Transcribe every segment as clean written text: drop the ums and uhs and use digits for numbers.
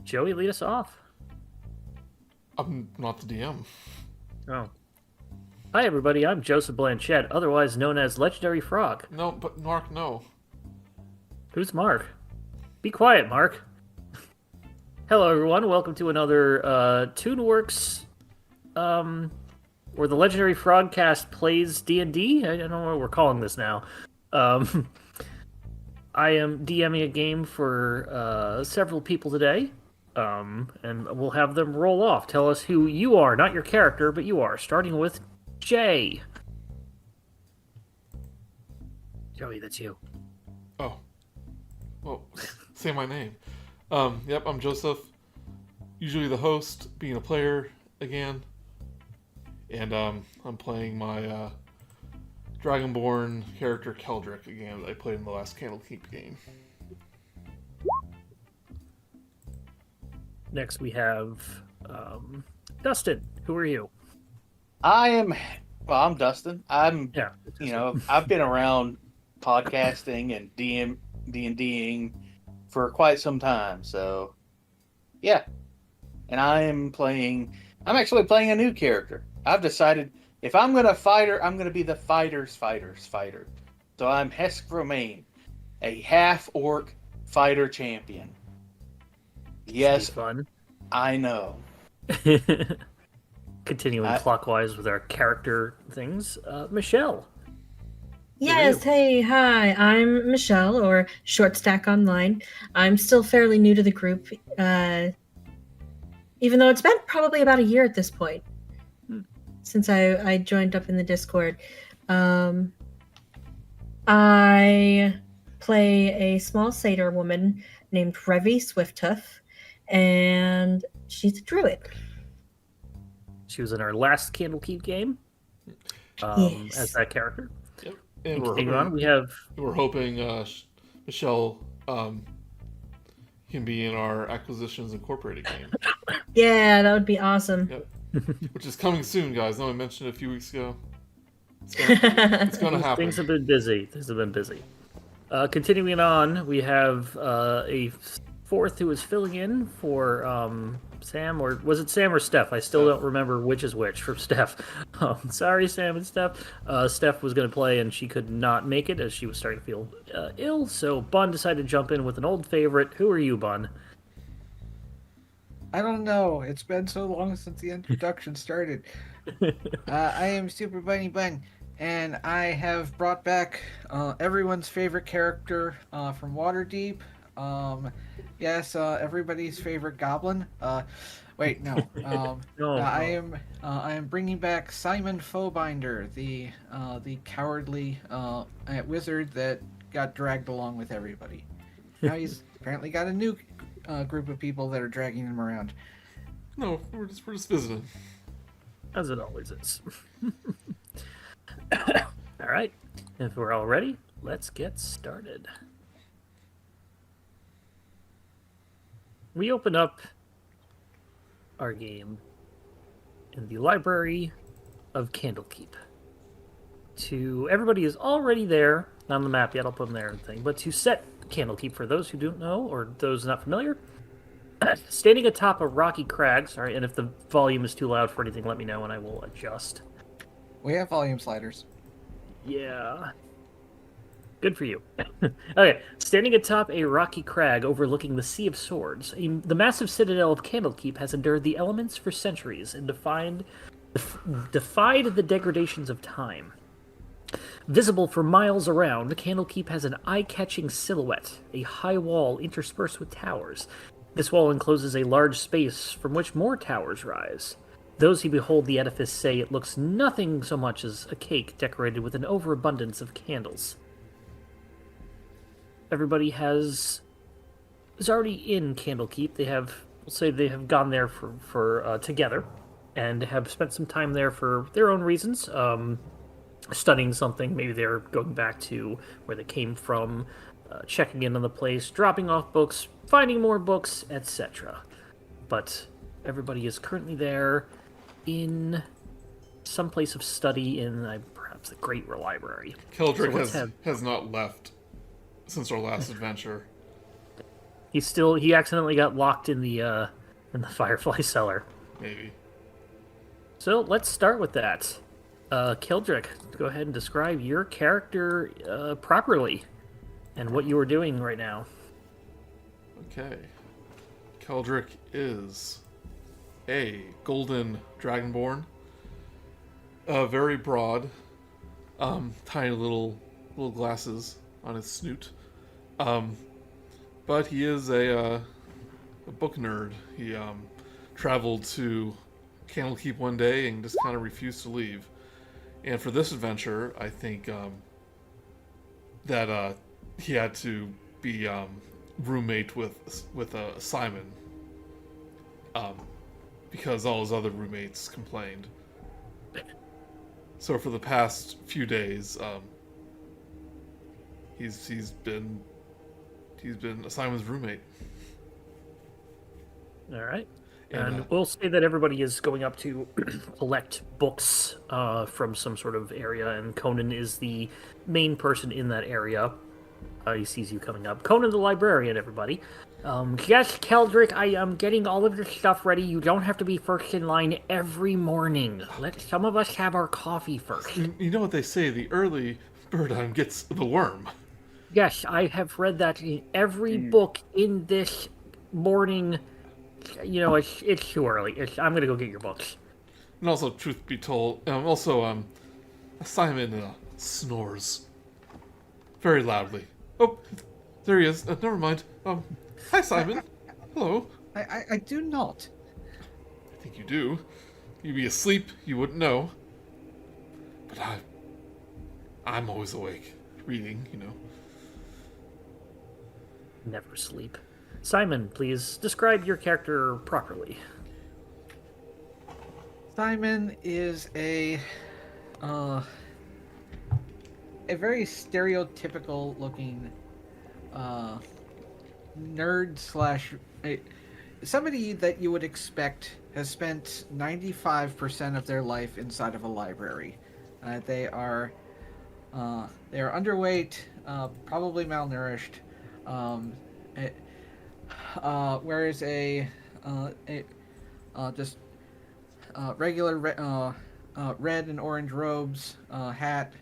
Joey, lead us off. I'm not the DM. Oh. Hi, everybody. I'm Joseph Blanchett, otherwise known as Legendary Frog. No, but Mark, no. Who's Mark? Be quiet, Mark. Hello, everyone. Welcome to another TuneWorks, where the Legendary Frogcast plays D&D. I don't know what we're calling this now. I am DMing a game for several people today. And we'll have them roll off. Tell us who you are, not your character, but you are. Starting with Jay. Joey, that's you. Oh. Well, say my name. Yep, I'm Joseph. Usually the host, being a player again. And I'm playing my Dragonborn character Keldric, a game that I played in the last Candlekeep game. Next we have Dustin. Who are you? I'm Dustin. I've been around podcasting and D&Ding for quite some time. So, yeah. And I'm actually playing a new character. I've decided if I'm going to fighter, I'm going to be the fighter's fighter. So I'm Hesk Romaine, a half-orc fighter champion. Yes, fun. I know. Continuing clockwise with our character things. Michelle. Yes, hey, hi. I'm Michelle, or Short Stack Online. I'm still fairly new to the group, even though it's been probably about a year at this point since I joined up in the Discord. I play a small satyr woman named Revi Swifthoof, and she's a druid. She was in our last Candlekeep game Yes. as that character. Yep. And we're hoping Michelle can be in our Acquisitions Incorporated game. Yeah, that would be awesome. Yep. Which is coming soon, guys. I know I mentioned it a few weeks ago. It's gonna happen. Things have been busy. Continuing on, we have a fourth who is filling in for Sam, or was it Sam or Steph? I still don't remember which is which from Steph. Sorry, Sam and Steph. Steph was going to play, and she could not make it as she was starting to feel ill, so Bun decided to jump in with an old favorite. Who are you, Bun? I don't know. It's been so long since the introduction started. I am Super Bunny Bun, and I have brought back everyone's favorite character from Waterdeep. Yes, everybody's favorite goblin. Wait, no. No. I am bringing back Simon Foebinder, the cowardly wizard that got dragged along with everybody. Now he's apparently got a new group of people that are dragging him around. No, we're just visiting. As it always is. All right. If we're all ready, let's get started. We open up our game in the library of Candlekeep. Everybody is already there, not on the map yet, I'll put them there and thing, but to set Candlekeep, for those who don't know, or those not familiar, standing atop a rocky crag, sorry, and if the volume is too loud for anything, let me know and I will adjust. We have volume sliders. Yeah. Good for you. Okay, standing atop a rocky crag overlooking the Sea of Swords, the massive citadel of Candlekeep has endured the elements for centuries and defied the degradations of time. Visible for miles around, Candlekeep has an eye-catching silhouette, a high wall interspersed with towers. This wall encloses a large space from which more towers rise. Those who behold the edifice say it looks nothing so much as a cake decorated with an overabundance of candles. Everybody is already in Candlekeep. They have gone there for together, and have spent some time there for their own reasons, studying something. Maybe they're going back to where they came from, checking in on the place, dropping off books, finding more books, etc. But everybody is currently there in some place of study in perhaps the Great Library. Keldric has not left since our last adventure. He accidentally got locked in the Firefly cellar. Maybe. So let's start with that. Keldric, go ahead and describe your character properly and what you are doing right now. Okay. Keldric is a golden dragonborn. Very broad, tiny little glasses on his snoot. But he is a book nerd. He traveled to Candlekeep one day and just kind of refused to leave. And for this adventure, I think that he had to be roommate with Simon, because all his other roommates complained. So for the past few days, he's been Simon's roommate. All right. And And we'll say that everybody is going up to collect books from some sort of area, and Conan is the main person in that area. He sees you coming up. Conan the librarian, everybody. Yes, Keldric, I am getting all of your stuff ready. You don't have to be first in line every morning. Let some of us have our coffee first. you know what they say, the early bird gets the worm. Yes, I have read that in every book in this morning. You know, it's too early. I'm going to go get your books. And also, truth be told, Simon snores very loudly. Oh, there he is. Never mind. Hi, Simon. Hello. I do not. I think you do. You'd be asleep, you wouldn't know. But I'm always awake, reading, you know. Never sleep. Simon, please describe your character properly. Simon is a very stereotypical looking nerd slash somebody that you would expect has spent 95% of their life inside of a library. They are underweight, probably malnourished, wears a just regular red and orange robes, hat,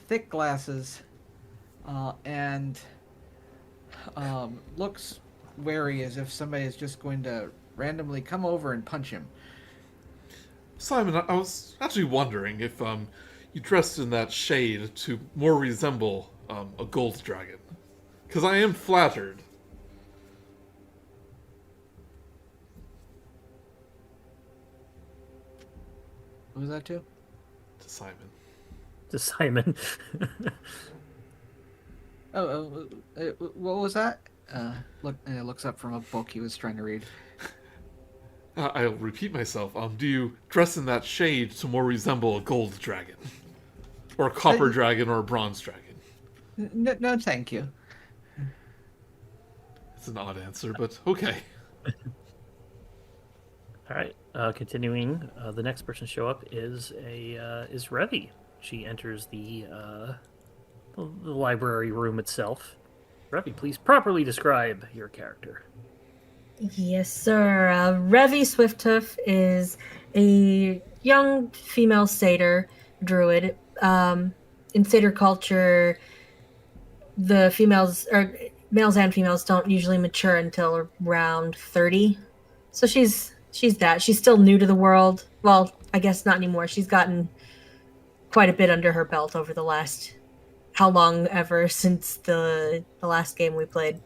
thick glasses, and looks wary as if somebody is just going to randomly come over and punch him. Simon, I was actually wondering if you dressed in that shade to more resemble a gold dragon. Because I am flattered. What was that too? To Simon. To Simon. What was that? Looks up from a book he was trying to read. I'll repeat myself. Do you dress in that shade to more resemble a gold dragon? Or a copper dragon or a bronze dragon? No, thank you. It's an odd answer, but okay. All right. Continuing, the next person to show up is Revi. She enters the library room itself. Revi, please properly describe your character. Yes, sir. Revi Swifthoof is a young female satyr druid. In satyr culture, the females, or males and females, don't usually mature until around 30. So she's that. She's still new to the world. Well, I guess not anymore. She's gotten quite a bit under her belt over the last, how long ever since the last game we played.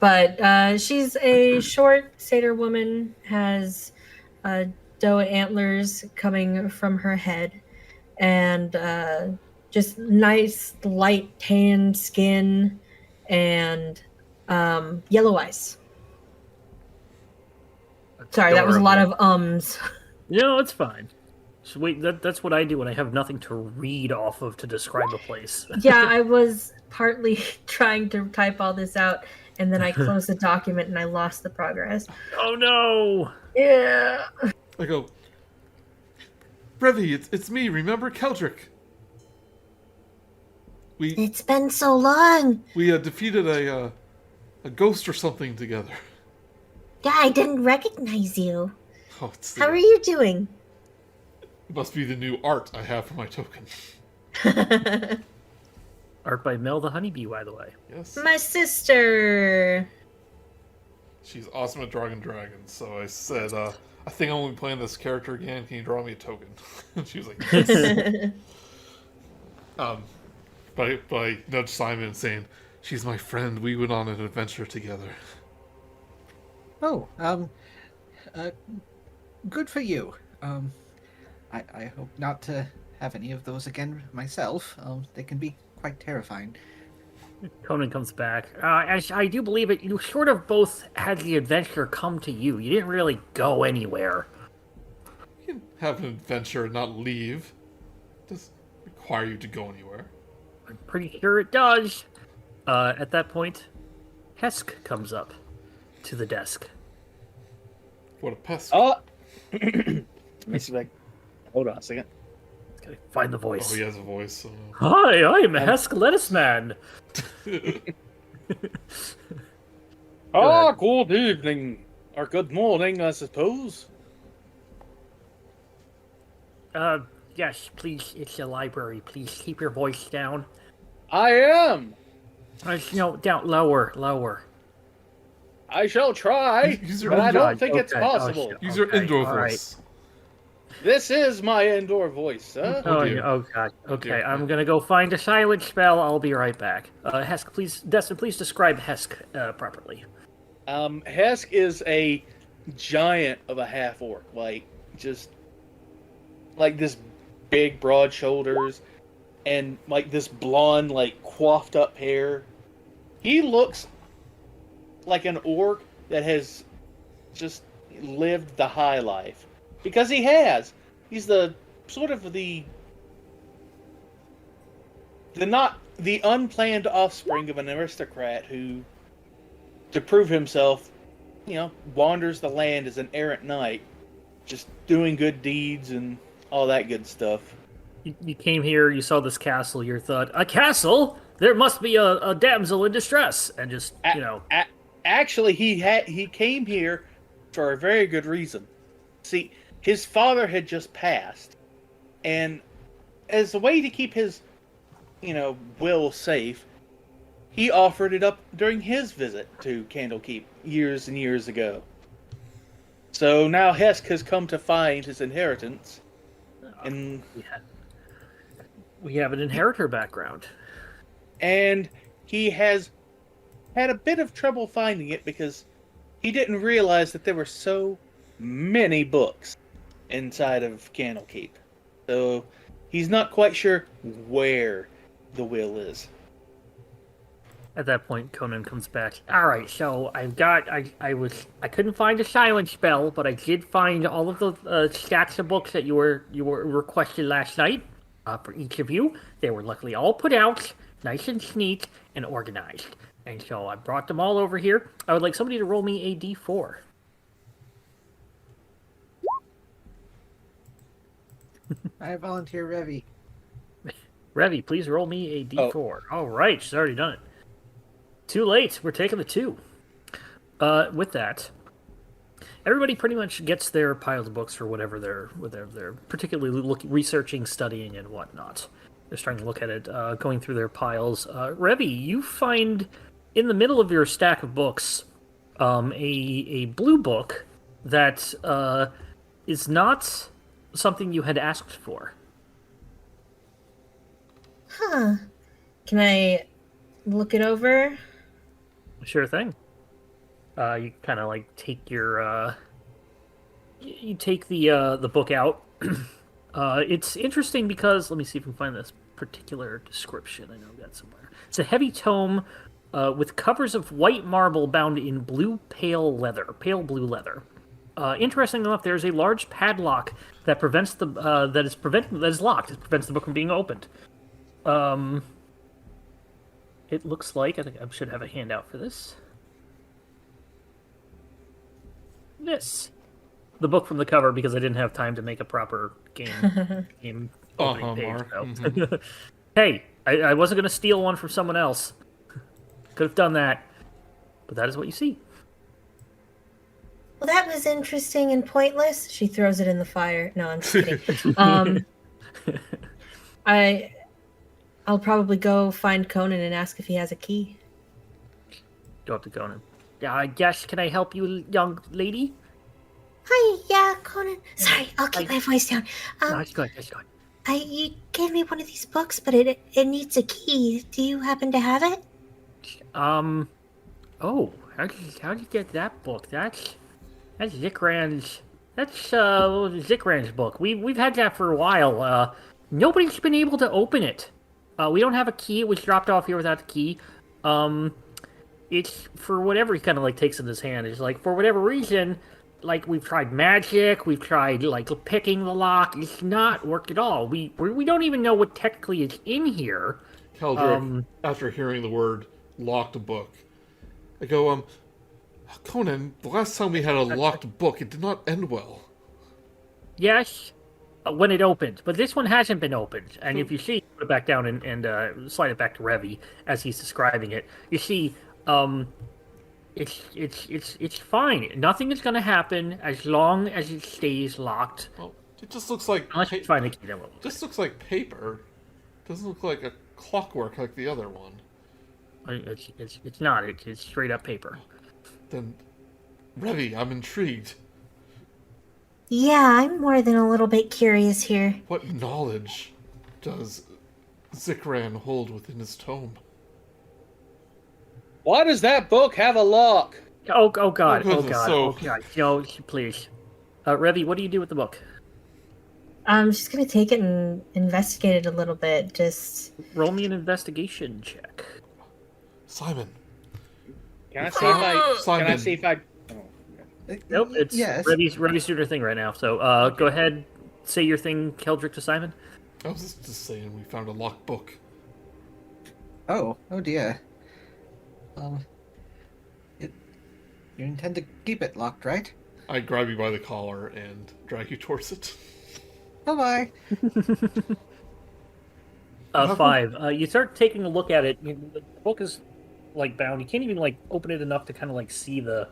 But she's a short satyr woman, has doe antlers coming from her head, and just nice light tan skin and yellow eyes. Sorry, that was a lot of ums. No, it's fine. So wait, that's what I do when I have nothing to read off of to describe a place. Yeah, I was partly trying to type all this out, and then I closed the document and I lost the progress. Oh no! Yeah. I go, Revi, it's me, remember Keldric? It's been so long. We defeated a ghost or something together. Yeah, I didn't recognize you. Oh, it's How are you doing? It must be the new art I have for my token. Art by Mel the Honeybee, by the way. Yes. My sister. She's awesome at drawing dragons, so I said, I think I'm going to be playing this character again. Can you draw me a token? And she was like, yes. But I nudged Simon saying, she's my friend. We went on an adventure together. Oh, good for you. I hope not to have any of those again myself. They can be quite terrifying. Conan comes back. I do believe it. You sort of both had the adventure come to you. You didn't really go anywhere. You can have an adventure and not leave. It doesn't require you to go anywhere. I'm pretty sure it does. At that point, Hesk comes up to the desk. What a pest. Oh, let me see if I... Hold on a second. Gotta find the voice. Oh, he has a voice. So... Hi, I'm Hesk Lettuce Man. Good evening. Or good morning, I suppose. Yes, please, it's a library. Please keep your voice down. I am. No, down, lower. I shall try, Use your but I don't God, think it's okay, possible. shit. Use your Okay, indoor all right. voice. This is my indoor voice, sir. Oh, Oh, dear. oh God. Okay, dear. I'm gonna go find a silent spell. I'll be right back. Hesk, please, Dustin, please describe Hesk properly. Hesk is a giant of a half orc, just like this big, broad shoulders, and like this blonde, coiffed up hair. He looks like an orc that has just lived the high life, because he has. He's the sort of the unplanned offspring of an aristocrat who, to prove himself, wanders the land as an errant knight, just doing good deeds and all that good stuff. You came here, you saw this castle, you thought, a castle? There must be a damsel in distress, and just, Actually, he came here for a very good reason. See, his father had just passed, and as a way to keep his, will safe, he offered it up during his visit to Candlekeep years and years ago. So now Hesk has come to find his inheritance, and we have an inheritor background. And he has had a bit of trouble finding it because he didn't realize that there were so many books inside of Candlekeep. So he's not quite sure where the will is. At that point, Conan comes back. All right, so I couldn't find a silent spell, but I did find all of the stacks of books that you were requested last night for each of you. They were luckily all put out, nice and neat and organized. And so I brought them all over here. I would like somebody to roll me a d4. I volunteer Revi. Revi, please roll me a d4. Oh. All right, she's already done it. Too late. We're taking the 2. With that, everybody pretty much gets their piles of books for whatever they're particularly researching, studying, and whatnot. They're starting to look at it, going through their piles. Revi, you find in the middle of your stack of books a blue book that is not something you had asked for. Huh. Can I look it over? Sure thing. You kind of take your you take the book out. It's interesting because let me see if I can find this particular description. I know I've got somewhere. It's a heavy tome with covers of white marble bound in pale blue leather. Interesting enough, there's a large padlock that prevents that is locked. It prevents the book from being opened. It looks like, I think I should have a handout for this. The book from the cover, because I didn't have time to make a proper game opening page. Mark. So. Mm-hmm. Hey, I wasn't going to steal one from someone else. Could have done that. But that is what you see. Well, that was interesting and pointless. She throws it in the fire. No, I'm just kidding. I'll probably go find Conan and ask if he has a key. Go up to Conan. Yes, can I help you, young lady? Hi, yeah, Conan. Sorry, I'll keep my voice down. No, it's good. You gave me one of these books, but it needs a key. Do you happen to have it? Oh, how'd you get that book? That's Zikran's. That's Zikran's book. We've had that for a while. Nobody's been able to open it. We don't have a key. It was dropped off here without the key. It's for whatever he kind of like takes in his hand. It's like for whatever reason, like we've tried magic, we've tried like picking the lock. It's not worked at all. We don't even know what technically is in here. Keldric, after hearing the word locked book, I go, Conan, the last time we had a locked book, it did not end well. Yes, when it opened, but this one hasn't been opened. And if you see, put it back down and slide it back to Revi as he's describing it. You see, it's fine. Nothing is going to happen as long as it stays locked. Well, it just looks like Unless you find a key, then we'll just looks like paper. Doesn't look like a clockwork like the other one. It's not. It's straight up paper. Then, Revi, I'm intrigued. Yeah, I'm more than a little bit curious here. What knowledge does Zikran hold within his tome? Why does that book have a lock? Oh God! Oh, Oh goodness, God! so- Oh God! No, please, Revi, what do you do with the book? I'm just gonna take it and investigate it a little bit. Just Roll me an investigation check. Simon. Can I see if I? Simon. Can I see if I? Nope, it's yes. Revi's doing her thing right now. So go ahead, say your thing, Keldric, to Simon. I was just saying we found a locked book. Oh dear. You intend to keep it locked, right? I grab you by the collar and drag you towards it. Bye-bye. 5. You start taking a look at it. The book is like bound. You can't even like open it enough to kind of like see the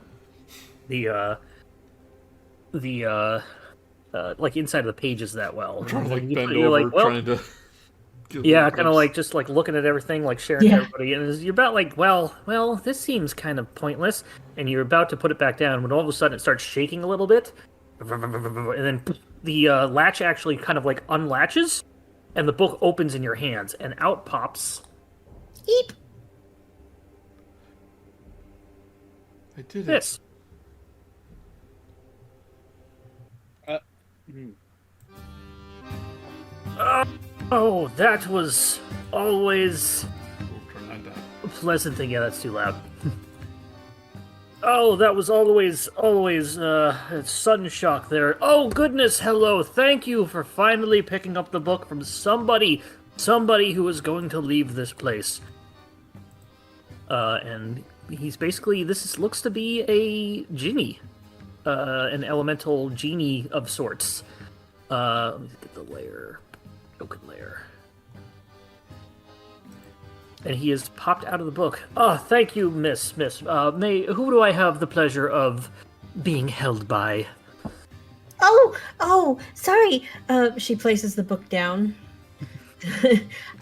like inside of the pages that well. I'm trying to like You- bend you're over, like, well, trying to. Get a yeah, little kind of glimpse. like just like looking at everything, like sharing Yeah. to everybody, and you're about like, well, this seems kind of pointless, and you're about to put it back down when all of a sudden it starts shaking a little bit, and then the latch actually kind of like unlatches, and the book opens in your hands, and out pops eep. I did it. this. Oh, that was always We'll turn that down. a pleasant thing. Yeah, that's too loud. Oh, that was always sudden shock there. Oh, goodness, hello. Thank you for finally picking up the book from somebody who is going to leave this place. And he's basically, looks to be a genie. An elemental genie of sorts. Let me get the layer. Token layer. And he has popped out of the book. Oh, thank you, Miss. Who do I have the pleasure of being held by? Oh, sorry. She places the book down.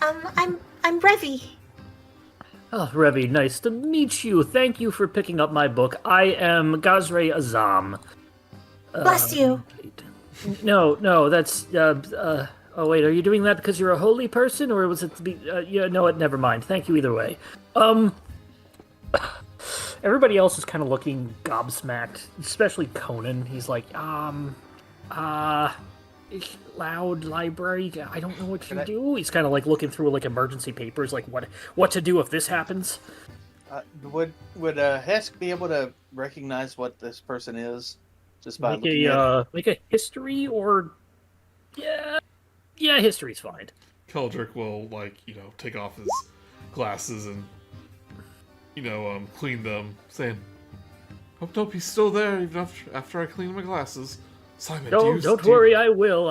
I'm Revi. Oh, Revi, nice to meet you. Thank you for picking up my book. I am Gazre Azam. Bless you. No, that's oh wait, are you doing that because you're a holy person, or was it to be? Yeah, no, never mind. Thank you either way. Everybody else is kind of looking gobsmacked, especially Conan. He's like, it's loud library. I don't know what to do. He's kind of like looking through like emergency papers, like what to do if this happens. Would Hesk be able to recognize what this person is just by looking at it? Make a history or yeah, history's fine. Keldric will, take off his glasses and, clean them, saying, "Oh, nope, he's still there even after I clean my glasses." Simon, Don't worry, I will.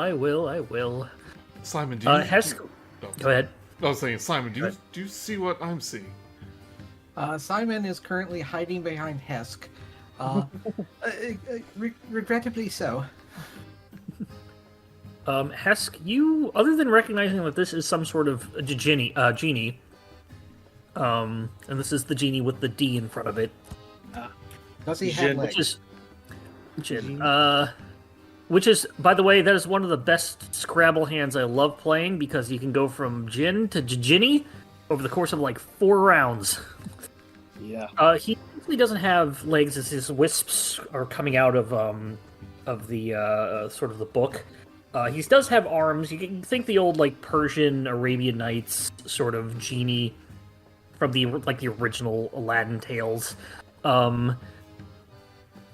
Simon, do you... Hesk, Oh, go ahead. I was saying, Simon, do you see what I'm seeing? Simon is currently hiding behind Hesk. Regrettably so. Hesk, you, other than recognizing that this is some sort of genie, and this is the genie with the D in front of it. Does he have legs? Which is, by the way, that is one of the best Scrabble hands I love playing, because you can go from Jin to Ginny over the course of like 4 rounds. Yeah. He usually doesn't have legs, as his wisps are coming out of the sort of the book. He does have arms. You can think the old like Persian Arabian Nights sort of genie from the original Aladdin tales.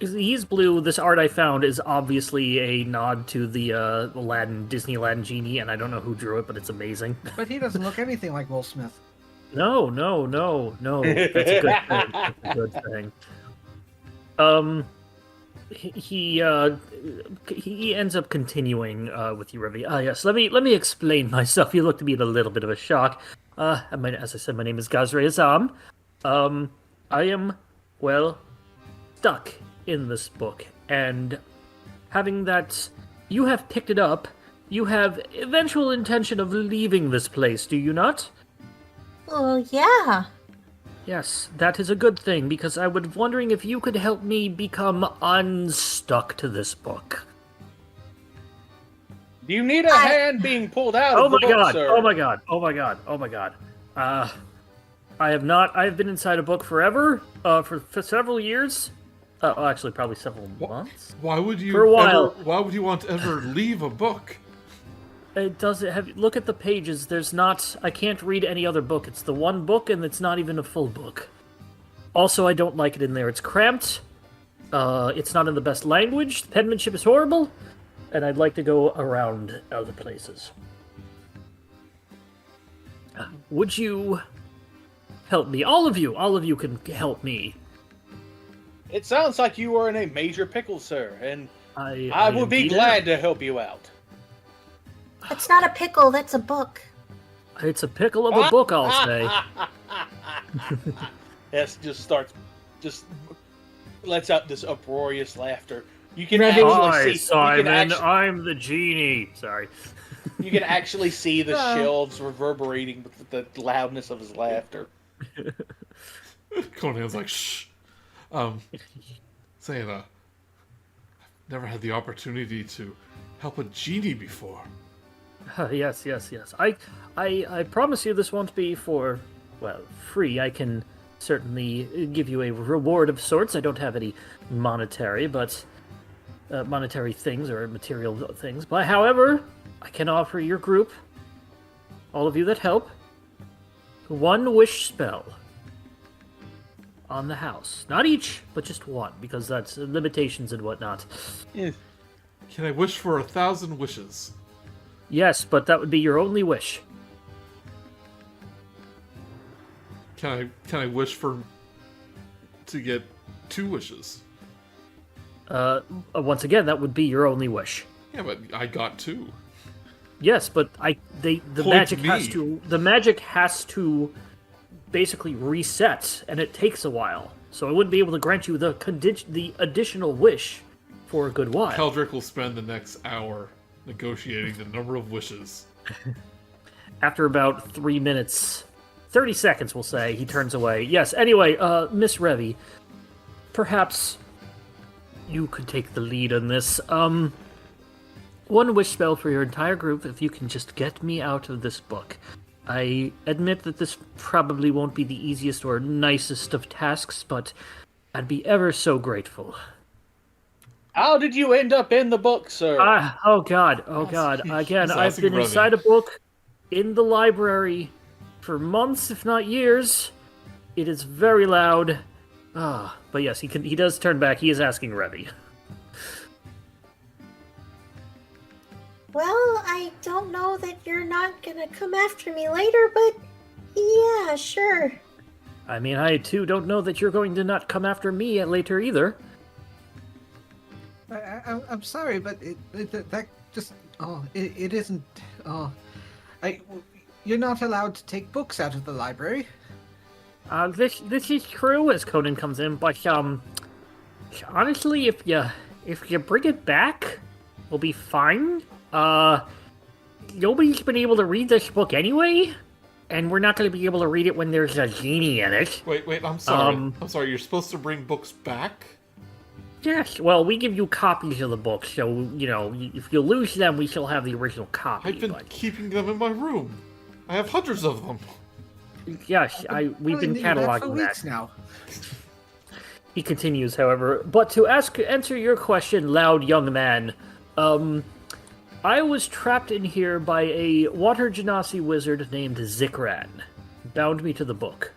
He's blue. This art I found is obviously a nod to the Disney Aladdin genie, and I don't know who drew it, but it's amazing. But he doesn't look anything like Will Smith. No. That's a good thing. That's a good thing. He ends up continuing with you, Revi. Yes, let me explain myself. You look to be in a little bit of a shock. As I said, my name is Gazre Azam. I am, well, stuck in this book, and having that you have picked it up, you have eventual intention of leaving this place, do you not? Well, yeah. Yes, that is a good thing, because I was wondering if you could help me become unstuck to this book. Do you need a hand being pulled out of the book, sir? Oh my god! I have not. I have been inside a book forever, for several years. Actually, probably several months. Why would you? For a while. Why would you want to ever leave a book? It doesn't have. Look at the pages. There's not. I can't read any other book. It's the one book, and it's not even a full book. Also, I don't like it in there. It's cramped. It's not in the best language. The penmanship is horrible, and I'd like to go around other places. Would you help me? All of you can help me. It sounds like you are in a major pickle, sir, and I would be indeed glad to help you out. It's not a pickle, that's a book. It's a pickle of a book, I'll say. Hesk just lets out this uproarious laughter. You can Revi. actually see. Simon, I'm the genie. Sorry. You can actually see the shelves reverberating with the loudness of his laughter. Conan's like, shh. Saying, I've never had the opportunity to help a genie before. Yes. I promise you this won't be for, well, free. I can certainly give you a reward of sorts. I don't have any monetary things or material things. But however, I can offer your group, all of you that help, 1 wish spell on the house. Not each, but just 1, because that's limitations and whatnot. Can I wish for 1,000 wishes? Yes, but that would be your only wish. Can I wish to get 2 wishes? Once again, that would be your only wish. Yeah, but I got 2. Yes, but the magic has to basically reset, and it takes a while. So I wouldn't be able to grant you the additional wish for a good while. Keldric will spend the next hour negotiating the number of wishes. After about 3 minutes, 30 seconds, we'll say, he turns away. Yes, anyway, Miss Revi, perhaps you could take the lead on this. 1 wish spell for your entire group if you can just get me out of this book. I admit that this probably won't be the easiest or nicest of tasks, but I'd be ever so grateful. How did you end up in the book, sir? Oh God. Again, I've been inside a book in the library for months, if not years. It is very loud. But yes, he does turn back. He is asking Revi. Well, I don't know that you're not gonna come after me later, but yeah, sure. I mean, I too don't know that you're going to not come after me later either. I'm sorry, but it isn't. you're not allowed to take books out of the library. This is true as Conan comes in, but honestly, if you bring it back, we'll be fine. Nobody's been able to read this book anyway, and we're not going to be able to read it when there's a genie in it. Wait, I'm sorry. I'm sorry, you're supposed to bring books back? Yes, well, we give you copies of the book, so, if you lose them, we still have the original copy. I've been keeping them in my room. I have hundreds of them. Yes, we've been cataloging for weeks now. He continues, however, but to answer your question, loud young man, I was trapped in here by a water genasi wizard named Zikran. Bound me to the book.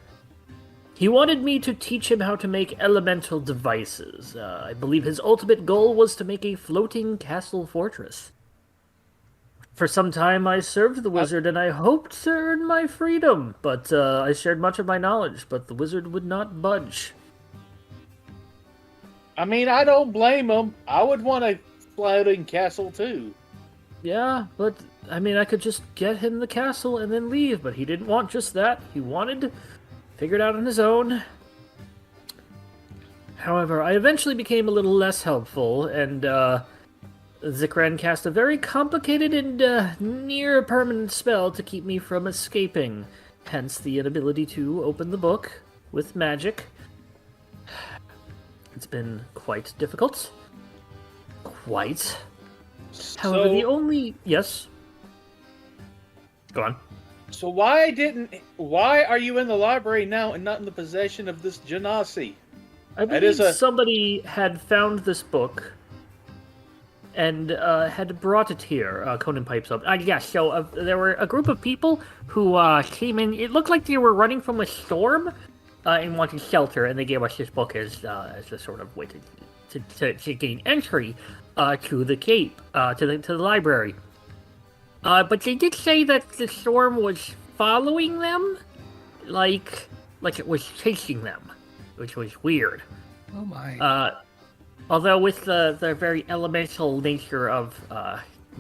He wanted me to teach him how to make elemental devices. I believe his ultimate goal was to make a floating castle fortress. For some time I served the wizard, and I hoped to earn my freedom, but I shared much of my knowledge, but the wizard would not budge. I mean, I don't blame him. I would want a floating castle, too. Yeah, but, I mean, I could just get him the castle and then leave, but he didn't want just that. He wanted to figure it out on his own. However, I eventually became a little less helpful, and, Zikran cast a very complicated and near-permanent spell to keep me from escaping, hence the inability to open the book with magic. It's been quite difficult. Quite. However, the only... Yes? Go on. So why are you in the library now and not in the possession of this genasi? I believe somebody had found this book and had brought it here. Conan pipes up. So there were a group of people who came in. It looked like they were running from a storm and wanted shelter, and they gave us this book as a sort of way to gain entry to the cape, to the library. But they did say that the storm was following them, like it was chasing them, which was weird. Oh my. Although with the very elemental nature of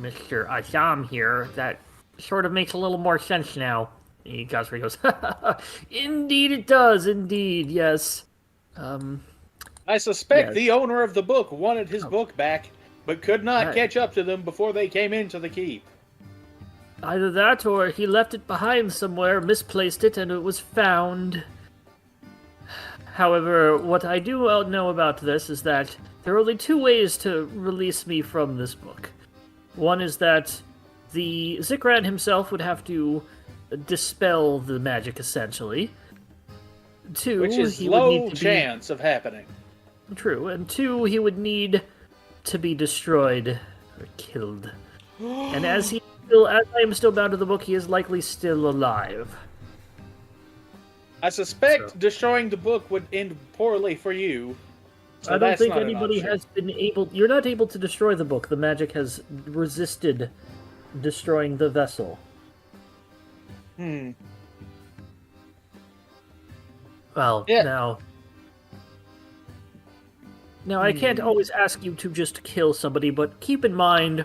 Mr. Azam here, that sort of makes a little more sense now. He goes, indeed it does, indeed, yes. I suspect the owner of the book wanted his book back, but could not catch up to them before they came into the keep. Either that, or he left it behind somewhere, misplaced it, and it was found. However, what I do know about this is that there are only two ways to release me from this book. One is that the Zikran himself would have to dispel the magic, essentially. Two, which is he low would need to chance of happening. True, and two, he would need to be destroyed or killed. And as I am still bound to the book, he is likely still alive. I suspect destroying the book would end poorly for you. So I don't think anybody has been able... You're not able to destroy the book. The magic has resisted destroying the vessel. Well, yeah. Now, I can't always ask you to just kill somebody, but keep in mind,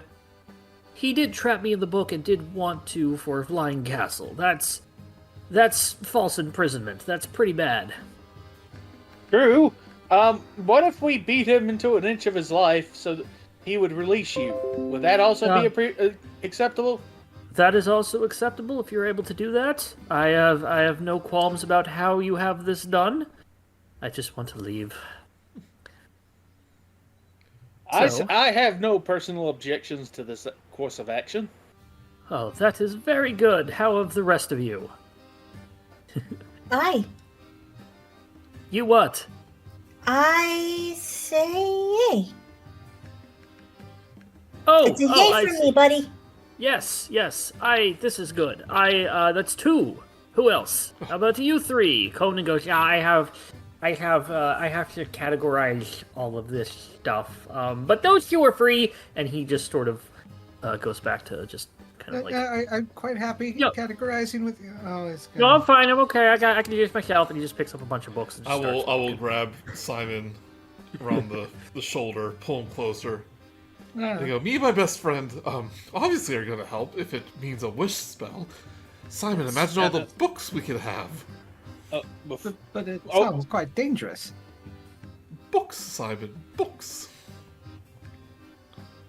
he did trap me in the book and did want to for Flying Castle. That's false imprisonment. That's pretty bad. True. What if we beat him into an inch of his life so that he would release you? Would that also be acceptable? That is also acceptable if you're able to do that. I have no qualms about how you have this done. I just want to leave. I have no personal objections to this course of action. Oh, that is very good. How of the rest of you? Aye. You what? I say yay. Oh, it's a yay for me, buddy. Yes. This is good. That's two. Who else? How about you three? Conan goes, yeah, I have to categorize all of this stuff. But those two are free, and he just sort of goes back to just kind of like. I'm quite happy categorizing with you. Oh, it's good. No, I'm fine. I'm okay. I can do this myself. And he just picks up a bunch of books. And I will grab Simon around the shoulder, pull him closer. And go, me and my best friend, obviously are going to help if it means a wish spell. Simon, imagine all the books we could have. But it sounds quite dangerous. Books, Simon, books.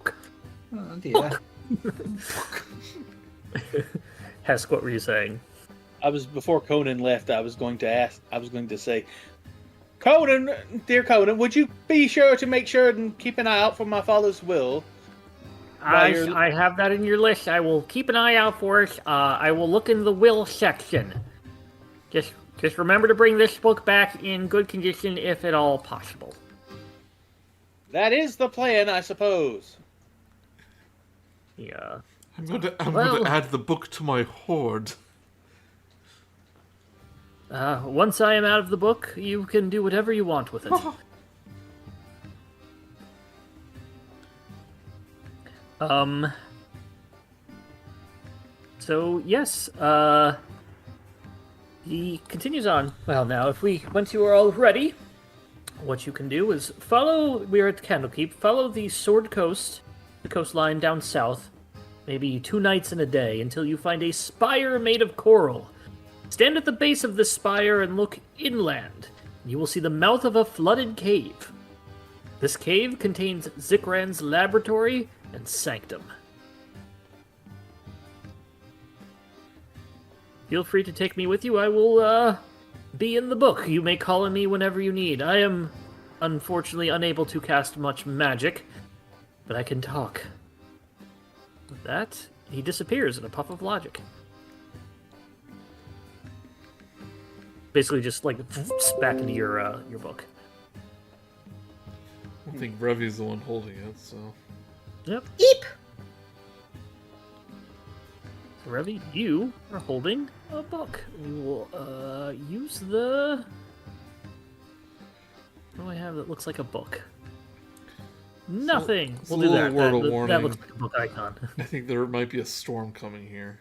Oh dear. Hesk, what were you saying? Before Conan left, I was going to say, Conan, dear Conan, would you be sure to make sure and keep an eye out for my father's will? I have that in your list. I will keep an eye out for it. I will look in the will section. Just remember to bring this book back in good condition, if at all possible. That is the plan, I suppose. Yeah. I'm going to add the book to my hoard. Once I am out of the book, you can do whatever you want with it. So, yes, he continues on. Well, now, once you are all ready, what you can do is we're at Candlekeep, follow the Sword Coast, the coastline down south, maybe 2 nights and a day, until you find a spire made of coral. Stand at the base of this spire and look inland. You will see the mouth of a flooded cave. This cave contains Zikran's laboratory and sanctum. Feel free to take me with you. I will, be in the book. You may call on me whenever you need. I am, unfortunately, unable to cast much magic, but I can talk. With that, he disappears in a puff of logic. Basically just, like, back into your book. I think Revi's the one holding it, so... Yep. Eep! So, Revi, you are holding a book. We will, use the... What do I have that looks like a book? Nothing! It's We'll a do little that. word of That warning. looks like a book icon. I think there might be a storm coming here.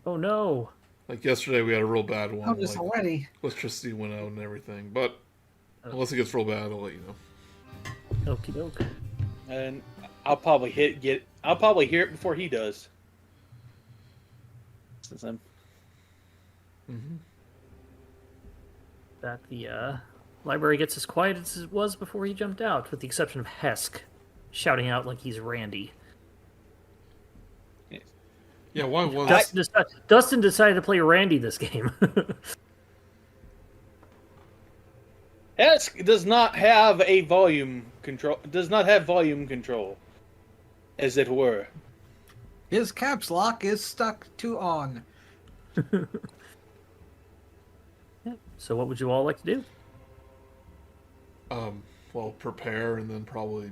Oh no! Like yesterday, we had a real bad one. Oh, this already. Electricity went out and everything. But unless it gets real bad, I'll let you know. Okie doke. And I'll probably hear it before he does. Since I'm... That the library gets as quiet as it was before he jumped out, with the exception of Hesk, shouting out like he's Randy. Yeah, why was... Dustin decided to play Randy this game. Hesk does not have volume control, as it were. His caps lock is stuck to on. So what would you all like to do? Well, prepare and then probably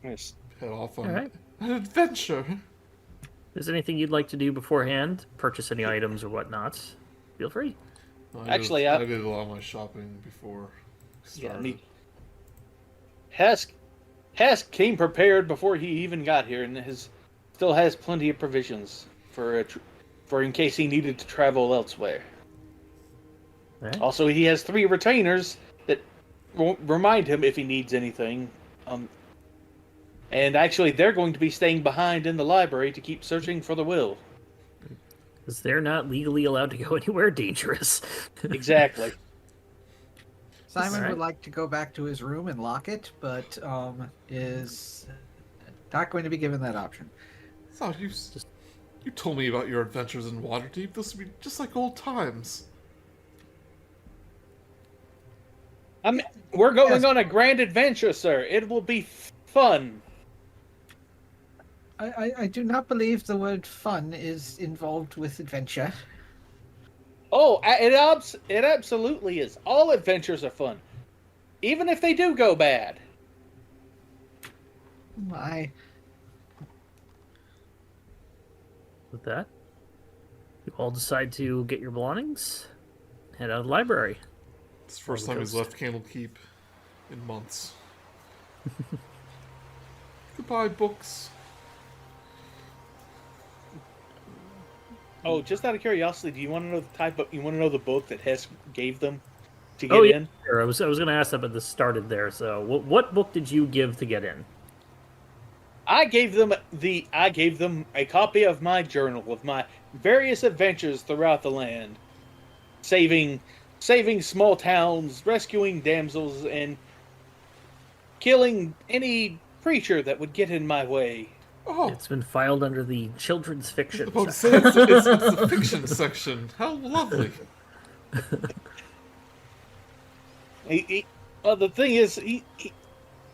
Yes. head off on Alright. an adventure. If there's anything you'd like to do beforehand, purchase any items or whatnot, feel free. Actually, I did a lot of my shopping before it started. Hesk came prepared before he even got here, and still has plenty of provisions for in case he needed to travel elsewhere. Alright. Also, he has 3 retainers that won't remind him if he needs anything. And actually, they're going to be staying behind in the library to keep searching for the will. Because they're not legally allowed to go anywhere dangerous. Exactly. Simon Alright. would like to go back to his room and lock it, but is not going to be given that option. I thought you told me about your adventures in Waterdeep. This would be just like old times. We're going on a grand adventure, sir. It will be fun. I do not believe the word fun is involved with adventure. Oh, it absolutely is. All adventures are fun, even if they do go bad. With that, you all decide to get your belongings, head out of the library. It's the first time he's left Candlekeep in months. Goodbye, books. Oh, just out of curiosity, do you want to know you want to know the book that Hesk gave them to get in? Sure. I was going to ask that, but this started there. So, what book did you give to get in? I gave them a copy of my journal, of my various adventures throughout the land, saving small towns, rescuing damsels, and killing any creature that would get in my way. Oh, It's been filed under the children's I fiction was about to section. say it's the fiction section. How lovely. Well, the thing is,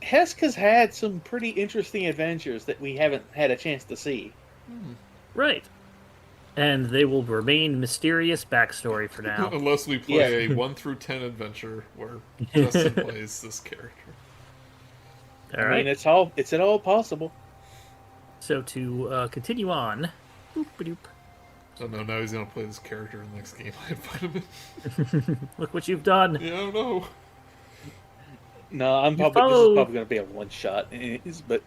Hesk has had some pretty interesting adventures that we haven't had a chance to see. Right. And they will remain mysterious backstory for now. Unless we play a 1 through 10 adventure where Dustin plays this character. All I right. mean, it's at all possible. So to continue on. Boop-a-doop. Oh no, now he's gonna play this character in the next game I invite him in. Look what you've done. Yeah, I know. No, this is follow- probably going to be a one shot. But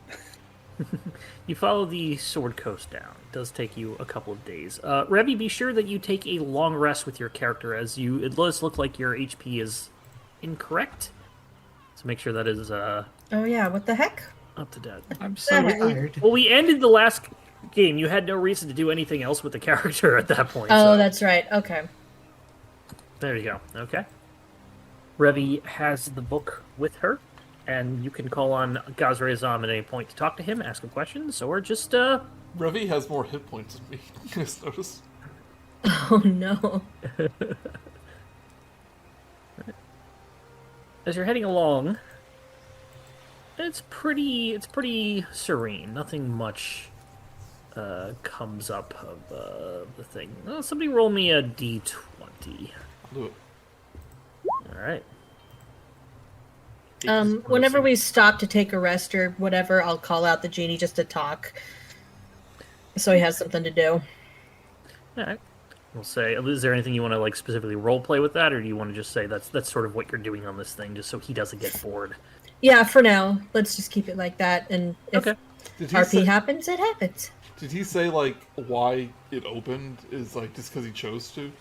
You follow the Sword Coast down. It does take you a couple of days. Revi, be sure that you take a long rest with your character, as it does look like your HP is incorrect. So make sure that is Oh yeah, what the heck? up to date. I'm so tired. Well, we ended the last game. You had no reason to do anything else with the character at that point. Oh, so. that's right. Okay. There you go. Okay. Revi has the book with her, and you can call on Gazre Azam at any point to talk to him, ask him questions, or just, Revi has more hit points than me. You guys notice? Oh no. As you're heading along, it's pretty serene. Nothing much comes up of the thing. Oh, somebody roll me a d20. I'll do it. All right. Whenever we stop to take a rest or whatever, I'll call out the genie just to talk, so he has something to do. All right. We'll say, is there anything you want to like specifically role play with that, or do you want to just say that's sort of what you're doing on this thing, just so he doesn't get bored? Yeah, for now, let's just keep it like that. And if Okay. Did he RP say, happens, it happens. did he say like why it opened is like just because he chose to?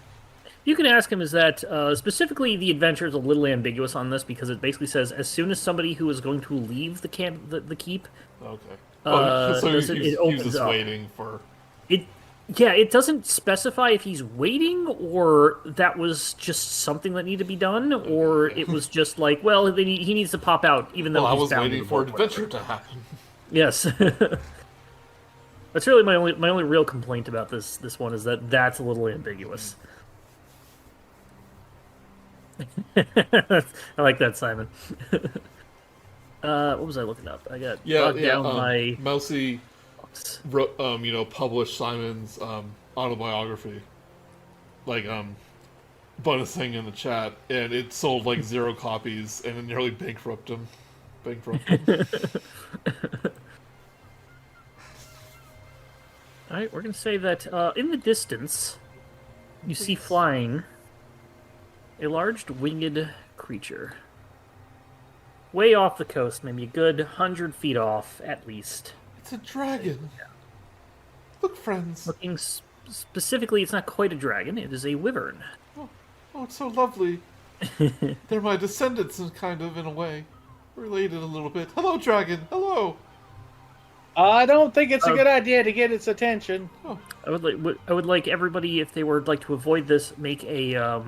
You can ask him, is that specifically the adventure is a little ambiguous on this because it basically says as soon as somebody who is going to leave the camp, the keep, Okay. So it he's opens just up. waiting for. it. Yeah, it doesn't specify if he's waiting or that was just something that needed to be done, or it was just like, well, he needs to pop out even though Well, I he's was bound to waiting the for an boat, whatever. adventure to happen. Yes. That's really my only real complaint about this one is that that's a little ambiguous. I like that, Simon. What was I looking up? I got bogged down my Mousy wrote, published Simon's autobiography, like bonus thing in the chat, and it sold like 0 copies, and it nearly bankrupted him. All right, we're gonna say that in the distance, you see flying a large winged creature, way off the coast, maybe a good 100 feet off at least. It's a dragon. Look, friends. Looking specifically, it's not quite a dragon; it is a wyvern. Oh, it's so lovely. They're my descendants, in a way. Related a little bit. Hello, dragon. Hello. I don't think it's a good idea to get its attention. I would like everybody, if they would like to avoid this, make a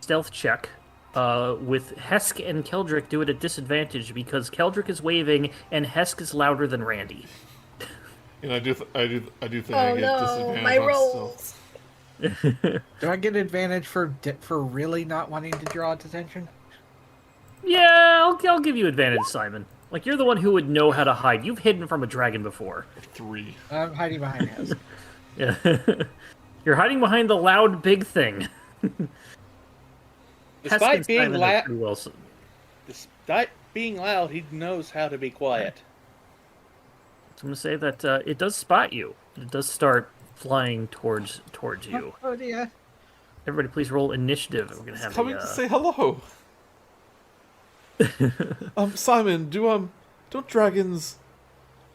stealth check. With Hesk and Keldric do it at disadvantage because Keldric is waving and Hesk is louder than Randy. And I do think I get Oh no, disadvantage my on rolls. Do I get advantage for really not wanting to draw its attention? Yeah, I'll give you advantage, Simon. Like, you're the one who would know how to hide. You've hidden from a dragon before. 3. I'm hiding behind Hesk. Yeah. You're hiding behind the loud big thing. Despite Hesk and being Simon are loud, pretty well he knows how to be quiet. So I'm going to say that it does spot you. It does start flying towards you. Oh dear. Everybody please roll initiative. We're going to have Coming to say hello. Simon, don't dragons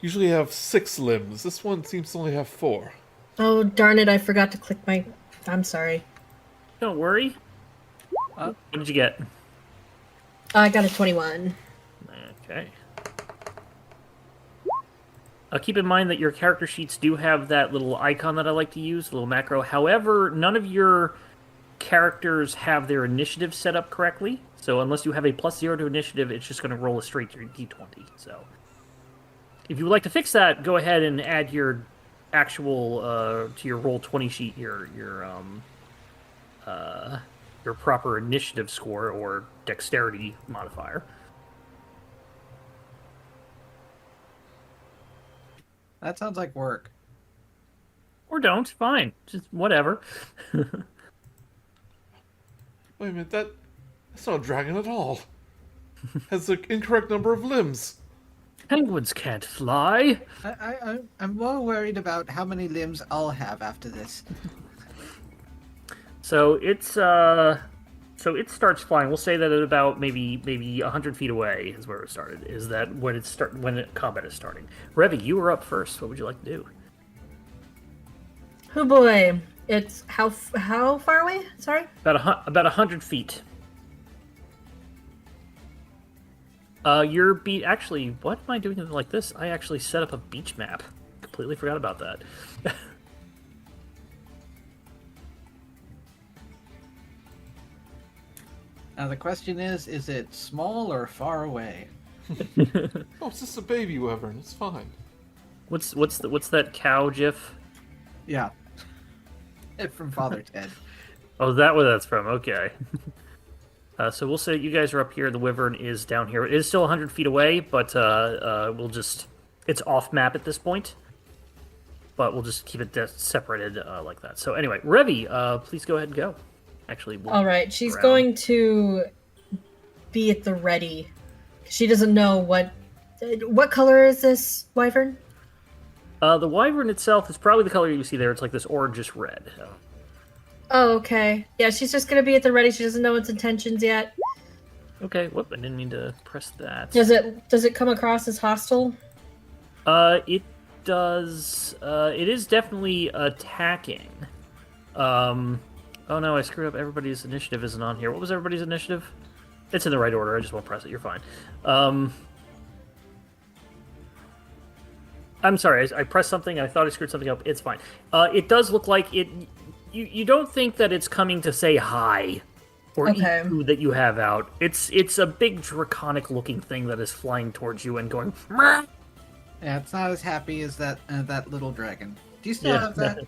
usually have 6 limbs? This one seems to only have 4. Oh darn it! I forgot to click my. I'm sorry. Don't worry. What did you get? I got a 21. Okay. Keep in mind that your character sheets do have that little icon that I like to use, a little macro. However, none of your characters have their initiative set up correctly. So unless you have a +0 to initiative, it's just going to roll a straight d20. So if you would like to fix that, go ahead and add your actual to your Roll20 sheet your proper initiative score or dexterity modifier. That sounds like work. Or don't, fine, just whatever. Wait a minute, that's not a dragon at all. Has the incorrect number of limbs. Penguins can't fly. I'm more worried about how many limbs I'll have after this. So it starts flying. We'll say that at about maybe 100 feet away is where it started. Is that when combat is starting? Revi, you were up first. What would you like to do? Oh boy, it's how far away? Sorry. About 100 feet. Your beat. Actually, what am I doing like this? I actually set up a beach map. Completely forgot about that. Now the question is it small or far away? Oh, it's just a baby wyvern. It's fine. What's that cow gif? Yeah. From Father Ted. Oh, is that where that's from? Okay. So we'll say you guys are up here. The wyvern is down here. It is still 100 feet away, but we'll just... It's off map at this point. But we'll just keep it separated like that. So anyway, Revi, please go ahead and go. Actually, all right. She's going to be at the ready. She doesn't know what color is this wyvern. The wyvern itself is probably the color you see there. It's like this orangish red. Oh, okay. Yeah, she's just gonna be at the ready. She doesn't know its intentions yet. Okay. Whoop! I didn't mean to press that. Does it come across as hostile? It does. It is definitely attacking. Oh no, I screwed up. Everybody's initiative isn't on here. What was everybody's initiative? It's in the right order. I just won't press it. You're fine. I'm sorry. I pressed something. I thought I screwed something up. It's fine. It does look like it. You don't think that it's coming to say hi or eat food that you have out. It's a big draconic looking thing that is flying towards you and going. Meh. Yeah, it's not as happy as that little dragon. Do you still have that?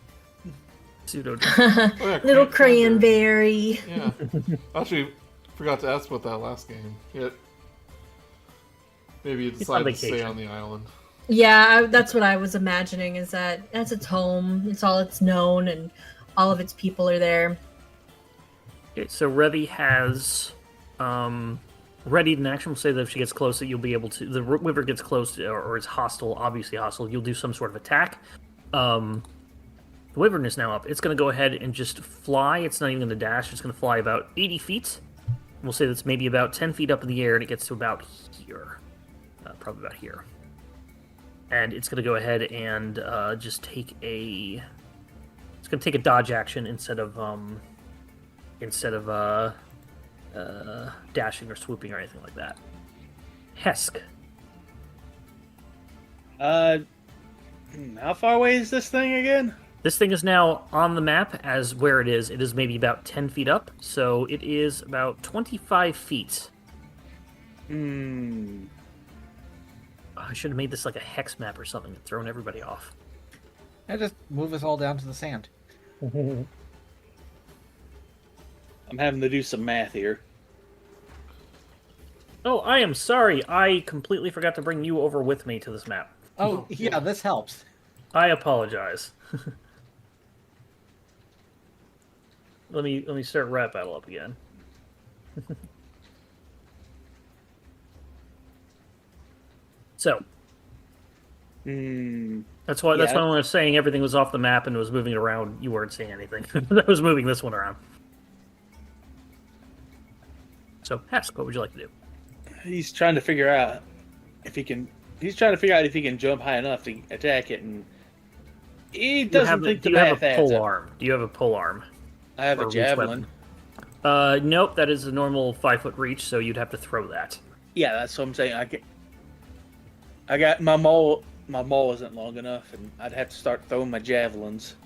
Pseudo. Oh, yeah, Little cranberry. Yeah. Actually, forgot to ask about that last game. Maybe you decided to stay on the island. Yeah, that's what I was imagining. Is that that's its home. It's all it's known, and all of its people are there. Okay, so Revi has readied in action. We'll say that if she gets close, that you'll be able to. The wyvern gets close or is hostile, obviously hostile. You'll do some sort of attack. The wyvern is now up. It's going to go ahead and just fly. It's not even going to dash. It's going to fly about 80 feet. We'll say that's maybe about 10 feet up in the air, and it gets to about here. Probably about here. And it's going to go ahead and just take a... It's going to take a dodge action instead of dashing or swooping or anything like that. Hesk. How far away is this thing again? This thing is now on the map as where it is. It is maybe about 10 feet up, so it is about 25 feet. I should have made this like a hex map or something and thrown everybody off. I just move us all down to the sand. I'm having to do some math here. Oh, I am sorry. I completely forgot to bring you over with me to this map. Oh, yeah, this helps. I apologize. Let me start Rat Battle up again. So. That's why when I was saying everything was off the map and was moving it around, you weren't seeing anything. I was moving this one around. So, Hesk, what would you like to do? He's trying to figure out if he can. He's trying to figure out if he can jump high enough to attack it, and he doesn't think the math adds up. Do you have a pole arm? I have a javelin. Nope, that is a normal 5-foot reach, so you'd have to throw that. Yeah, that's what I'm saying. I got my mole my maul isn't long enough, and I'd have to start throwing my javelins.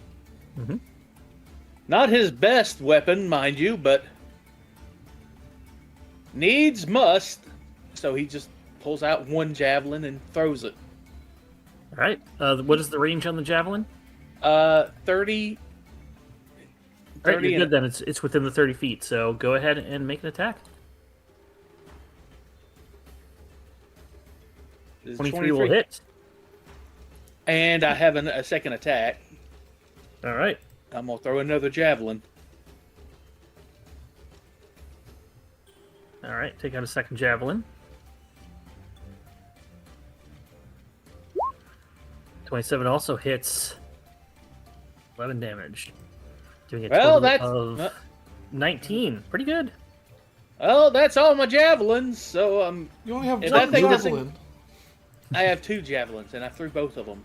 Mm-hmm. Not his best weapon, mind you, but needs must. So he just pulls out one javelin and throws it. All right. What is the range on the javelin? 30. All right, you're good then. It's within the 30 feet. So go ahead and make an attack. 23 will hit. And I have a second attack. All right. I'm going to throw another javelin. All right. Take out a second javelin. 27 also hits. 11 damage. Doing a total of 19. Pretty good. Well, that's all my javelins. So you only have one javelin. I have 2 javelins, and I threw both of them.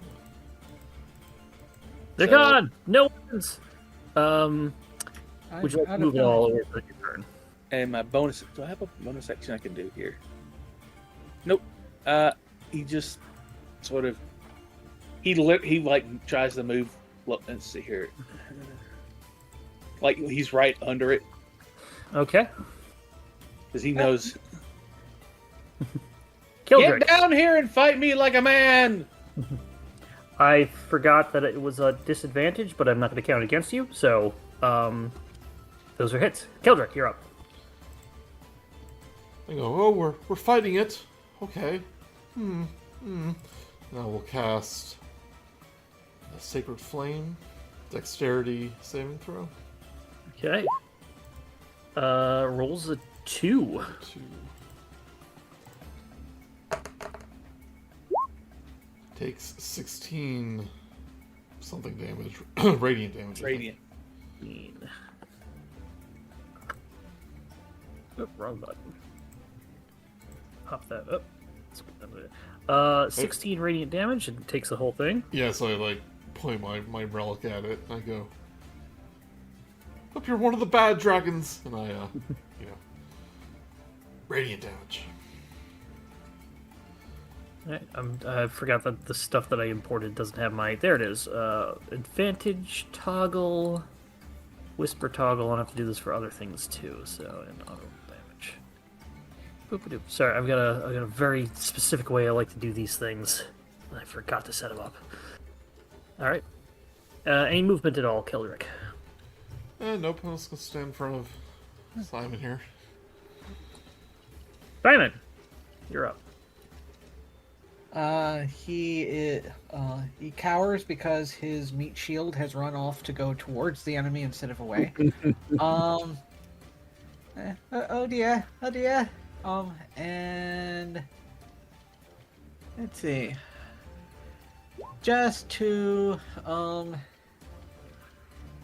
They're gone. No ones. Would you like to move it all over for your turn? And my bonus. Do I have a bonus action I can do here? Nope. He just sort of. He like tries to move. Look, let's see here. Like he's right under it. Okay. Because he knows. Keldric. Get down here and fight me like a man! I forgot that it was a disadvantage, but I'm not going to count it against you, so those are hits. Keldric, you're up. I go, oh, we're fighting it. Okay. Now we'll cast a Sacred Flame, Dexterity saving throw. Okay. Rolls a 2. 2. Takes 16 something damage, radiant damage. Radiant. Oh, wrong button. Pop that up. 16 radiant damage and takes the whole thing. Yeah, so I like point my relic at it. And I go, "Hope you're one of the bad dragons," and I, radiant damage. Right, I forgot that the stuff that I imported doesn't have my... There it is. Advantage toggle, whisper toggle. I'll have to do this for other things too. So, and auto damage. Boop-a-doop. Sorry, I've got a very specific way I like to do these things. I forgot to set them up. All right. Any movement at all, Keldric? Nope. I'm just gonna stand in front of Simon here. Simon, you're up. He cowers because his meat shield has run off to go towards the enemy instead of away. Oh dear. And let's see. Just to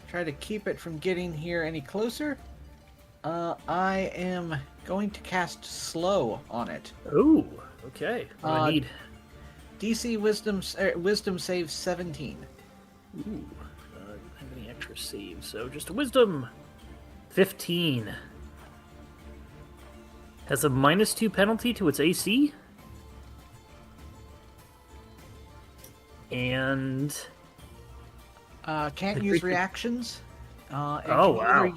try to keep it from getting here any closer, I am going to cast Slow on it. Ooh, okay. I need... DC Wisdom save 17. Ooh, don't have any extra saves, so just a Wisdom. 15. Has a -2 penalty to its AC. And... can't use reactions. Wow.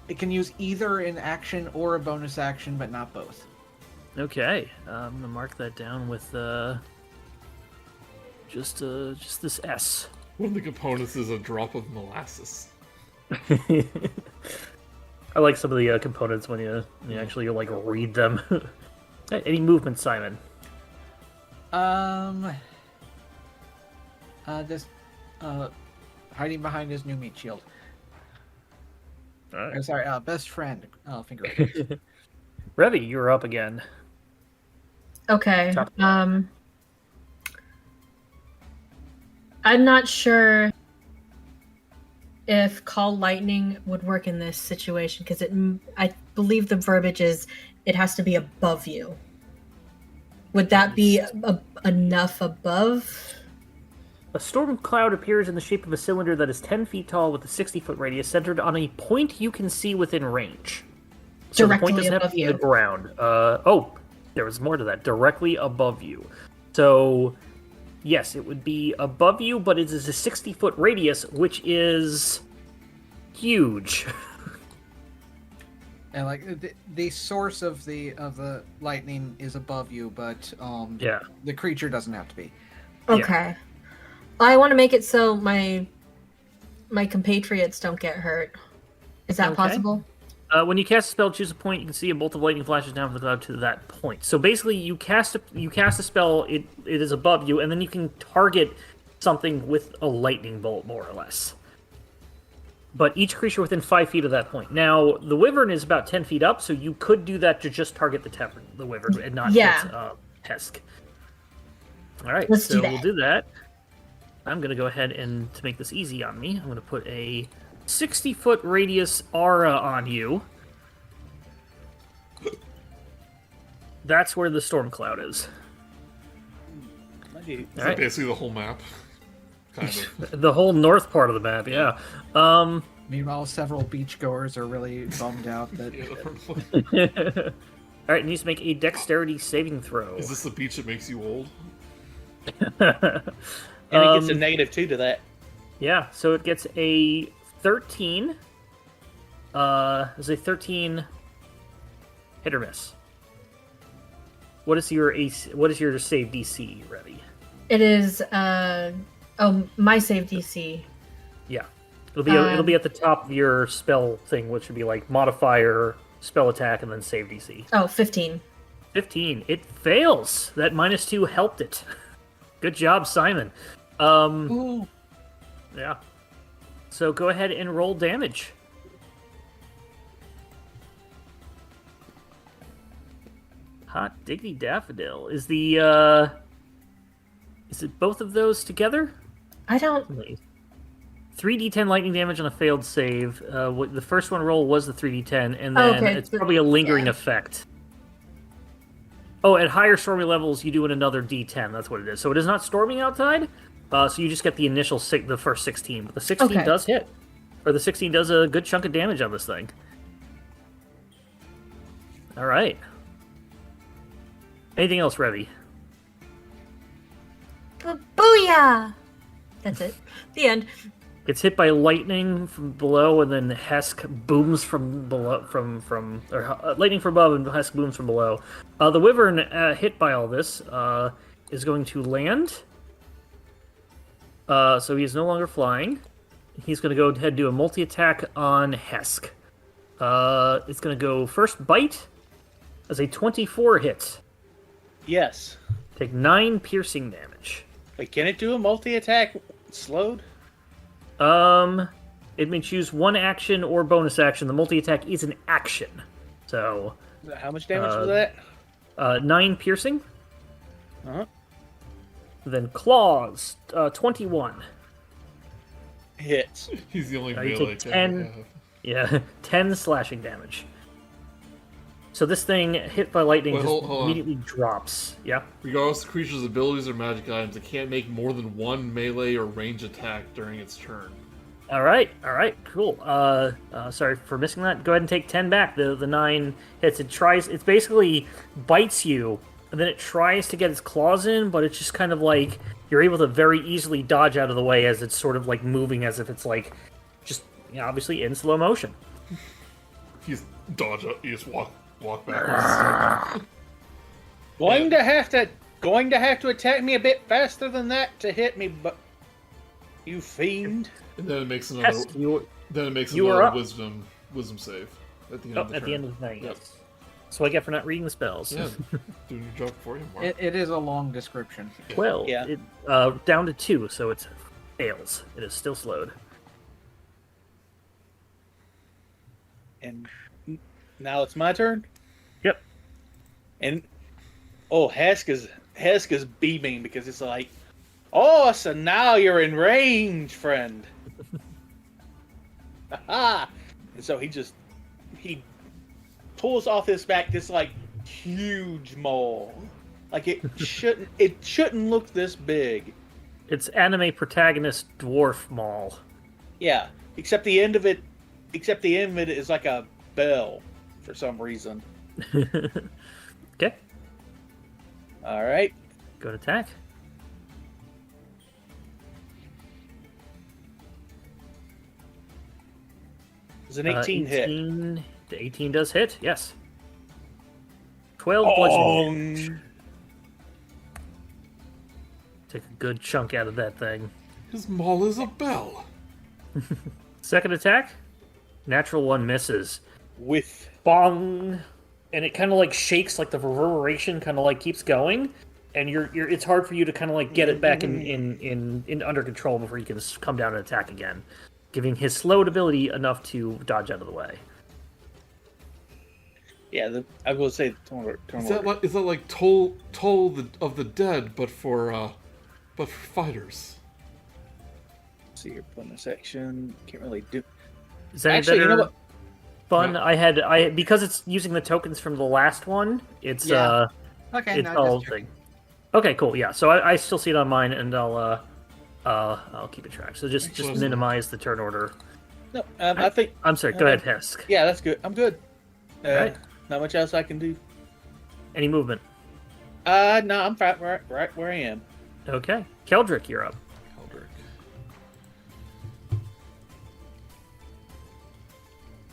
It can use either an action or a bonus action, but not both. Okay, I'm gonna mark that down with just this S. One of the components is a drop of molasses. I like some of the components when you actually like read them. Any movement, Simon? Just hiding behind his new meat shield. All right. Sorry, best friend. Finger. Revi, you're up again. Okay. I'm not sure if Call Lightning would work in this situation because I believe the verbiage is it has to be above you. Would that be enough above? A storm cloud appears in the shape of a cylinder that is 10 feet tall with a 60-foot radius centered on a point you can see within range. So Directly the point doesn't have to be the ground. There was more to that. Directly above you. So, yes, it would be above you, but it is a 60-foot radius, which is huge. And like the source of the lightning is above you, but the creature doesn't have to be. Okay. I want to make it so my compatriots don't get hurt. Is that possible? When you cast a spell, choose a point. You can see a bolt of lightning flashes down from the cloud to that point. So basically, you cast a spell. It is above you, and then you can target something with a lightning bolt, more or less. But each creature within 5 feet of that point. Now, the wyvern is about 10 feet up, so you could do that to just target the wyvern and not hit Hesk. All right, so we'll do that. I'm going to go ahead and, to make this easy on me, I'm going to put a 60-foot radius aura on you. That's where the storm cloud is. Is that basically the whole map? Kind of. The whole north part of the map, yeah. Meanwhile, several beachgoers are really bummed out that... Alright, it needs to make a dexterity saving throw. Is this the beach that makes you old? And it gets a -2 to that. Yeah, so it gets a 13. Is a 13 hit or miss? What is your save DC, Revi? It is my save DC. Yeah. It'll be at the top of your spell thing, which would be like modifier, spell attack, and then save DC. Oh, 15. 15. It fails. That -2 helped it. Good job, Simon. Ooh. Yeah. So go ahead and roll damage. Hot diggity daffodil. Is it both of those together? I don't... 3d10 lightning damage on a failed save. The first one roll was the 3d10, and then it's probably a lingering effect. Oh, at higher stormy levels, you do another d10. That's what it is. So it is not storming outside, so you just get the initial the first 16. But the 16 does hit. Or the 16 does a good chunk of damage on this thing. All right. Anything else, Revi? Booyah! That's it. The end. Gets hit by lightning from below, and then Hesk booms from below. Lightning from above, and Hesk booms from below. The wyvern, hit by all this, is going to land. So he is no longer flying. He's going to go ahead and do a multi-attack on Hesk. It's going to go first bite as a 24 hit. Yes. Take 9 piercing damage. Wait, can it do a multi-attack slowed? It may choose one action or bonus action. The multi-attack is an action. So... How much damage was that? 9 piercing. Uh-huh. Then claws, 21. Hits. He's the only You melee take 10, 10 slashing damage. So this thing, hit by lightning, hold immediately drops. Yeah? Regardless of the creature's abilities or magic items, it can't make more than one melee or range attack during its turn. Alright, cool. Sorry for missing that. Go ahead and take 10 back. The 9 hits. It basically bites you, and then it tries to get its claws in, but it's just kind of like, you're able to very easily dodge out of the way as it's sort of like moving as if it's like, just, obviously in slow motion. You just dodge up, you just walk backwards. Going to have to attack me a bit faster than that to hit me, but you fiend. And then it makes another. Yes, wisdom save at the end of the turn. At the end of the thing. Yep. Yes. So I get for not reading the spells. Yeah, doing your job for you, Mark. It is a long description. 12. Yeah. Down to 2, so it fails. It is still slowed. And now it's my turn. Yep. And Hesk is beaming because it's like, oh, so now you're in range, friend. And so he pulls off his back this like huge maul. Like it shouldn't look this big. It's anime protagonist dwarf maul. Yeah, except the end of it is like a bell for some reason. Okay. All right. Good attack. It's an 18 hit. 18, the 18 does hit, yes. 12 bludgeoning damage. Take a good chunk out of that thing. His maul is a bell. Second attack, natural one misses. With Bong! And it kind of like shakes, like the reverberation kind of like keeps going, and you're it's hard for you to kind of like get it back in under control before you can come down and attack again, giving his slowed ability enough to dodge out of the way. yeah, I will say turn Is that like Toll of the Dead, but for fighters? See your bonus action. Can't really do. Is that Actually, better? you know what? Fun. No. I because it's using the tokens from the last one. It's Yeah. Okay, it's no, all just thing. Okay, cool. Yeah, so I still see it on mine, and I'll keep it track. So just minimize the turn order. No, I think. I'm sorry. Go ahead, Hesk. Yeah, that's good. I'm good. Right. Not much else I can do. Any movement? No, I'm right where I am. Okay, Keldric, you're up. Keldric.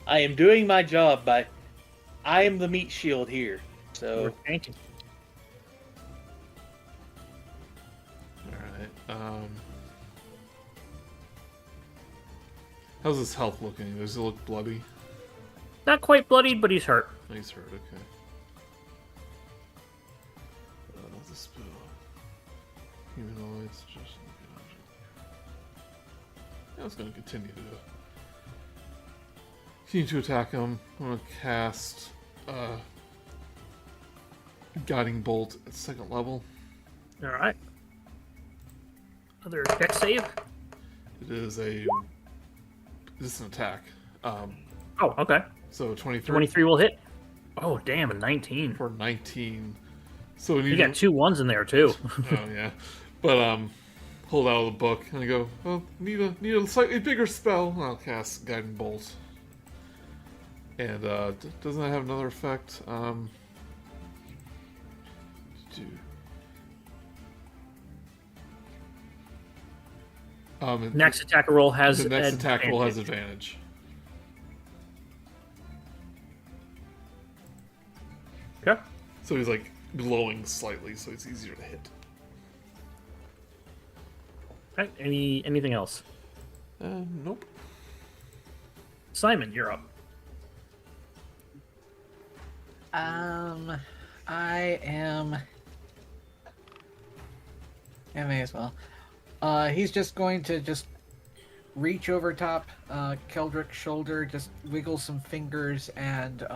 I am doing my job I am the meat shield here. So Thank you. Alright, how's his health looking? Does it look bloody? Not quite bloodied, but he's hurt. Oh, he's hurt, okay. The spell. Humanoids, just... I was going to continue to attack him. I'm going to cast Guiding Bolt at 2nd level. Alright. Another dex save? This is an attack. Oh, okay. So 23. 23 will hit. Oh, damn, a 19. For 19. So we need You got 2 1s in there, too. Oh, yeah. But, hold out of the book, and I go, well, need a slightly bigger spell, and I'll cast Guiding Bolt. And, doesn't that have another effect? Next attack roll has the next attack roll has advantage. advantage. Okay. So he's like glowing slightly, so it's easier to hit. Right. Anything else? Nope. Simon, you're up. I am. I may as well. He's just going to reach over top Keldric's shoulder, just wiggle some fingers, and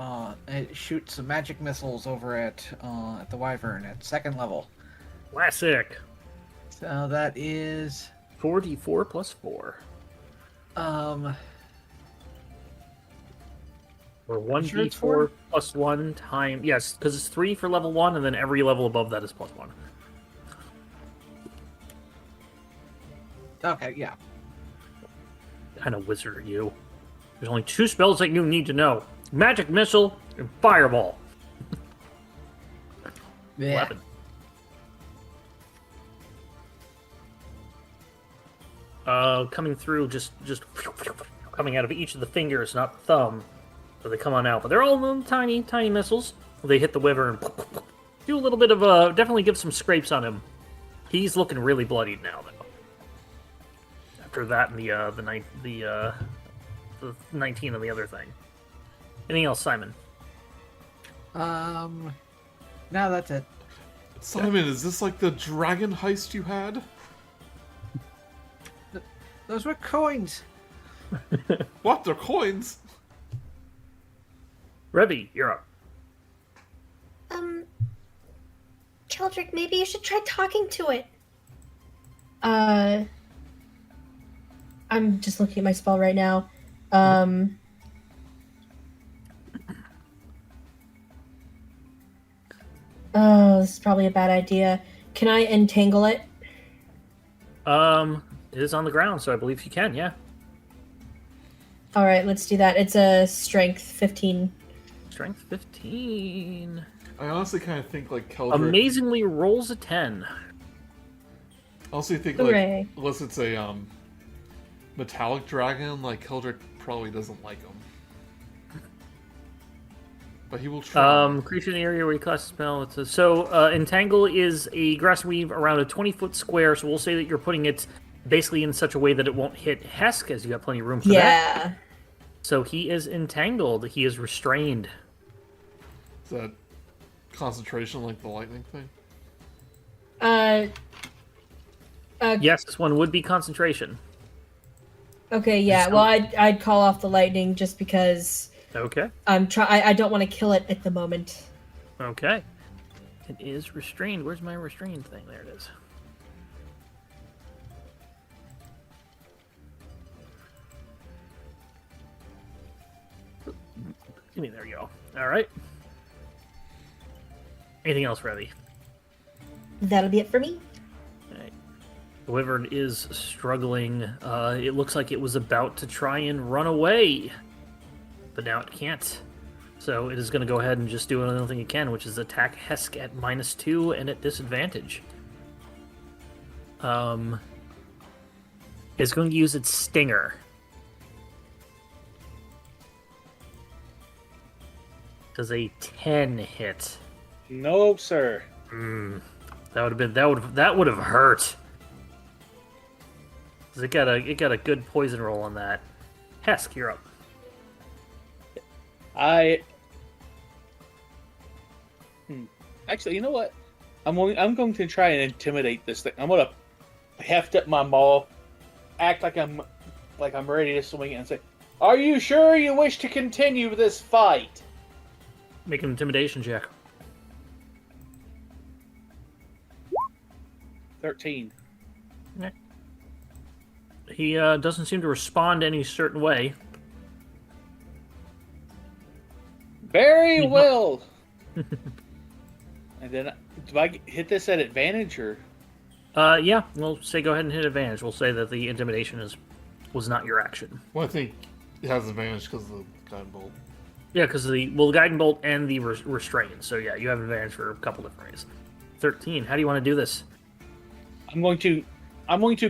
shoot some magic missiles over at the Wyvern at 2nd level. Classic. So that is 4d4 plus 4. Or 1d4 plus 1 time... Yes, because it's 3 for level 1, and then every level above that is plus 1. Okay, yeah. Kind of wizard are you? There's only 2 spells that you need to know. Magic Missile and Fireball. Yeah. Weapon. Coming through, just coming out of each of the fingers, not the thumb. So they come on out, but they're all little tiny missiles. They hit the wyvern and do a little bit of definitely give some scrapes on him. He's looking really bloodied now, though. After that and the 19 on the other thing. Anything else, Simon? No, that's it. Simon, is this like the dragon heist you had? Those were coins. What? They're coins? Revi, you're up. Keldric, maybe you should try talking to it. I'm just looking at my spell right now. Oh, this is probably a bad idea. Can I entangle it? It is on the ground, so I believe you can, yeah. All right, let's do that. It's a strength 15. Strength 15. I honestly kind of think like Keldric. Amazingly rolls a 10. I honestly think Hooray. like unless it's a metallic dragon, like Keldric probably doesn't like him. But he will try. Creature in the area where you cast a spell. It says, so, Entangle is a grass weave around a 20-foot square, so we'll say that you're putting it basically in such a way that it won't hit Hesk, as you got plenty of room for that. Yeah. So he is entangled. He is restrained. Is that concentration like the lightning thing? Yes, this one would be concentration. Okay, yeah. Well, I'd call off the lightning just because Okay. I don't want to kill it at the moment. Okay. It is restrained. Where's my restrained thing? There it is. There you go. All right. Anything else, Revi? That'll be it for me. All right. The wyvern is struggling. It looks like it was about to try and run away, but now it can't. So it is going to go ahead and just do another thing it can, which is attack Hesk at -2 and at disadvantage. It's going to use its stinger. Does a 10 hit? No, sir. That would have hurt. 'Cause it got a good poison roll on that. Hesk, you're up. Actually, you know what? I'm going to try and intimidate this thing. I'm going to heft up my maul, act like I'm ready to swing it, and say, "Are you sure you wish to continue this fight?" Make an intimidation check. 13. He doesn't seem to respond any certain way. Very well. And then, do I hit this at advantage or? Yeah, we'll say go ahead and hit advantage. We'll say that the intimidation was not your action. Well, I think it has advantage because of the guiding bolt. Yeah, because the guiding bolt and the restraint. So yeah, you have advantage for a couple different ways. 13. How do you want to do this? I'm going to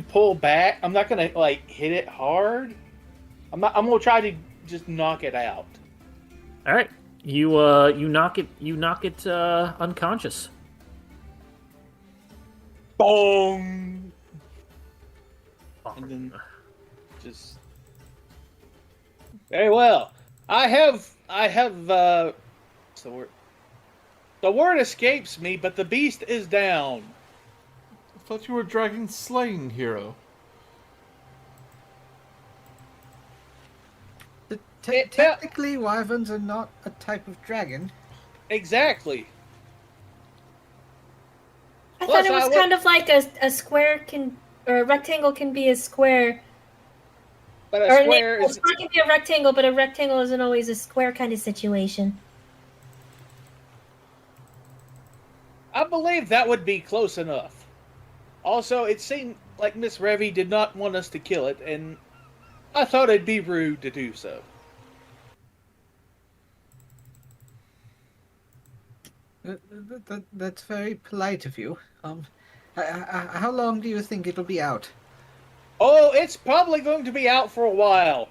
pull back. I'm not going to hit it hard. I'm going to try to just knock it out. All right, you knock it unconscious. Boom. And then just very well. I have what's the word? The word escapes me, but the beast is down. I thought you were a dragon slaying hero. Technically, wyverns are not a type of dragon. Exactly. I Plus, thought it was kind of like a square or a rectangle can be a square. But Or a square a is square can be a rectangle, but a rectangle isn't always a square kind of situation. I believe that would be close enough. Also, it seemed like Miss Revi did not want us to kill it, and I thought it'd be rude to do so. That's very polite of you. How long do you think it'll be out? Oh, it's probably going to be out for a while.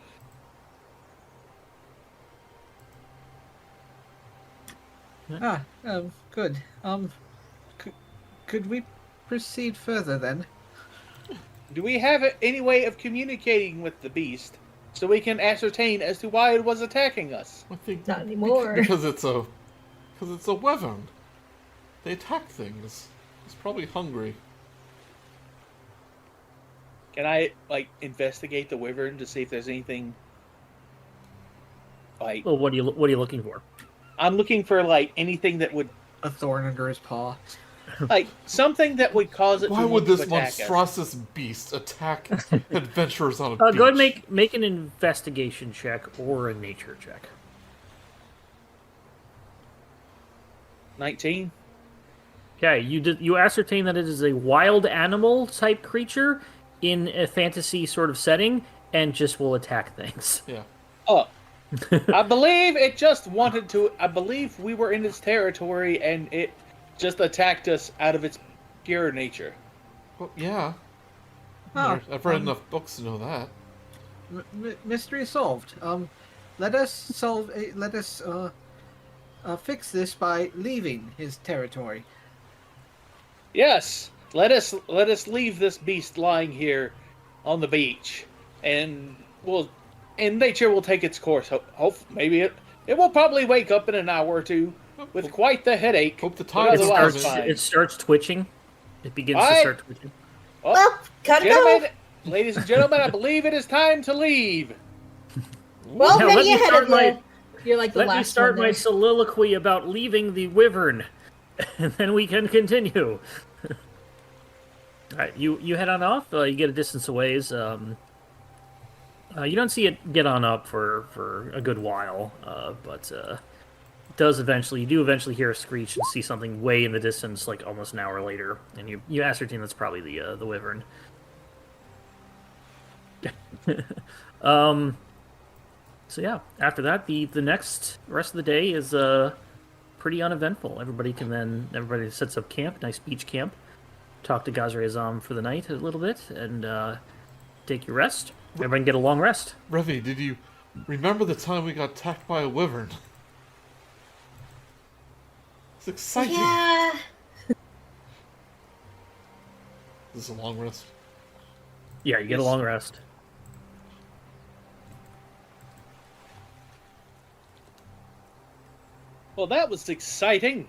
Good. Could we proceed further then? Do we have any way of communicating with the beast so we can ascertain as to why it was attacking us? I think Not anymore. because it's a wyvern. They attack things. It's probably hungry. Can I investigate the wyvern to see if there's anything Well, what are you looking for? I'm looking for anything that would A thorn under his paw. something that would cause it Why to would want this to attack us. monstrous beast attack adventurers on a beach? Go ahead and make an investigation check or a nature check. 19? Okay, you ascertain that it is a wild animal type creature in a fantasy sort of setting, and just will attack things. Yeah. Oh, I believe it just wanted to. I believe we were in its territory and it just attacked us out of its pure nature. Well, yeah. Oh, I've read enough books to know that. Mystery solved. Let us fix this by leaving his territory. Yes, let us leave this beast lying here on the beach, and nature will take its course. Maybe it will probably wake up in an hour or two with quite the headache. Hope the but tide otherwise starts- fine. It starts twitching. It begins to start twitching. Well, gotta go. Gentlemen, ladies and gentlemen, I believe it is time to leave. Well, Now, maybe let me ahead start of my- you. You're like the Let last me start one my there. soliloquy about leaving the wyvern, and then we can continue. All right, you head on off. You get a distance a ways. You don't see it get on up for a good while, but you do eventually hear a screech and see something way in the distance, like almost an hour later, and you ascertain that's probably the wyvern. So yeah, after that, the next rest of the day is pretty uneventful. Everybody sets up camp, nice beach camp. Talk to Gazre Azam for the night a little bit, and take your rest. Everybody can get a long rest. Revi, did you remember the time we got attacked by a wyvern? It's exciting. Yeah. This is a long rest. Yeah, you get a long rest. Well, that was exciting.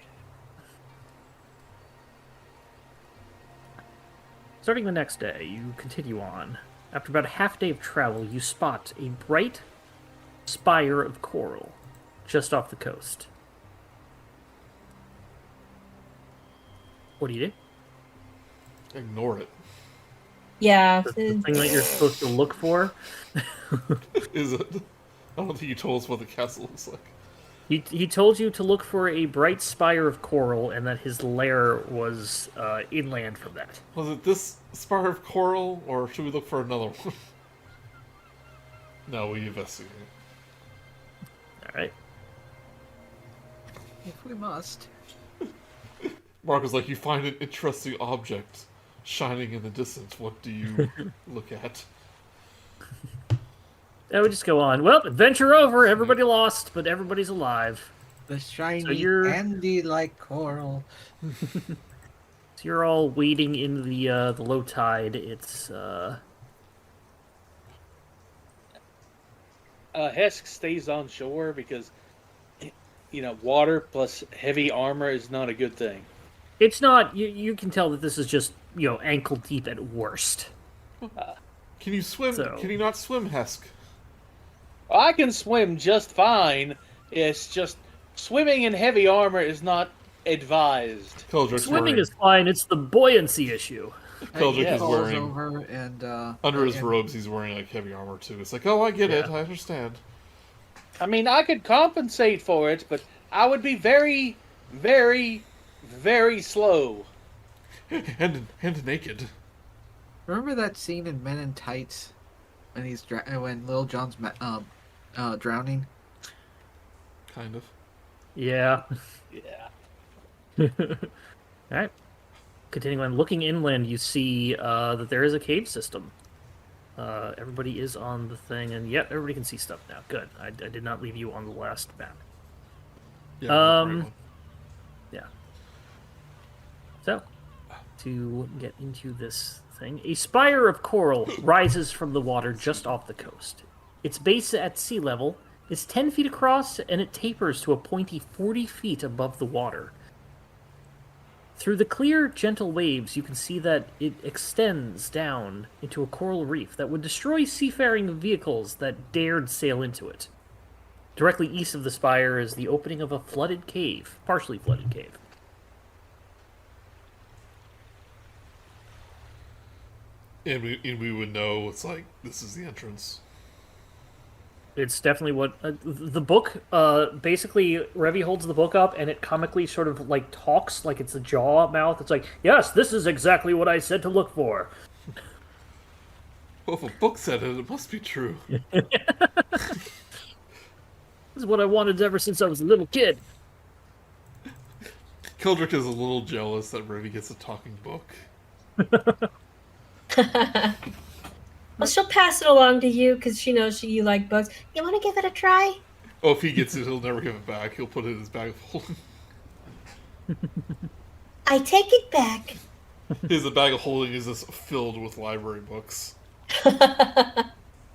Starting the next day, you continue on. After about a half day of travel, you spot a bright spire of coral just off the coast. What do you do? Ignore it. Yeah. The thing that you're supposed to look for? Is it? I don't think you told us what the castle looks like. He told you to look for a bright spire of coral, and that his lair was inland from that. Was it this spire of coral, or should we look for another one? No, we investigate. All right. If we must. Mark was like, you find an interesting object shining in the distance. What do you look at? Yeah, we just go on. Well, adventure over. Everybody lost, but everybody's alive. The shiny you're- candy-like coral. So you're all wading in the low tide. It's Hesk stays on shore because, water plus heavy armor is not a good thing. It's not. You can tell that this is just ankle deep at worst. Can you swim? So- Can you not swim, Hesk? I can swim just fine. It's just swimming in heavy armor is not advised. Keldric's Swimming wearing, is fine. It's the buoyancy issue. Keldric yeah. is Falls wearing over and under his and- robes. He's wearing like heavy armor too. It's like, oh, I get it. Yeah. I understand. I mean, I could compensate for it, but I would be very, very, very slow. And naked. Remember that scene in Men in Tights when Lil Jon's drowning? Kind of. Yeah. Yeah. All right. Continuing on, looking inland, you see that there is a cave system. Everybody is on the thing, and yep, everybody can see stuff now. Good. I did not leave you on the last map. Yeah. right one. Yeah. So, to get into this thing, a spire of coral rises from the water just off the coast. Its base at sea level is 10 feet across, and it tapers to a pointy 40 feet above the water. Through the clear, gentle waves, you can see that it extends down into a coral reef that would destroy seafaring vehicles that dared sail into it. Directly east of the spire is the opening of a flooded cave, partially flooded cave. And we would know it's like this is the entrance. It's definitely what the book. Basically, Revi holds the book up, and it comically sort of like talks like it's a jaw mouth. It's like, yes, this is exactly what I said to look for. Well, if a book said it, it must be true. This is what I wanted ever since I was a little kid. Keldric is a little jealous that Revi gets a talking book. Well, she'll pass it along to you because she knows you like books. You want to give it a try? Oh, if he gets it, he'll never give it back. He'll put it in his bag of holding. I take it back. His bag of holding is just filled with library books.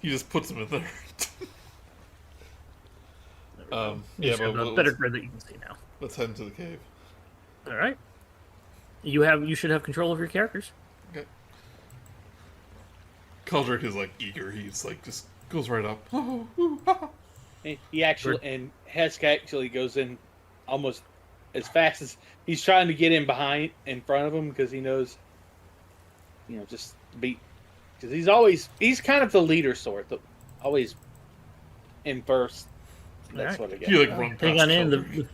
He just puts them in there. You should have a better grid that you can see now. Let's head into the cave. All right. You should have control of your characters. Okay. Keldric is like eager. He's like just goes right up. He actually, and Hesk actually goes in almost as fast as he's trying to get in in front of him because he knows, just beat. Because he's kind of the leader sort, always in first. That's what I get. You like run past Hang on in. Keldric.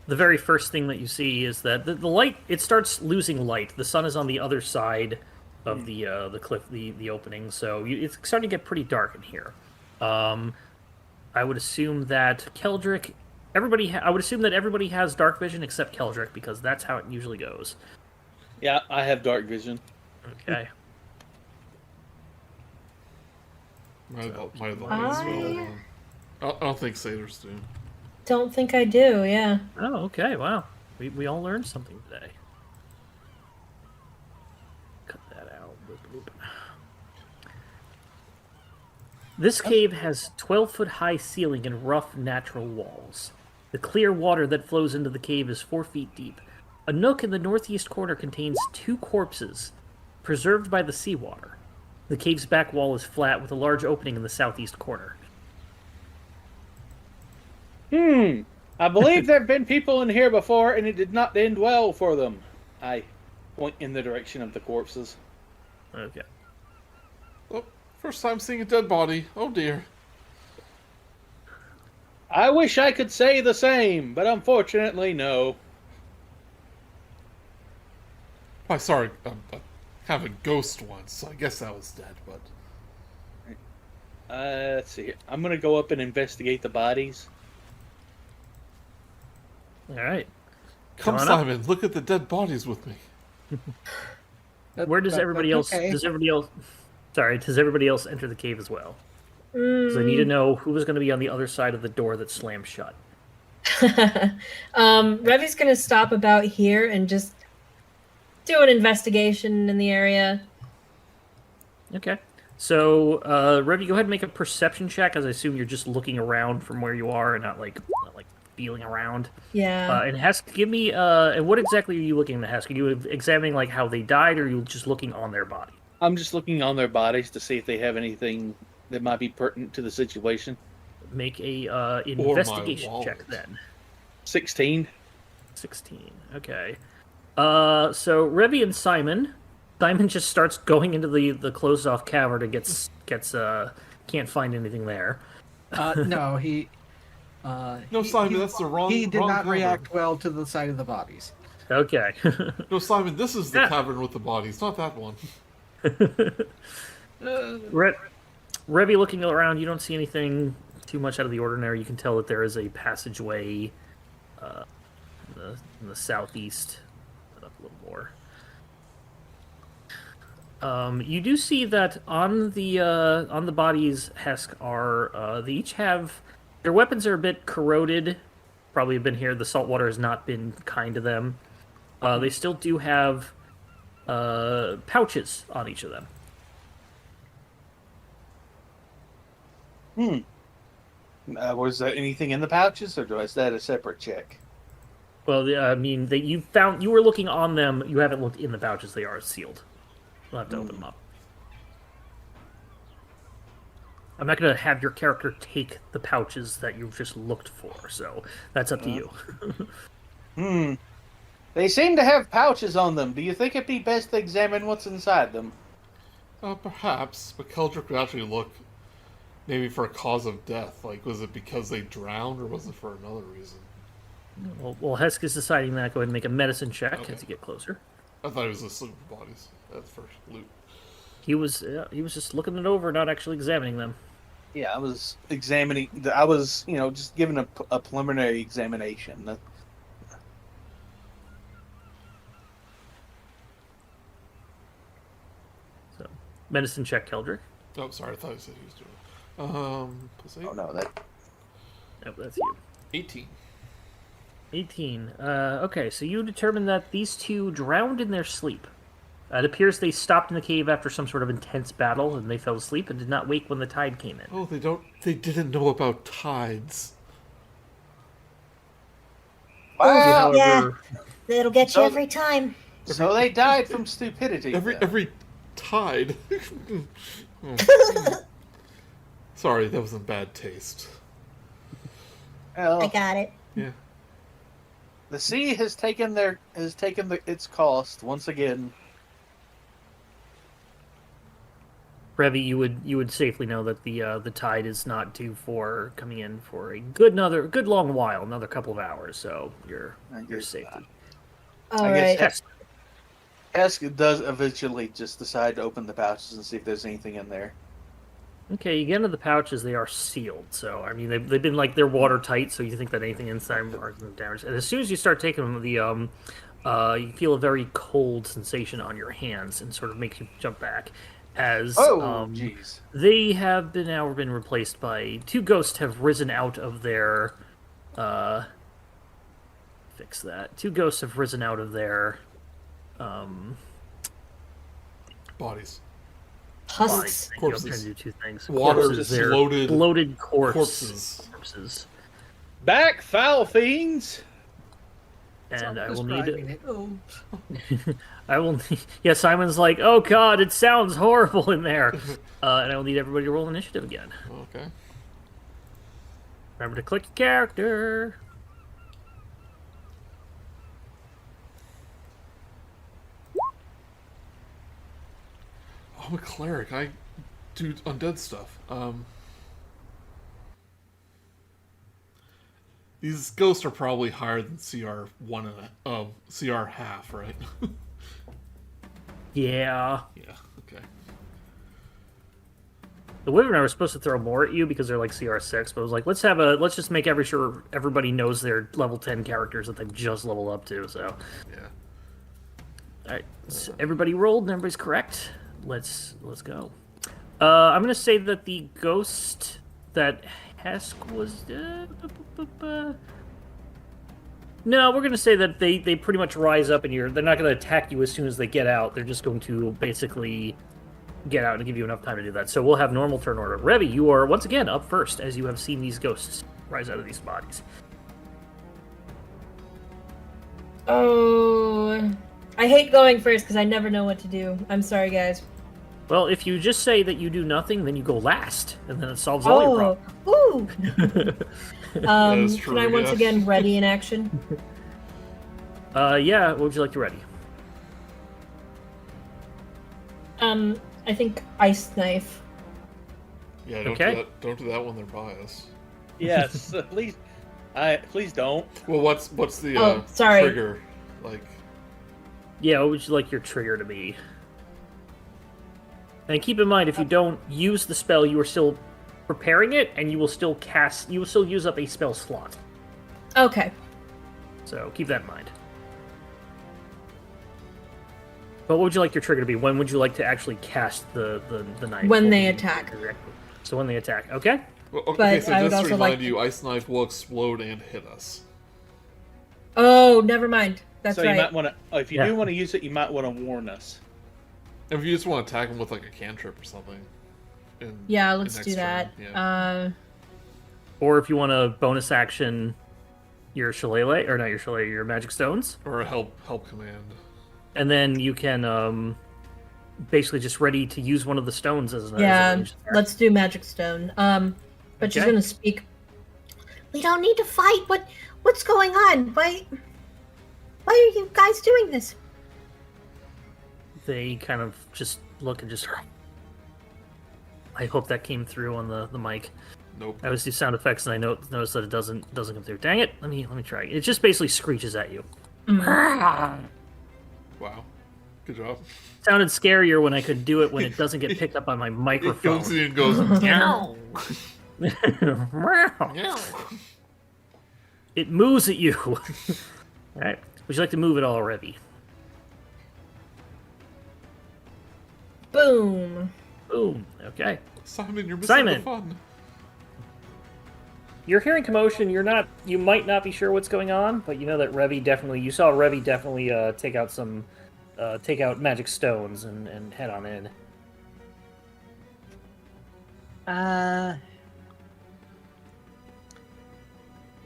The very first thing that you see is that the light, it starts losing light. The sun is on the other side of the cliff, the opening, so it's starting to get pretty dark in here. I would assume that Keldric, I would assume that everybody has dark vision except Keldric because that's how it usually goes. Yeah, I have dark vision. Okay. I don't think satyrs do. Don't think I do, yeah. Oh, okay. Wow. We all learned something today. Cut that out. Boop, boop. This cave has 12-foot high ceiling and rough natural walls. The clear water that flows into the cave is 4 feet deep. A nook in the northeast corner contains 2 corpses, preserved by the seawater. The cave's back wall is flat with a large opening in the southeast corner. I believe there have been people in here before, and it did not end well for them. I point in the direction of the corpses. Okay. Oh, first time seeing a dead body. Oh dear. I wish I could say the same, but unfortunately, no. I saw kind of a ghost once, so I guess that was dead, but... Let's see. I'm going to go up and investigate the bodies. All right. Come, Simon, look at the dead bodies with me. Where does everybody else... okay. Does everybody else enter the cave as well? Because I need to know who was going to be on the other side of the door that slammed shut. Revi's going to stop about here and just do an investigation in the area. Okay. So, Revi, go ahead and make a perception check, as I assume you're just looking around from where you are and not like feeling around. Yeah. And Hesk, give me... and what exactly are you looking at, Hesk? Are you examining like how they died, or are you just looking on their body? I'm just looking on their bodies to see if they have anything that might be pertinent to the situation. Make a investigation check then. 16. 16. Okay. So Revi and Simon just starts going into the closed off cavern and gets can't find anything there. No, he. No, Simon, that's the wrong. He did wrong not cavern. react well to the sight of the bodies. Okay. No, Simon, this is the cavern with the bodies, not that one. Revi, looking around, you don't see anything too much out of the ordinary. You can tell that there is a passageway in the southeast. Up a little more. You do see that on the bodies, Hesk, are they each have their weapons are a bit corroded. Probably have been here. The salt water has not been kind to them. They still do have pouches on each of them. Was there anything in the pouches, or is that a separate check? Well, I mean, you were looking on them. You haven't looked in the pouches. They are sealed. You'll have to open them up. I'm not going to have your character take the pouches that you've just looked for, so that's up to you. They seem to have pouches on them. Do you think it'd be best to examine what's inside them? Perhaps, but Keldric would actually look maybe for a cause of death. Like, was it because they drowned, or was it for another reason? Well, Hesk is deciding that. Go ahead and make a medicine check Okay. as you get closer. I thought he was just looking for bodies at first loot. He was just looking it over, not actually examining them. Yeah, I was examining. I was, just giving a preliminary examination. So, medicine check, Keldric. Oh, sorry, I thought you said he was doing it. Plus 8. Oh no, that. Yep, that's you. 18. 18. Okay, so you determine that these two drowned in their sleep. It appears they stopped in the cave after some sort of intense battle, and they fell asleep and did not wake when the tide came in. Oh, they didn't know about tides. Wow. Yeah, it'll get you every time. So they died from stupidity. Every tide. Sorry, that was in bad taste. Well, I got it. Yeah. the sea has taken its cost once again. Revi, you would safely know that the tide is not due for coming in for a good long while, another couple of hours. So you're safe. All I guess right. Hesk does eventually just decide to open the pouches and see if there's anything in there. Okay, you get into the pouches; they are sealed. So I mean, they've been like they're watertight. So you think that anything inside are damaged. And as soon as you start taking them, you feel a very cold sensation on your hands, and sort of makes you jump back. As jeez. they have now been replaced by two ghosts have risen out of their fix that. Two ghosts have risen out of their Bodies. Husks. I'm Corpses. trying to do two things. Water Corpses, they're bloated bloated corpses. Back, foul fiends! And I will Describing need it. Oh. I will need, yeah, Simon's like, oh god, it sounds horrible in there. And I will need everybody to roll initiative again. Okay. Remember to click your character. I'm a cleric. I do undead stuff. These ghosts are probably higher than CR CR half, right? Yeah. Yeah. Okay. The Wyvern I was supposed to throw more at you because they're like CR6, but I was like, let's just make sure everybody knows their level 10 characters that they've just leveled up to, so. Yeah. Alright, so everybody rolled and everybody's correct. Let's go. I'm gonna say that the ghost that Hesk was no, we're gonna say that they pretty much rise up and they're not gonna attack you as soon as they get out. They're just going to basically get out and give you enough time to do that. So we'll have normal turn order. Revi, you are once again up first as you have seen these ghosts rise out of these bodies. Oh, I hate going first because I never know what to do. I'm sorry, guys. Well, if you just say that you do nothing, then you go last, and then it solves all your problems. Ooh. is true, Can I once yes. again ready in action? Yeah, what would you like to ready? I think ice knife. Yeah. Don't Okay. do that. Don't do that when they're by us. Yes, please. Please don't. Well, what's the Oh, sorry. trigger like? Yeah, what would you like your trigger to be? And keep in mind, if you don't use the spell, you are still preparing it, and you will still use up a spell slot. Okay. So keep that in mind. But what would you like your trigger to be? When would you like to actually cast the knife? When they attack. So when they attack, okay? Well, okay, But so I would just to also remind like- you, ice knife will explode and hit us. Oh, never mind. That's so right. you might want to, if you Yeah. do want to use it, you might want to warn us. If you just want to attack him with like a cantrip or something. Yeah, let's next do that. turn, yeah. Or if you want to bonus action your shillelagh, or not your shillelagh, your magic stones, Or a help command. and then you can basically just ready to use one of the stones as an Yeah, ranged attack. let's do magic stone. But she's Okay. gonna speak. We don't need to fight. What's going on? Why are you guys doing this? They kind of just look and just. I hope that came through on the mic. Nope. I always do sound effects, and I notice that it doesn't come through. Dang it! Let me try. It just basically screeches at you. Wow. Good job. Sounded scarier when I could do it when it doesn't get picked up on my It microphone. goes in and goes, meow. Meow. It moves at you. All right. Would you like to move it all, Revi? Boom. Boom. Okay. Simon, you're missing Simon. the fun. You're hearing commotion. You might not be sure what's going on, but you know that you saw Revi definitely take out magic stones and head on in.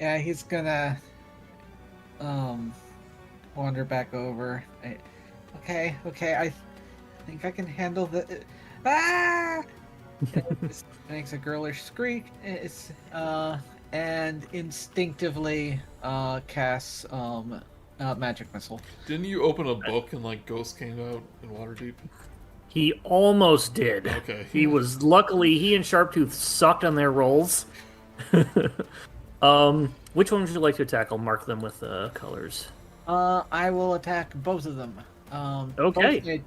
Yeah, he's gonna wander back over. Okay, I think I can handle the It makes a girlish shriek. And instinctively casts magic missile. Didn't you open a book and like ghosts came out in Waterdeep? He almost did. Okay. Luckily he and Sharptooth sucked on their rolls. Which one would you like to attack? I'll mark them with colors. I will attack both of them. Okay.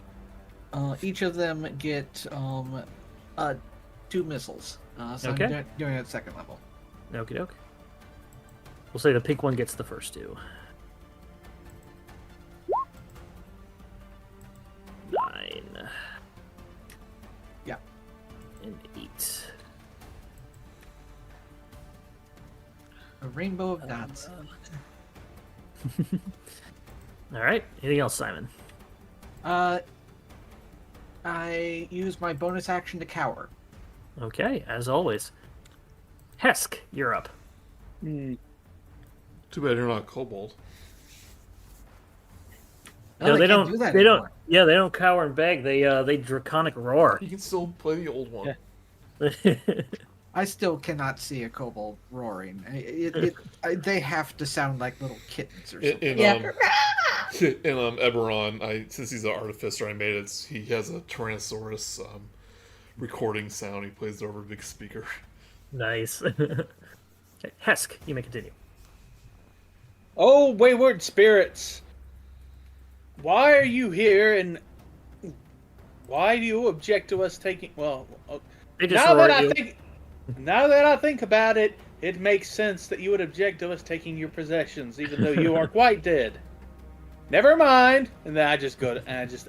Each of them get 2 missiles. So Okay. I'm doing it at 2nd level. Okie doke. We'll say the pink one gets the first 2. 9. Yeah. And 8. A rainbow of dots. All right. Anything else, Simon? I use my bonus action to cower. Okay, as always. Hesk, you're up. Too bad you're not kobold. No, they can't don't. do that They don't. anymore. Yeah, they don't cower and beg. They draconic roar. You can still play the old one. Yeah. I still cannot see a kobold roaring. They have to sound like little kittens or something. Yeah. In Eberron, since he's an artificer, I made it. He has a Tyrannosaurus recording sound. He plays it over a big speaker. Nice. Okay, Hesk, you may continue. Oh, wayward spirits! Why are you here, and why do you object to us taking? Well, They just now roar that at I you. think, now that I think about it, it makes sense that you would object to us taking your possessions, even though you are quite dead. Never mind. And then I just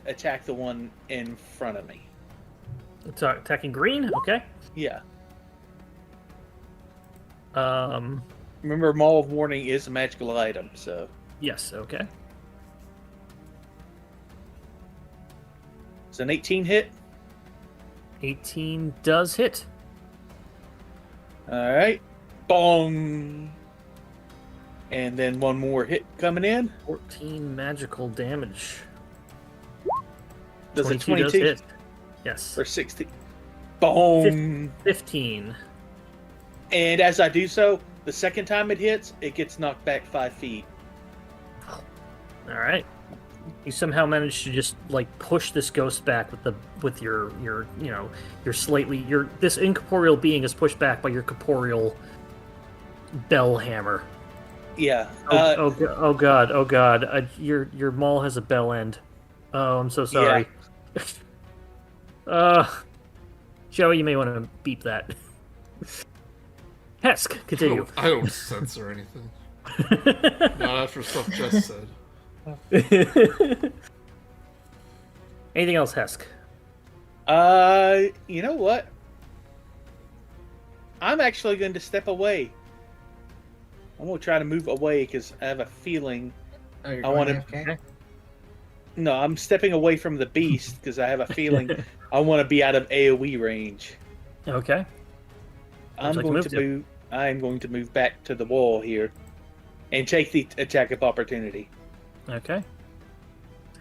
attack the one in front of me. Attacking green. Okay. Yeah. Um. Remember, Maul of Warning is a magical item, so. Yes. Okay. It's an 18 hit. 18 does hit. Alright. Bong! And then one more hit coming in. 14 magical damage. Does a 22 does 22 hit. Yes. or 16? Boom! 15. And as I do so, the second time it hits, it gets knocked back 5 feet. All right. You somehow managed to just like push this ghost back with your this incorporeal being is pushed back by your corporeal bell hammer. Yeah. Oh god! Your maul has a bell end. Oh, I'm so sorry. Yeah. Joey, you may want to beep that. Hesk, continue. I don't censor anything. Not after stuff Jess said. Anything else, Hesk? You know what? I'm actually going to step away. I'm going to try to move away because I have a feeling. Oh, you're I want going to. AFK? No, I'm stepping away from the beast because I have a feeling I want to be out of AoE range. Okay. I'm like to going move to to? move. I'm going to move back to the wall here, and take the attack of opportunity. Okay.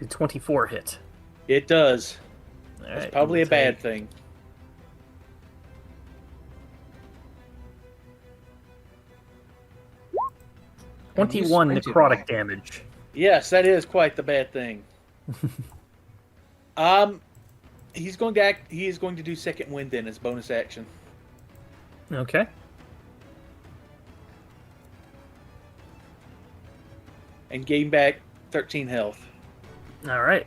The 24 hit. It does. All It's right, probably a we'll bad take thing. 21 You squinted necrotic back. damage. Yes, that is quite the bad thing. He's going to act. He is going to do second wind then as bonus action, Okay. and gain back 13 health. All right.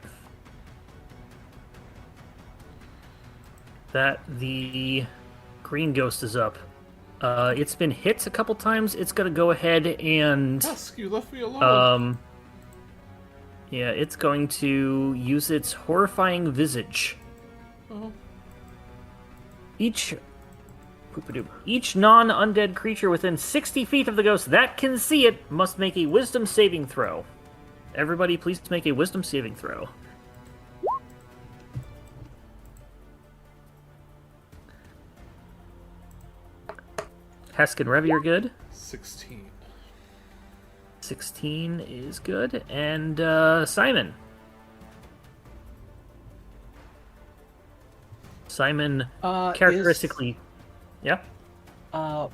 that, the green ghost is up. It's been hit a couple times. It's going to go ahead and... Hesk, you left me alone. Yeah, it's going to use its horrifying visage. Oh. Each non-undead creature within 60 feet of the ghost that can see it must make a wisdom saving throw. Everybody, please make a wisdom saving throw. Hesk and Revi are good. 16. 16 is good. And Simon. Simon, characteristically... Yeah?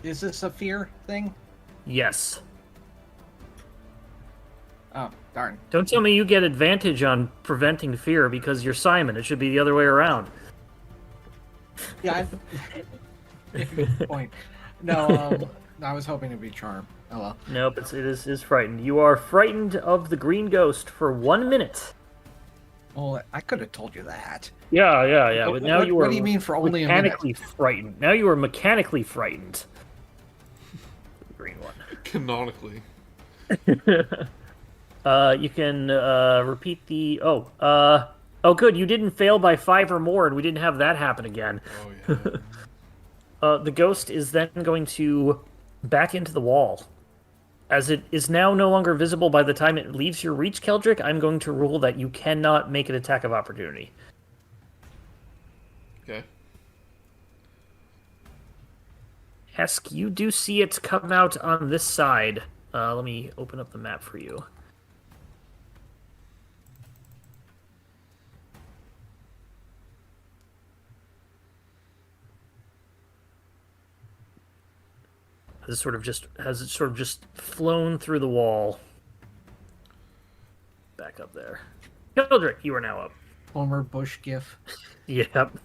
Is this a fear thing? Yes. Oh, darn. Don't tell me you get advantage on preventing fear because you're Simon. It should be the other way around. Yeah, good point. No, I was hoping it'd be charm. Oh well. Nope, it is frightened. You are frightened of the green ghost for 1 minute. Well, I could have told you that. Yeah. But now you are. What do you mean for only a minute? Mechanically frightened. Now you are mechanically frightened. The green one. Canonically. You can repeat the. Oh, good. You didn't fail by 5 or more, and we didn't have that happen again. Oh yeah. The ghost is then going to back into the wall. As it is now no longer visible by the time it leaves your reach, Keldric, I'm going to rule that you cannot make an attack of opportunity. Okay. Hesk, you do see it come out on this side. Let me open up the map for you. Has it sort of just flown through the wall? Back up there. Keldric, you are now up. Homer Bush gif. Yep.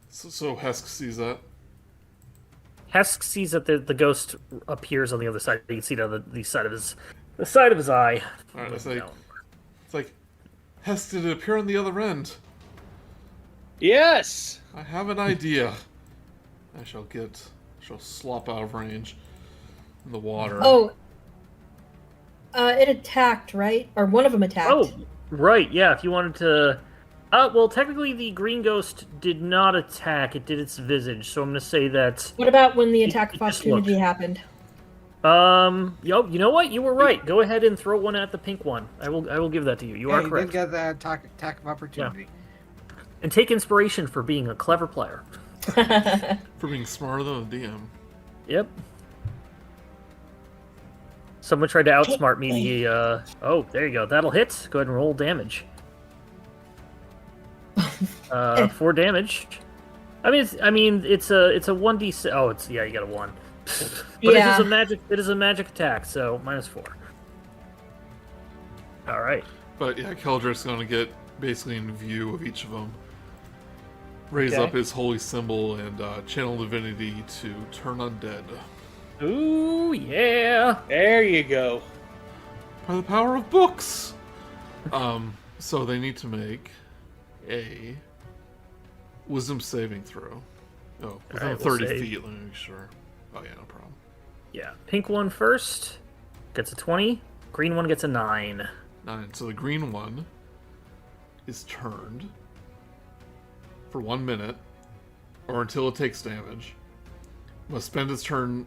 So Hesk sees that. Hesk sees that the ghost appears on the other side. You can see it on the side of his eye. All right, it's like, Hesk, did it appear on the other end? Yes! I have an idea. I shall slop out of range in the water. Oh. It attacked, right? Or one of them attacked. Oh, right, yeah, if you wanted to... well, technically the green ghost did not attack. It did its visage, so I'm going to say that... What about when the attack of it just opportunity looked. happened? You know what? You were right. Go ahead and throw one at the pink one. I will give that to you. You are correct. You did get that attack of opportunity. Yeah. And take inspiration for being a clever player. For being smarter than a DM. Yep. Someone tried to outsmart me. Oh, there you go. That'll hit. Go ahead and roll damage. 4 damage. I mean, it's a 1d6. Oh, you got a 1. But Yeah. It is a magic attack, so -4. All right. But yeah, Keldric's gonna get basically in view of each of them. Raise Okay. up his holy symbol and channel divinity to turn undead. Ooh, yeah. There you go. By the power of books! So they need to make a wisdom saving throw. Oh, within Alright, we'll 30 save. feet, let me make sure. Oh yeah, no problem. Yeah. Pink one first gets a 20. Green one gets a 9. 9. So the green one is turned for 1 minute, or until it takes damage. Must spend its turn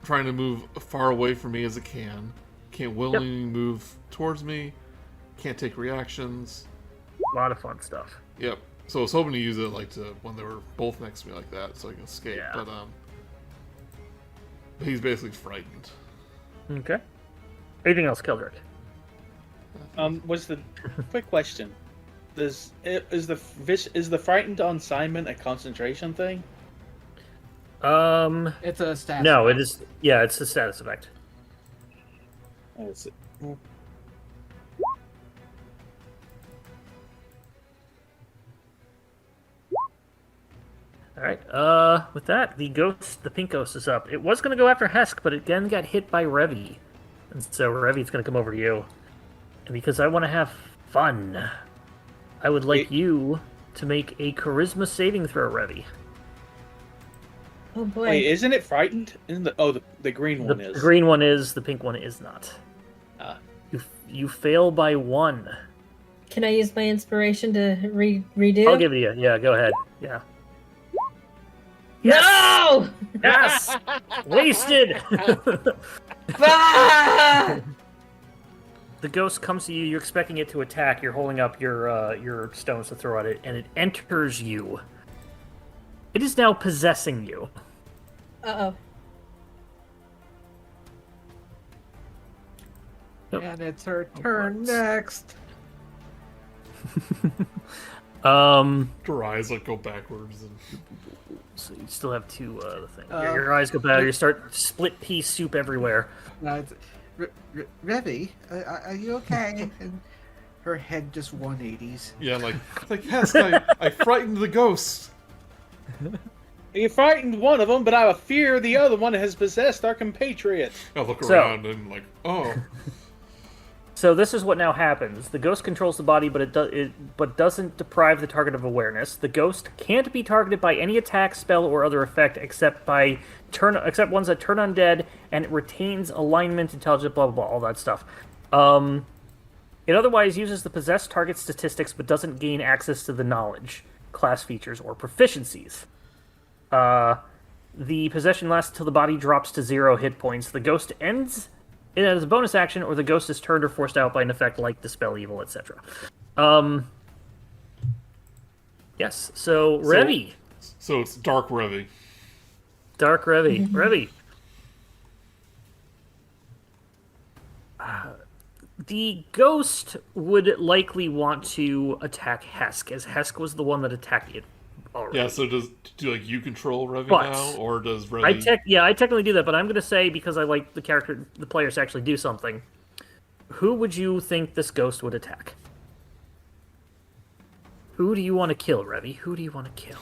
trying to move as far away from me as it can. Can't willingly move towards me. Can't take reactions. A lot of fun stuff. Yep. So I was hoping to use it when they were both next to me like that, so I can escape. Yeah. But he's basically frightened. Okay. Anything else, Keldric? Was the quick question? Is the frightened on Simon a concentration thing? It's a stat. No, it is. Yeah, it's a status effect. All right. With that, the pink ghost is up. It was going to go after Hesk, but it again got hit by Revi, and so Revi's going to come over to you. And because I want to have fun, I would like you to make a charisma saving throw, Revi. Oh boy. Wait, isn't it frightened? Isn't the green one The is? green one is, the pink one is not. Ah. You fail by 1. Can I use my inspiration to redo? I'll give it to you. Yeah, go ahead. Yeah. No! Yes! Wasted! Ah! The ghost comes to you, you're expecting it to attack, you're holding up your stones to throw at it, and it enters you. It is now possessing you. Uh-oh. Yep. And it's her turn next. Her eyes like go backwards. And... So you still have 2 things. Your eyes go bad, you start split pea soup everywhere. No, it's, Revi, are you okay? And her head just 180s. Yeah, like Hesk, I frightened the ghost. You frightened one of them, but I fear the other one has possessed our compatriot. I look around and like, oh. So this is what now happens. The ghost controls the body, but but doesn't deprive the target of awareness. The ghost can't be targeted by any attack, spell, or other effect except ones that turn undead, and it retains alignment, intelligence, blah blah blah, all that stuff. It otherwise uses the possessed target statistics, but doesn't gain access to the knowledge, class features, or proficiencies. The possession lasts until the body drops to 0 hit points. The ghost ends it as a bonus action, or the ghost is turned or forced out by an effect like Dispel Evil, etc. Yes, so Revi. So it's Dark Revi. Dark Revi. Revi. The ghost would likely want to attack Hesk, as Hesk was the one that attacked it already. Yeah, so do like you control Revi But now, or does Revi? I technically do that, but I'm going to say, because I like the players to actually do something, who would you think this ghost would attack? Who do you want to kill, Revi? Who do you want to kill?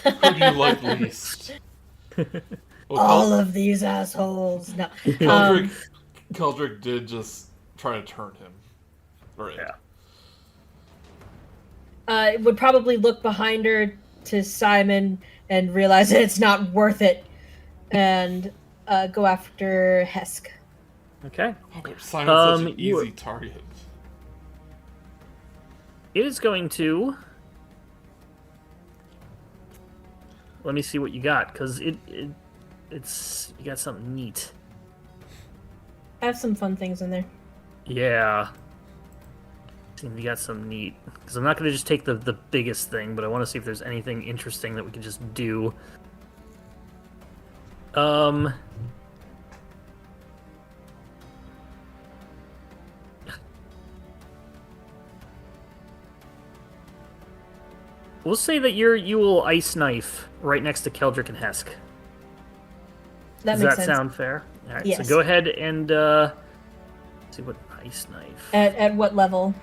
Who do you like least? Well, All of these assholes. No. Keldric did just try to turn him. Right. Yeah. It would probably look behind her to Simon and realize that it's not worth it, and go after Hesk. Okay. Simon's such an easy target. It is going to... Let me see what you got, because it's you got something neat. I have some fun things in there. Yeah. You got some neat. Because I'm not going to just take the biggest thing, but I want to see if there's anything interesting that we can just do. We'll say that you will ice knife right next to Keldric and Hesk. Does that sound fair? All right, yes. So go ahead and see what ice knife. At what level?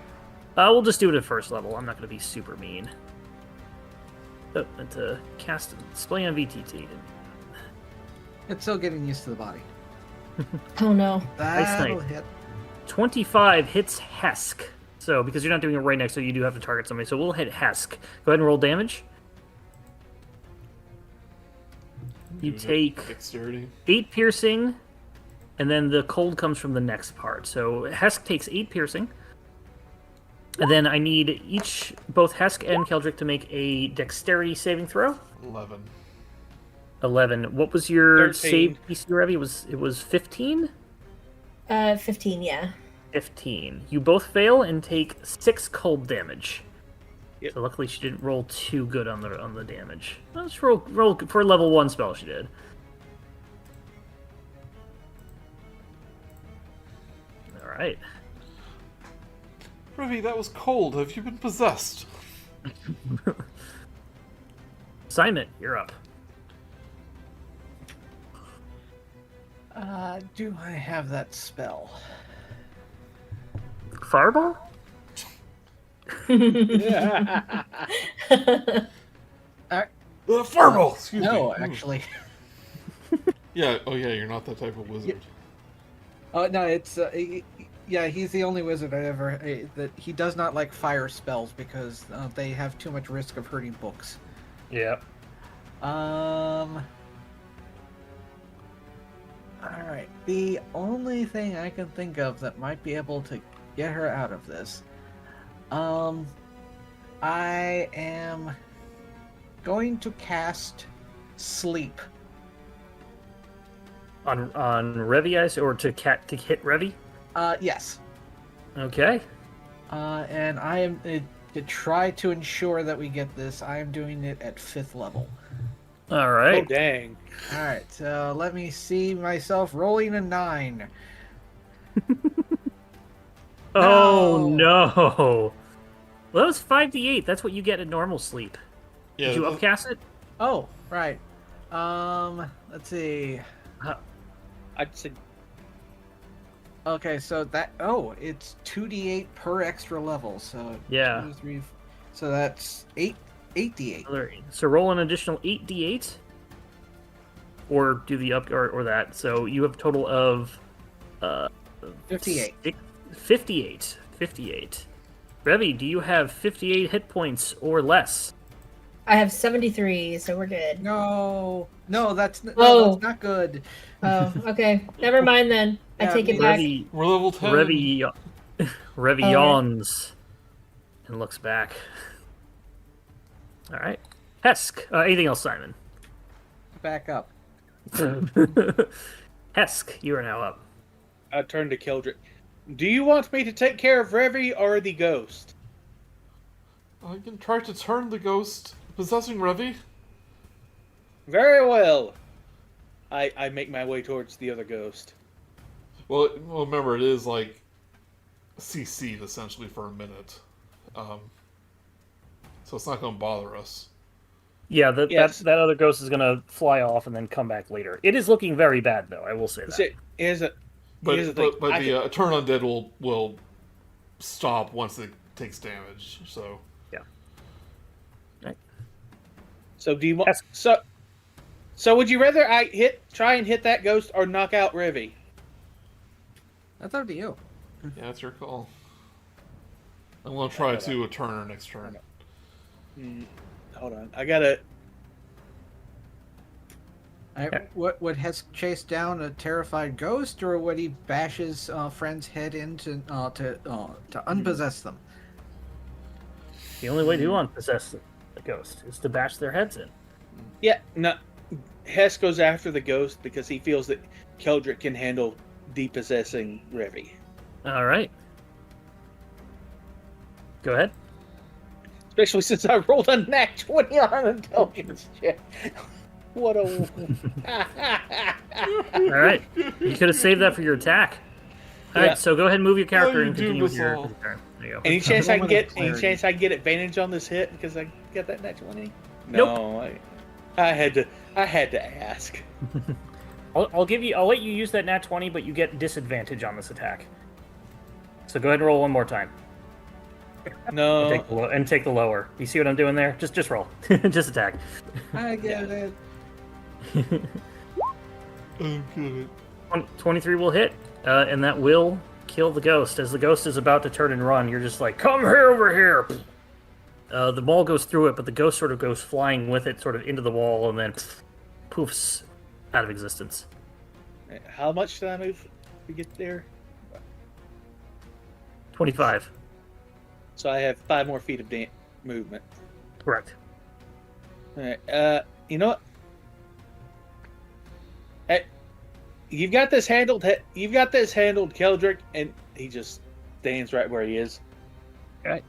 We'll just do it at first level. I'm not going to be super mean. Oh, and to cast display on VTT. It's still getting used to the body. Oh no. That'll hit. 25 hits Hesk. So, because you're not doing it right next to it, you do have to target somebody. So we'll hit Hesk. Go ahead and roll damage. You take Dexterity. 8 piercing, and then the cold comes from the next part. So Hesk takes 8 piercing. And then I need both Hesk and Keldric to make a dexterity saving throw. 11. What was your 13. save PC, Revi? It was 15? 15, yeah. 15. You both fail and take 6 cold damage. Yep. So luckily she didn't roll too good on the damage. Let's roll for a level 1 spell she did. Alright. Revi, that was cold. Have you been possessed? Simon, you're up. Do I have that spell? Fireball? Fireball! Excuse me. No, actually. Yeah, oh yeah, you're not that type of wizard. Oh no, it's Yeah, he's the only wizard I ever that he does not like fire spells because they have too much risk of hurting books. Yeah. All right. The only thing I can think of that might be able to get her out of this, I am going to cast Sleep. On Revi, or to hit Revi? Yes. Okay. And I am to try to ensure that we get this. I am doing it at 5th level. All Oh right. dang! All right. So let me see myself rolling a 9. Oh no! Well, that was 5d8. That's what you get in normal sleep. Yeah, Did you upcast it? Oh, right. Let's see. I'd say Okay, so it's 2d8 per extra level. So Yeah. 2, 3, so that's 8d8. So roll an additional 8d8, or do the or that. So you have a total of 58. 58. Revi, do you have 58 hit points or less? I have 73, so we're good. No, that's Oh. that's not good. Oh, okay. Never mind then. I Yeah, take it back. Revi, We're level 10. Revi yawns and looks back. All right. Hesk. Anything else, Simon? Back up. Hesk, you are now up. I turn to Keldric. Do you want me to take care of Revi or the ghost? I can try to turn the ghost possessing Revi. Very well. I make my way towards the other ghost. Well, remember, it is like CC'd essentially for a minute. So it's not going to bother us. Yeah, Yes. that other ghost is going to fly off and then come back later. It is looking very bad, though. I will say that. Here's the But thing. the turn undead will stop once it takes damage. So So do you want Yes. So would you rather I try and hit that ghost or knock out Revi? That's up to you. yeah, that's your call. I'm going to try to turn her next turn. Hold on. I gotta. Would Hesk chase down a terrified ghost, or would he bash his friend's head in to unpossess them? The only way to unpossess the ghost is to bash their heads in. Yeah, no. Hess goes after the ghost because he feels that Keldric can handle depossessing Revi. All right. Go ahead. Especially since I rolled a nat 20 on an intelligence check. What a... All right. You could have saved that for your attack. All right, so go ahead and move your character you and do continue with your this all. turn. There you go. Any chance I can get Clarity. advantage on this hit because I got that nat 20? Nope. No, I had to ask. I'll let you use that nat 20, but you get disadvantage on this attack. So go ahead and roll one more time. No. And take the lower. You see what I'm doing there? Just roll. Just attack. I get it. Okay. 23 will hit, and that will kill the ghost. As the ghost is about to turn and run, you're just like, come here, over here! The ball goes through it, but the ghost sort of goes flying with it, sort of into the wall, and then poofs out of existence. How much did I move to get there? 25. So I have 5 more feet of movement. Correct. All right. You know what? Hey, you've got this handled. You've got this handled, Keldric, and he just stands right where he is. All right.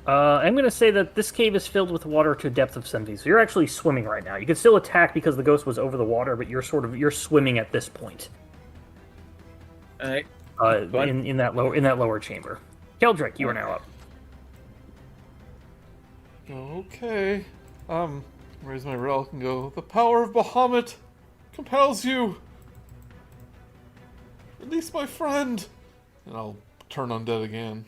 I'm going to say that this cave is filled with water to a depth of 7 feet. So you're actually swimming right now. You can still attack because the ghost was over the water, but you're swimming at this point. All right. In that lower chamber. Keldric, you are now up. Okay. Raise my relic and go. The power of Bahamut compels you. Release my friend. And I'll turn undead again.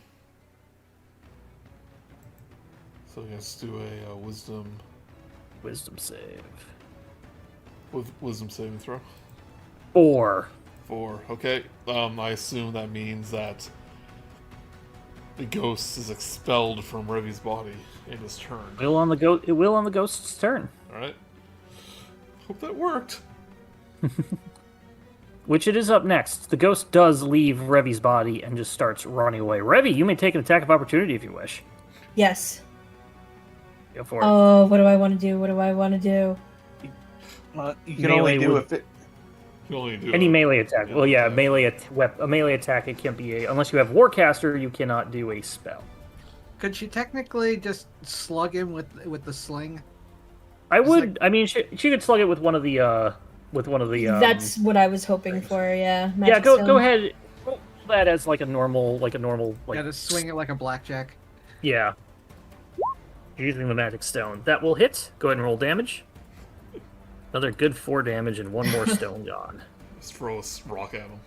So let's do a wisdom. Wisdom save. with wisdom saving throw. 4. 4. Okay. I assume that means that the ghost is expelled from Revi's body in his turn. It will on the ghost's turn. All right. Hope that worked. Which it is up next. The ghost does leave Revi's body and just starts running away. Revi, you may take an attack of opportunity if you wish. Yes. Go for it. Oh, what do I want to do? What do I want to do? You can only do if it. You only do Any a- melee attack. Well, yeah, a melee attack. It can't be unless you have Warcaster. You cannot do a spell. Could she technically just slug him with the sling? I It's would. like- I mean, she could slug it with one of the. That's what I was hoping for. Yeah. Yeah, Magic go Stone. ahead. Roll that as like a normal Yeah, to swing it like a blackjack. Yeah. Using the magic stone. That will hit. Go ahead and roll damage. Another good 4 damage and one more stone gone. Just throw a rock at him.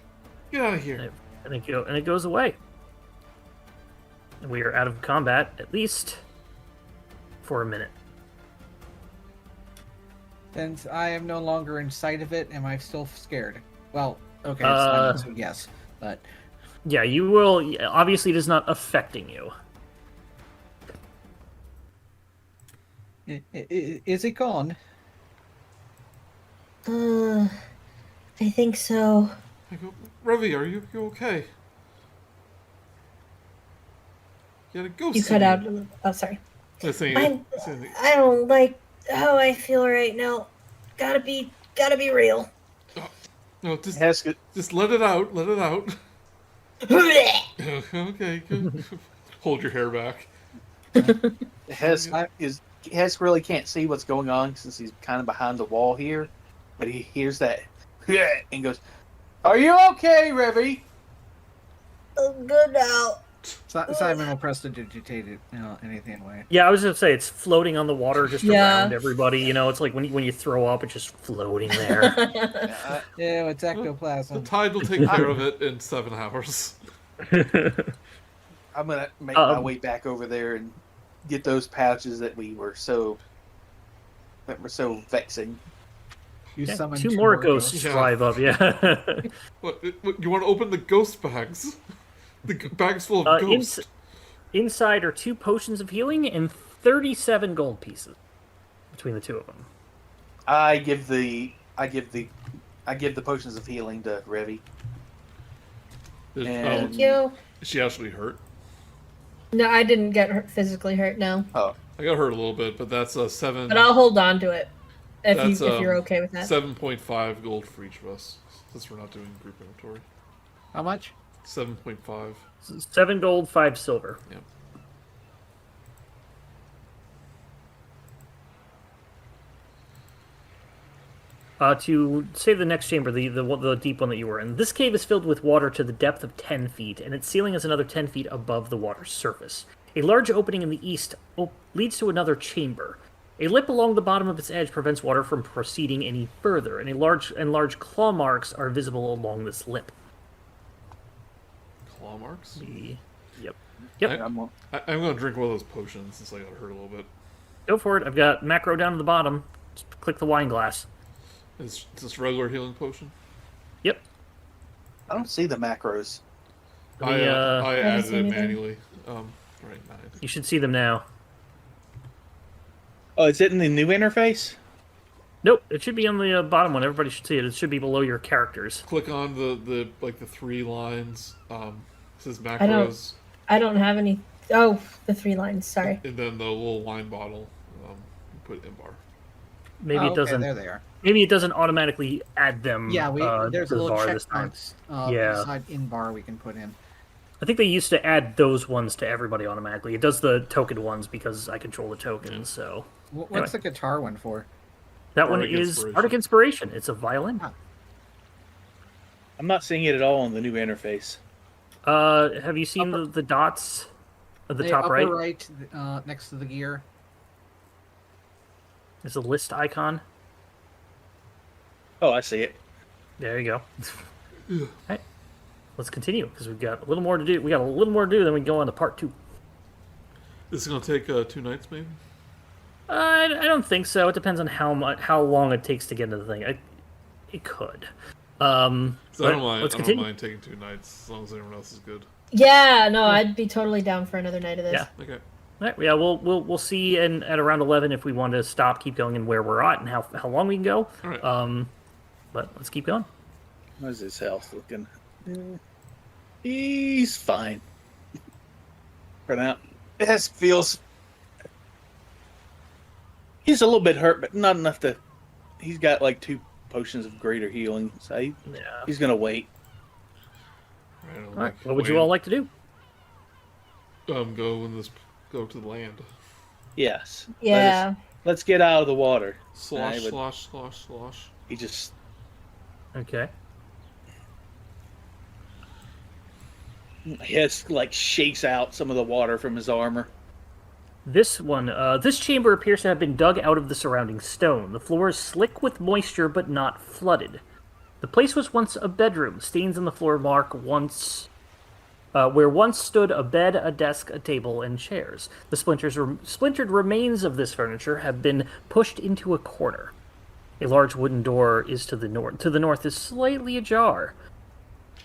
Get out of here. And it goes away. And we are out of combat at least for a minute. Since I am no longer in sight of it, am I still scared? Well, okay, so yes, but Yeah, you will. Obviously, it is not affecting you. is it gone? I think so. I go, Revi, are you okay? You had a ghost. You cut out. Oh, sorry. I I don't like how I feel right now. Gotta be real. No, just Hesk, just let it out. Let it out. Okay, good. Hold your hair back. Hesk really can't see what's going on since he's kind of behind the wall here, but he hears that and goes, "Are you okay, Revi?" Good now. Simon will prestidigitate it, anything away. Yeah, I was gonna say it's floating on the water just Yeah. around everybody. You know, it's like when you throw up, it's just floating there. Yeah, it's The ectoplasm. tide will take care of it in 7 hours. I'm gonna make my way back over there and get those pouches that were so vexing. You Yeah, summon 2 more ghosts Yeah. drive up. Yeah. What, you want to open the ghost bags? The bags full of ghosts. Inside are 2 potions of healing and 37 gold pieces between the 2 of them. I give the potions of healing to Revi. And- Thank you. Is she actually hurt? No, I didn't get physically hurt. No, Oh, I got hurt a little bit, but that's a 7. but I'll hold on to it if That's, you're okay with that. 7.5 gold for each of us, since we're not doing group inventory. How much? 7.5. 7 gold, 5 silver. Yep. To save the next chamber, the deep one that you were in. This cave is filled with water to the depth of 10 feet, and its ceiling is another 10 feet above the water's surface. A large opening in the east leads to another chamber. A lip along the bottom of its edge prevents water from proceeding any further, and large claw marks are visible along this lip. Claw marks? Yep. I'm going to drink one of those potions since I got hurt a little bit. Go for it. I've got macro down to the bottom. Just click the wine glass. Is this regular healing potion? Yep. I don't see the macros. I haven't added seen it anything. manually. Right now. You should see them now. Oh, is it in the new interface? Nope, it should be on the bottom one. Everybody should see it. It should be below your characters. Click on the 3 lines. It says macros, I don't have any. Oh, the 3 lines. Sorry. and then the little wine bottle. You put in bar. Maybe Oh, it doesn't. Okay, there they are. Maybe it doesn't automatically add them. Yeah, there's to a the little bar this time. checkbox Yeah. beside in bar we can put in. I think they used to add those ones to everybody automatically. It does the token ones because I control the tokens. So What's Anyway. the guitar one for? that one Bardic is Inspiration. Bardic Inspiration. It's a violin. I'm not seeing it at all on the new interface. Have you seen the dots at the top upper right? right, next to the gear. There's a list icon. Oh, I see it. There you go. All right, let's continue because we've got a little more to do. We got a little more to do, then we go on to part 2. This is going to take 2 nights, maybe? I don't think so. It depends on how long it takes to get into the thing. It could. So I don't Let's mind continue. taking 2 nights as long as everyone else is good. Yeah, no, I'd be totally down for another night of this. Yeah. Okay. All right, yeah, we'll see at around 11 if we want to stop, keep going, and where we're at, and how long we can go. All right. But let's keep going. How's his health looking? He's fine. For now. Hesk feels... He's a little bit hurt, but not enough to... He's got like 2 potions of greater healing, so he's going to wait. All right, what would you all like to do? Go to the land. Yes. Yeah. Let's get out of the water. Slosh. He just... Okay. Hesk like shakes out some of the water from his armor. This chamber appears to have been dug out of the surrounding stone. The floor is slick with moisture, but not flooded. The place was once a bedroom. Stains on the floor mark where once stood a bed, a desk, a table, and chairs. The splintered remains of this furniture have been pushed into a corner. A large wooden door is to the north. To the north is slightly ajar.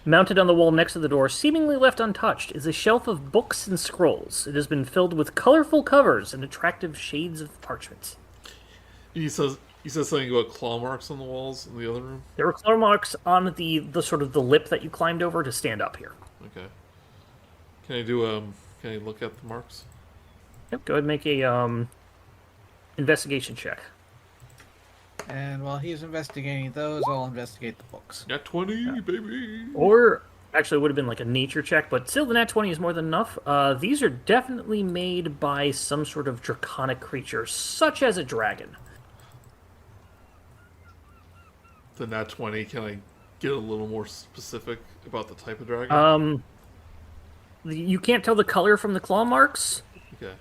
Mounted on the wall next to the door, seemingly left untouched, is a shelf of books and scrolls. It has been filled with colorful covers and attractive shades of parchment. He says something about claw marks on the walls in the other room. There were claw marks on the sort of the lip that you climbed over to stand up here. Okay. Can I look at the marks? Yep, go ahead and make a investigation check. And while he's investigating those, I'll investigate the books. Nat 20, baby. Or actually, it would have been like a nature check, but still, the nat 20 is more than enough. These are definitely made by some sort of draconic creature, such as a dragon. The nat 20. Can I get a little more specific about the type of dragon? You can't tell the color from the claw marks. Okay.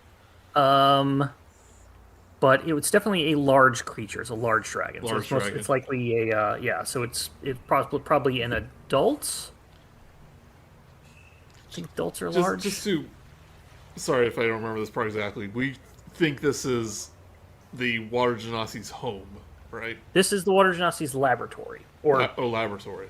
But it's definitely a large creature. It's a large dragon. Dragon. It's likely a So it's probably an adult. I think adults are large. Sorry if I don't remember this part exactly. We think this is the Water Genasi's home, right? This is the Water Genasi's laboratory, or laboratory.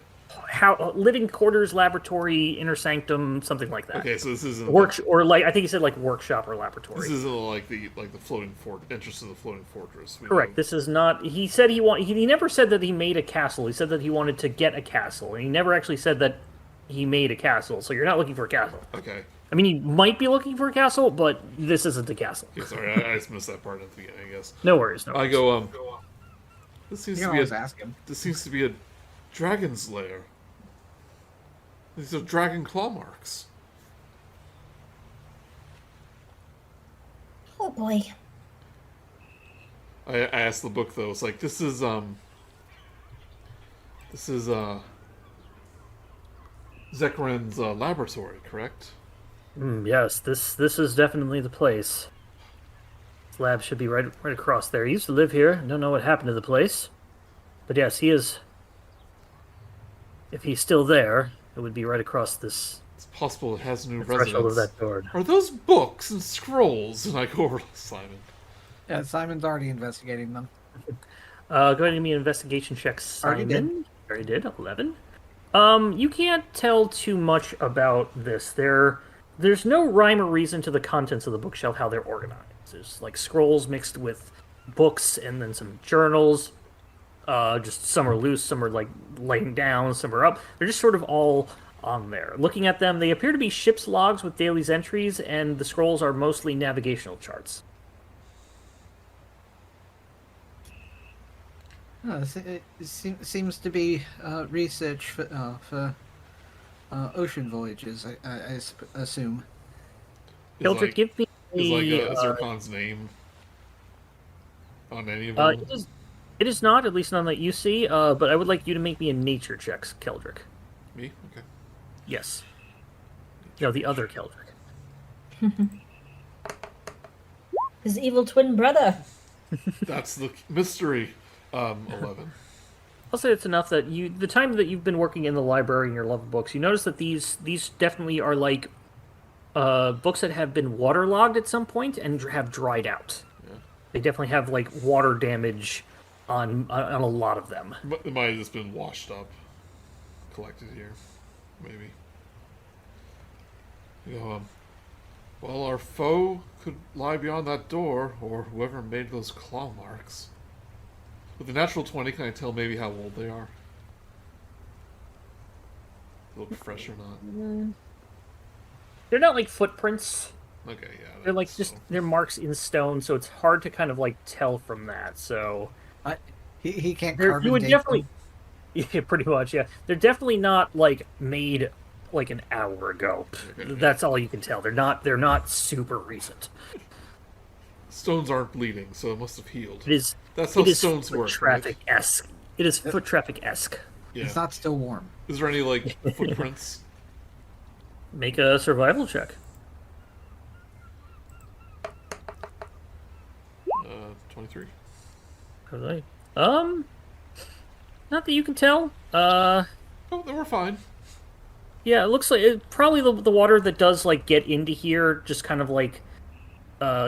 Living quarters, laboratory, inner sanctum, something like that. Okay, so this isn't I think he said like workshop or laboratory. This isn't like the floating entrance to the floating fortress. Correct. This is not. He said he never said that he made a castle. He said that he wanted to get a castle, and he never actually said that he made a castle. So you're not looking for a castle. Okay. I mean, you might be looking for a castle, but this isn't a castle. Okay, sorry, I just missed that part at the beginning. I guess. No worries. I go. This seems to be a dragon's lair. These are dragon claw marks. Oh boy. I asked the book though. It's like this is Zikran's laboratory, correct? Yes, this is definitely the place. This lab should be right across there. He used to live here. I don't know what happened to the place, but yes, he is. If he's still there, it would be right across this. It's possible it has new threshold residents. of that door. Are those books and scrolls? And I go over to Simon. Yeah, Simon's already investigating them. Go ahead and give me an investigation check, Simon. Already did. 11. You can't tell too much about this. There's no rhyme or reason to the contents of the bookshelf, how they're organized. There's like scrolls mixed with books and then some journals. Just some are loose, some are like laying down, some are up. They're just sort of all on there. Looking at them, they appear to be ship's logs with daily entries, and the scrolls are mostly navigational charts. It seems to be research for ocean voyages, I assume. Keldric, give me a Zircon's name on any of them? It is not, at least none that you see, but I would like you to make me a nature check, Keldric. Me? Okay. Yes. No, the other Keldric. His evil twin brother. That's the mystery. 11. I'll say it's enough that the time that you've been working in the library and your love of books, you notice that these definitely are like books that have been waterlogged at some point and have dried out. Yeah. They definitely have like water damage on a lot of them. It might have just been washed up, collected here, maybe. Well, our foe could lie beyond that door, or whoever made those claw marks. With the natural 20, can I tell maybe how old they are? Look fresh or not? They're not like footprints. Okay, yeah. They're like they're marks in stone, so it's hard to kind of like tell from that. So he can't you would definitely, yeah, pretty much, yeah. They're definitely not like made like an hour ago. Okay. That's all you can tell. They're not super recent. Stones aren't bleeding, so it must have healed. That's how stones work. Traffic-esque. Right? It is foot traffic-esque. Yeah. It's not still warm. Is there any like footprints? Make a survival check. 23. Okay. Not that you can tell. Oh, they were fine. Yeah, it looks like probably the water that does like get into here just kind of like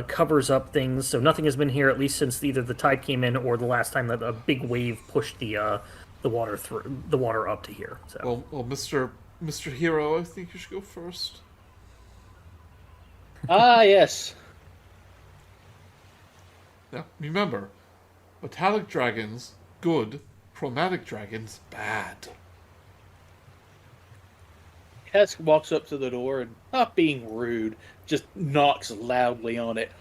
covers up things. So nothing has been here at least since either the tide came in or the last time that a big wave pushed the water up to here. So. Well, Mr. Hero, I think you should go first. Yes. Now, remember, metallic dragons, good. Chromatic dragons, bad. Hesk walks up to the door and, not being rude, just knocks loudly on it.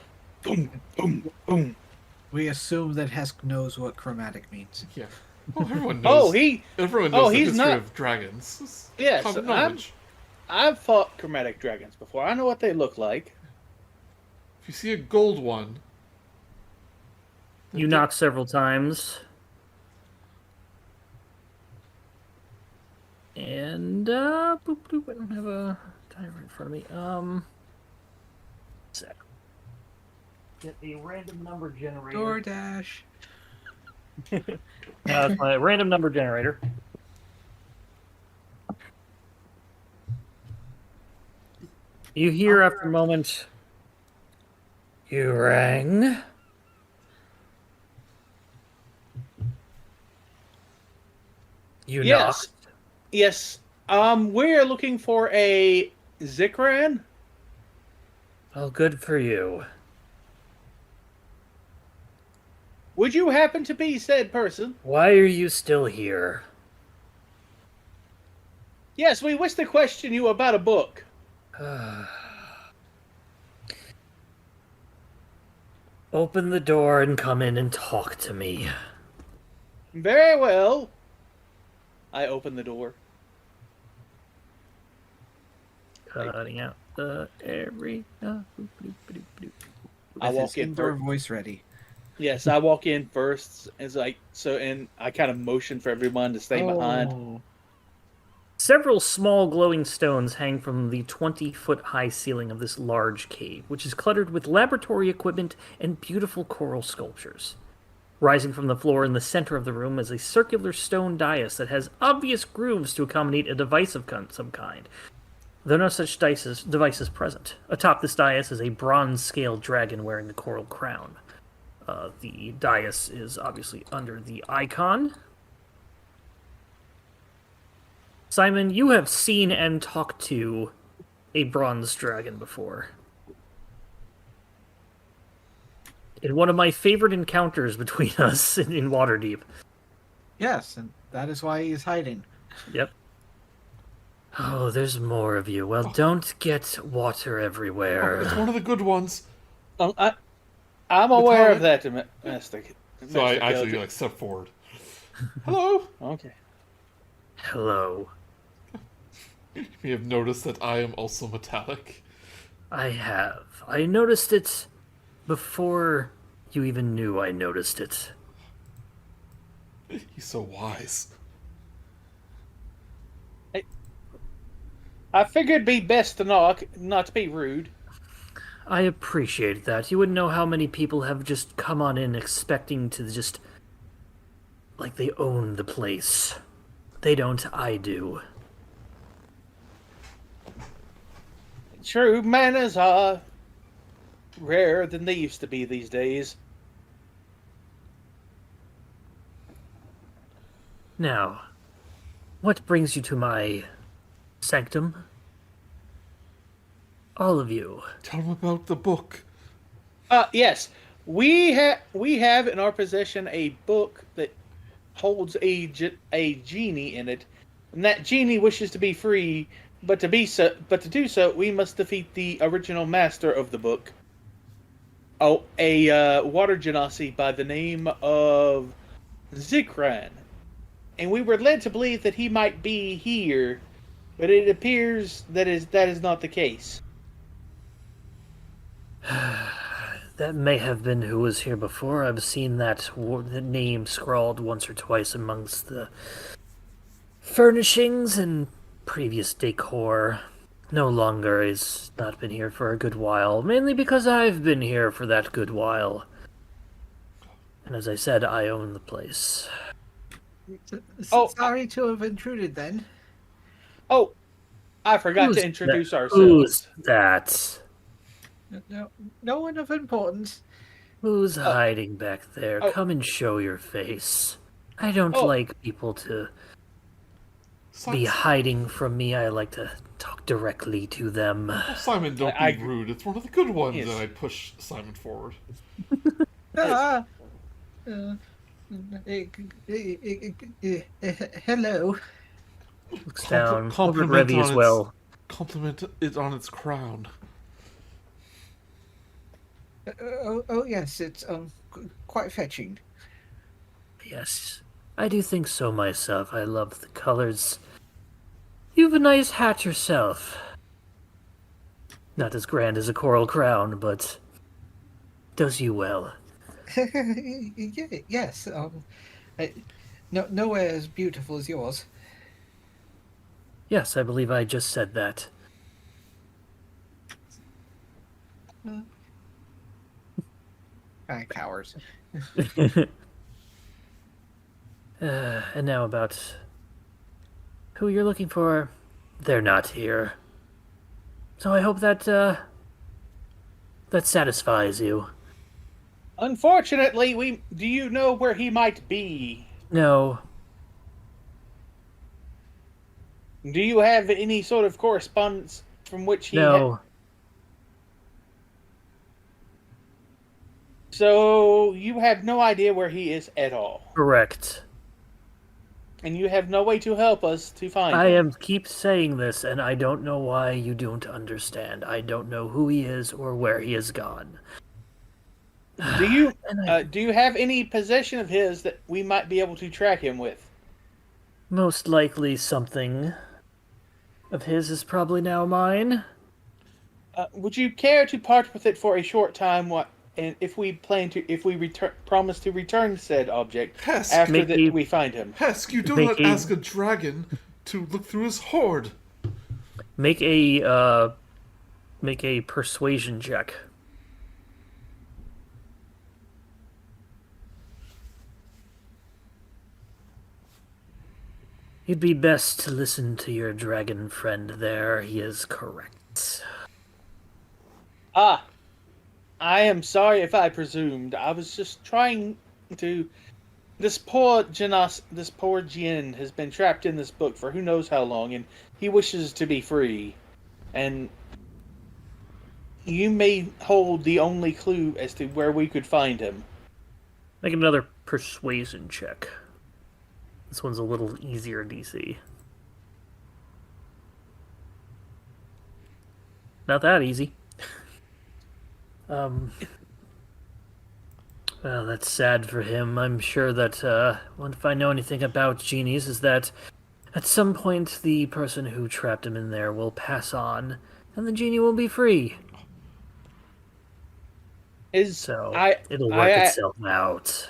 Boom, boom, boom. We assume that Hesk knows what chromatic means. Yeah. Well, everyone knows. Everyone knows the he's history not of dragons. Yes, common knowledge. I've fought chromatic dragons before. I know what they look like. If you see a gold one, you knock several times. And boop boop, I don't have a timer in front of me. Sec. Get a random number generator. DoorDash. That's my random number generator. You hear after a moment. You rang. You knocked. Yes. We're looking for a Zikran. Well, good for you. Would you happen to be said person? Why are you still here? Yes, we wish to question you about a book. Open the door and come in and talk to me. Very well. I open the door. Cutting out the every. I walk in first. Voice ready. Yes, I walk in first. And I kind of motion for everyone to stay behind. Several small glowing stones hang from the 20-foot-high ceiling of this large cave, which is cluttered with laboratory equipment and beautiful coral sculptures. Rising from the floor in the center of the room is a circular stone dais that has obvious grooves to accommodate a device of some kind. There are no such devices present. Atop this dais is a bronze-scaled dragon wearing a coral crown. The dais is obviously under the icon. Simon, you have seen and talked to a bronze dragon before. In one of my favorite encounters between us in Waterdeep. Yes, and that is why he is hiding. Yep. Oh, there's more of you. Well, don't get water everywhere. It's one of the good ones. I'm aware of that, Master. So I actually step forward. Hello. Okay. Hello. You may have noticed that I am also metallic. I have. I noticed it before you even knew I noticed it. He's so wise. I figured it'd be best to knock, not to be rude. I appreciate that. You wouldn't know how many people have just come on in expecting to just... like they own the place. They don't, I do. True, manners are rarer than they used to be these days. Now, what brings you to my sanctum? All of you. Tell him about the book. Yes. We have in our possession a book that holds a genie in it, and that genie wishes to be free. But to do so, we must defeat the original master of the book. Oh, a water genasi by the name of Zikran. And we were led to believe that he might be here, but it appears that is not the case. That may have been who was here before. I've seen that name scrawled once or twice amongst the furnishings and previous decor. No longer. He's not been here for a good while, mainly because I've been here for that good while. And as I said, I own the place. Sorry to have intruded then. Oh, I forgot Who's to introduce that? ourselves. Who's that? No one of importance. Who's hiding back there? Oh. Come and show your face. I don't Oh. like people to be hiding from me. I like to talk directly to them. Oh, Simon, don't I- be rude. It's one of the good ones. Yes. And I push Simon forward. Hello. Looks down. Over at compliment Revi on as its- well. Compliment it on its crown. Oh yes, it's quite fetching. Yes, I do think so myself. I love the colors. You have a nice hat yourself. Not as grand as a coral crown, but does you well. Yes. Nowhere as beautiful as yours. Yes, I believe I just said that. Cowards. And now about who you're looking for. They're not here. So I hope that that satisfies you. Unfortunately, do you know where he might be? No, Do you have any sort of correspondence from which he no. So you have no idea where he is at all, Correct. and you have no way to help us to find I him. keep saying this, and I don't know why you don't understand. I don't know who he is or where he has gone. Do you And do you have any possession of his that we might be able to track him with? most likely something of his is probably now mine. Would you care to part with it for a short time? And if we promise to return said object Hesk, after Make that me- we find him? Hesk, you do Make not a- ask a dragon to look through his hoard. Make a persuasion check. You'd be best to listen to your dragon friend there. He is correct. Ah, I am sorry if I presumed. I was just trying to. This poor Jin has been trapped in this book for who knows how long, and he wishes to be free. And you may hold the only clue as to where we could find him. Make another persuasion check. This one's a little easier DC. Not that easy. Well, that's sad for him. I'm sure that, if I know anything about genies, is that at some point the person who trapped him in there will pass on, and the genie will be free. So, it'll work itself out.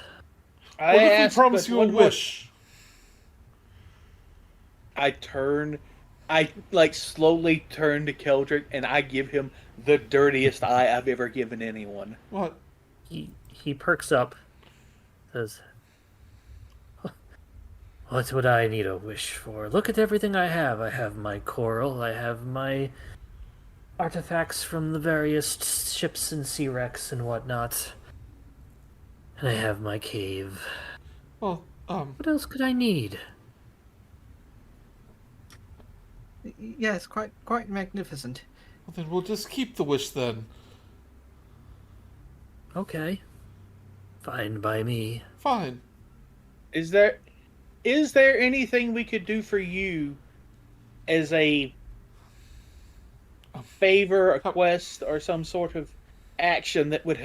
I What if we asked, promise but you a what- wish? I slowly turn to Keldric, and I give him the dirtiest eye I've ever given anyone. What? He perks up, says, "What would I need a wish for? Look at everything I have. I have my coral, I have my artifacts from the various ships and sea wrecks and whatnot. And I have my cave. Well, What else could I need?" Yes, quite magnificent. Well, then we'll just keep the wish then. Okay. Fine by me. Fine. Is there anything we could do for you as a favor, a quest, or some sort of action that would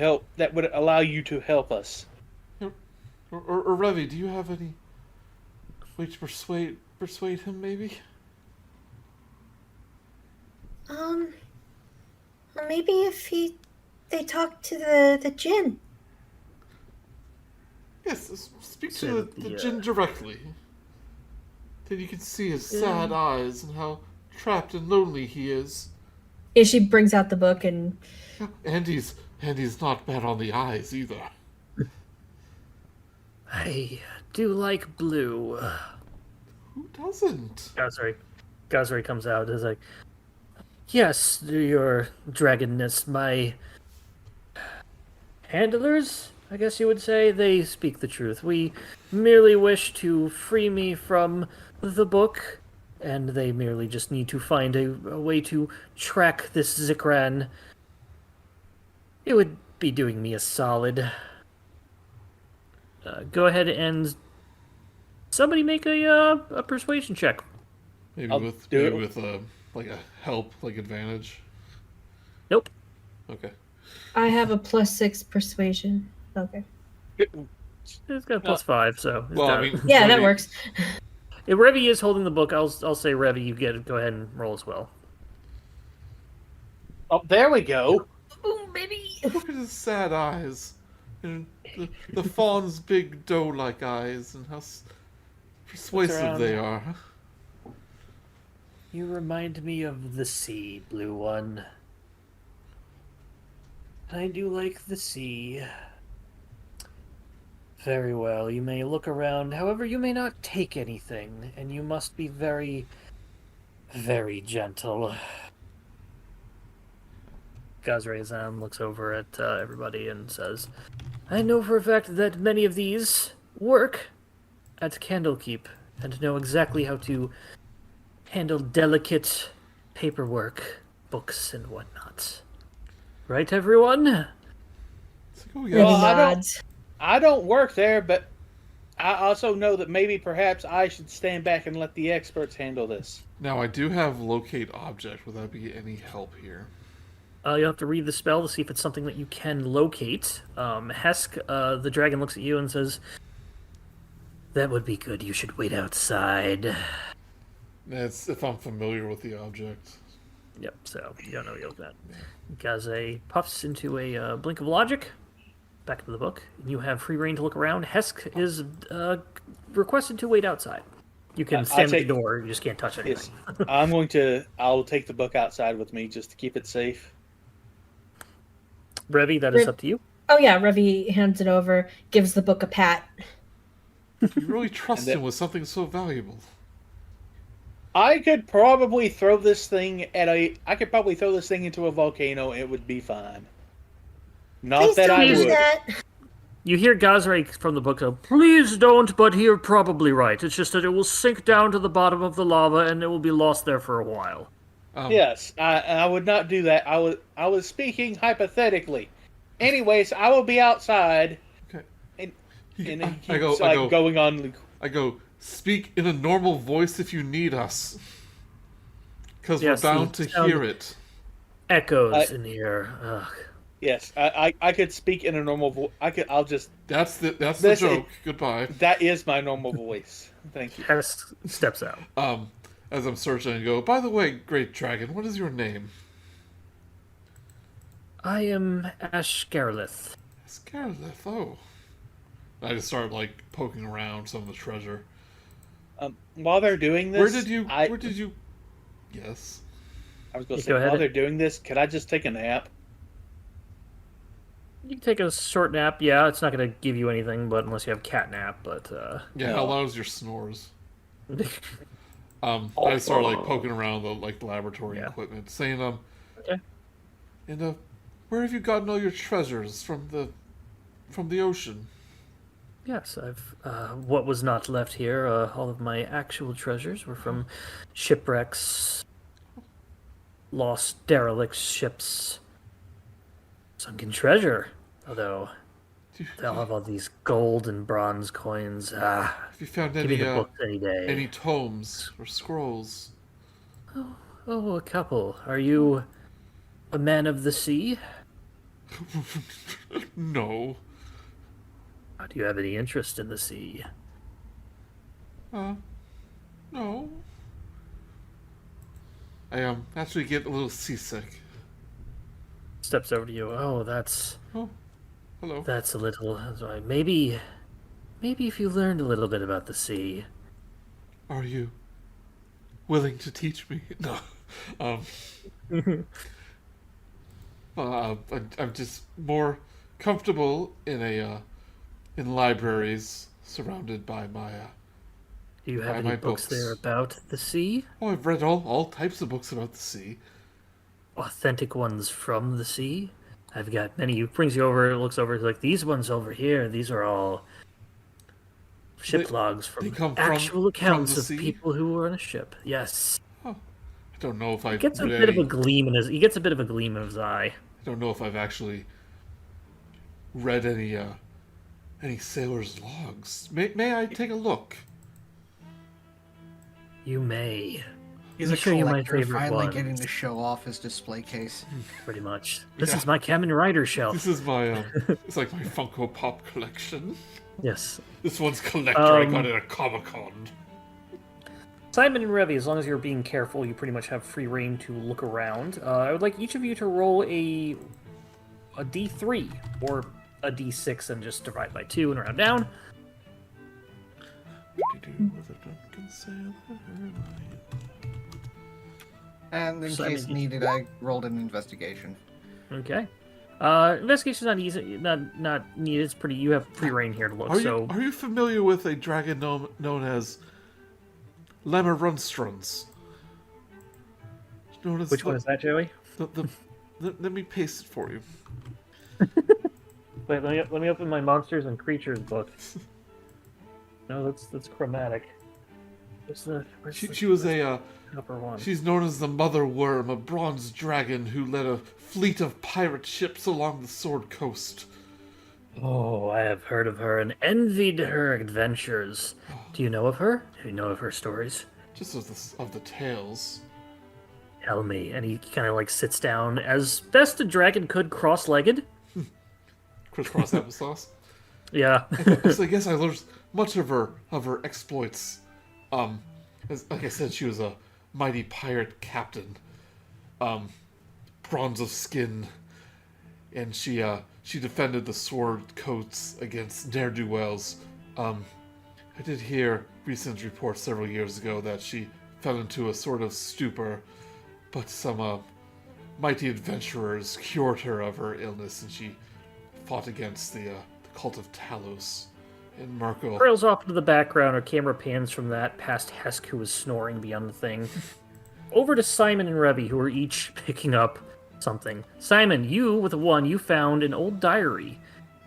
allow you to help us? Or Revi, do you have any way to persuade him, maybe? Maybe if they talk to the djinn. Yes, speak So to the djinn directly. Then you can see his sad eyes and how trapped and lonely he is. And she brings out the book and And he's not bad on the eyes either. I do like blue. Who doesn't? Gazri comes out is like, yes, your dragonness, my handlers, I guess you would say, they speak the truth. We merely wish to free me from the book, and they merely just need to find a way to track this Zikran. It would be doing me a solid. Go ahead and somebody make a persuasion check. Maybe I'll with do maybe it. with like a help advantage. Nope. Okay. I have a +6 persuasion. Okay. It's got a +5, so it's Well, got I it. mean, Yeah, that Revi- works. If Revi is holding the book, I'll say Revi, you go ahead and roll as well. Oh, there we go. Boom, baby. Look at his sad eyes, and the fawn's big doe-like eyes, and how persuasive around. they are. You remind me of the sea, Blue One. I do like the sea. Very well, you may look around, however you may not take anything, and you must be very, very gentle. Gazrezan looks over at everybody and says, I know for a fact that many of these work at Candlekeep, and know exactly how to handle delicate paperwork, books, and whatnot. Right, everyone? It's like, oh Revi yeah, Well, I don't- nods. I don't work there, but I also know that maybe perhaps I should stand back and let the experts handle this. Now I do have locate object. Would that be any help here? You'll have to read the spell to see if it's something that you can locate. Hesk, the dragon, looks at you and says, that would be good. You should wait outside. That's if I'm familiar with the object. Yep, so you don't know what you're looking at. Gaze puffs into a blink of logic. Back to the book. You have free reign to look around. Hesk is requested to wait outside. You can stand at the take- door, you just can't touch anything. Yes, I'll take the book outside with me just to keep it safe. Revi, that is up to you. Oh yeah, Revi hands it over, gives the book a pat. You really trust And then- him with something so valuable. I could probably throw this thing into a volcano. It would be fine. Not Please that don't I do would. that. You hear Gazre from the book go, please don't, but you're probably right. It's just that it will sink down to the bottom of the lava and it will be lost there for a while. Yes, I would not do that. I was speaking hypothetically. Anyways, I will be outside. Okay. And I he keeps go- going on. I go, speak in a normal voice if you need us. Because Yes, we're bound the to sound- hear it. Echoes in here. Ugh. Yes, I could speak in a normal voice. I'll just. That's the This- joke. Goodbye. That is my normal voice. Thank you. Hesk steps out. As I'm searching, I go, by the way, great dragon, what is your name? I am Ashgarlith. Scarleth, oh. I just start, poking around some of the treasure. While they're doing this, Where did you... Yes. I was going You to go say, ahead. while they're doing this, could I just take a nap? You can take a short nap. Yeah, it's not going to give you anything, but unless you have cat nap. But Yeah, No. how loud is your snores? I just start, poking around the, laboratory Yeah. equipment, saying, Okay. And, where have you gotten all your treasures from the ocean? Yes, I've. What was not left here, all of my actual treasures were from shipwrecks, lost derelict ships, sunken treasure. Although they'll have all these gold and bronze coins. Have you found give me any the book any day. any tomes or scrolls? Oh, a couple. Are you a man of the sea? No. Do you have any interest in the sea? No. I actually get a little seasick. Steps over to you. Oh, Oh, hello. that's a little. Sorry. Maybe if you learned a little bit about the sea. Are you willing to teach me? No. I'm just more comfortable in in libraries surrounded by my. Do you have By any my books books. there about the sea? Oh, I've read all types of books about the sea. Authentic ones from the sea? I've got many. He brings you over, looks over, like, these ones over here, these are all ship logs they from come from- actual from accounts the of sea? people who were on a ship. Yes. I don't know if I He gets a bit of a gleam in his. He gets a bit of a gleam in his eye. I don't know if I've actually read any sailors' logs. May I take a look? You may. He's Let me a show you my collector, favorite finally ones. getting to show off his display case. Pretty much. This Yeah. is my Kamen Rider shelf. This is my it's like my Funko Pop collection. Yes. This one's collector. I got it at Comic-Con. Simon and Revi, as long as you're being careful, you pretty much have free reign to look around. I would like each of you to roll a D3 or a D6 and just divide by 2 and round down. And in Simon, case needed, I rolled an investigation. Okay. Investigation's not easy, not needed. It's pretty. You have free reign here to look. Are you familiar with a dragon known as Lemmerunstruns? Which one is that, Joey? Let me paste it for you. Wait, let me open my monsters and creatures book. No, that's chromatic. She was a upper one. she's known as the Mother Worm, a bronze dragon who led a fleet of pirate ships along the Sword Coast. Oh, I have heard of her and envied her adventures. Do you know of her? Do you know of her stories? Just of the tales. Tell me. And he kind of like sits down as best a dragon could, cross-legged. Crisscross applesauce. Yeah. So I guess I learned much of her exploits. Like I said, she was a mighty pirate captain, bronze of skin, and she defended the Sword Coast against ne'er-do-wells. I did hear recent reports several years ago that she fell into a sort of stupor, but some mighty adventurers cured her of her illness, and she fought against the cult of Talos. And Marco Trails off into the background, or camera pans from that past Hesk, who was snoring beyond the thing. Over to Simon and Revi, who are each picking up something. Simon, you, with a 1, you found an old diary.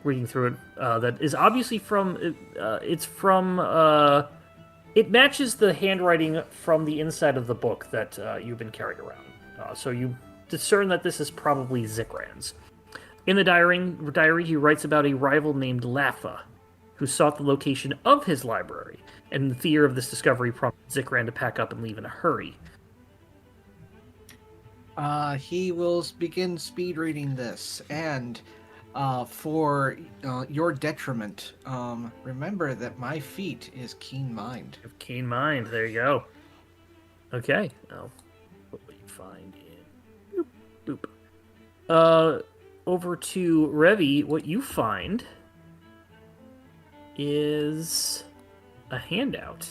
Reading through it, that is obviously from... it matches the handwriting from the inside of the book that you've been carrying around. So you discern that this is probably Zikran's. In the diary, he writes about a rival named Lafa, who sought the location of his library, and the fear of this discovery prompted Zikran to pack up and leave in a hurry. He will begin speed reading this, and for your detriment, remember that my feat is keen mind. Of keen mind, there you go. Okay, now what will you find in... Boop, boop. Over to Revi, what you find is a handout.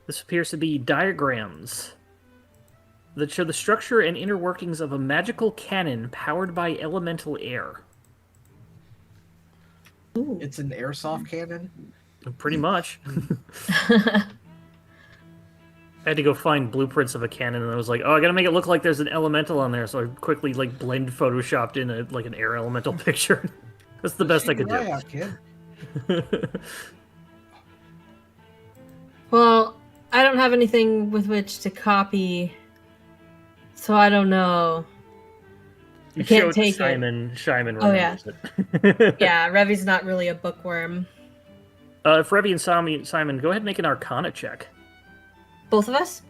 This appears to be diagrams that show the structure and inner workings of a magical cannon powered by elemental air. It's an airsoft cannon? Pretty much. I had to go find blueprints of a cannon, and I was like, oh, I gotta make it look like there's an elemental on there, so I quickly blend photoshopped in an air elemental picture. That's the best I could do. Out, kid. Well, I don't have anything with which to copy, so I don't know. You I can't showed take it. Simon. Simon Oh, yeah. remembers it. Yeah, Revi's not really a bookworm. If Revi and Simon, go ahead and make an Arcana check. Both of us?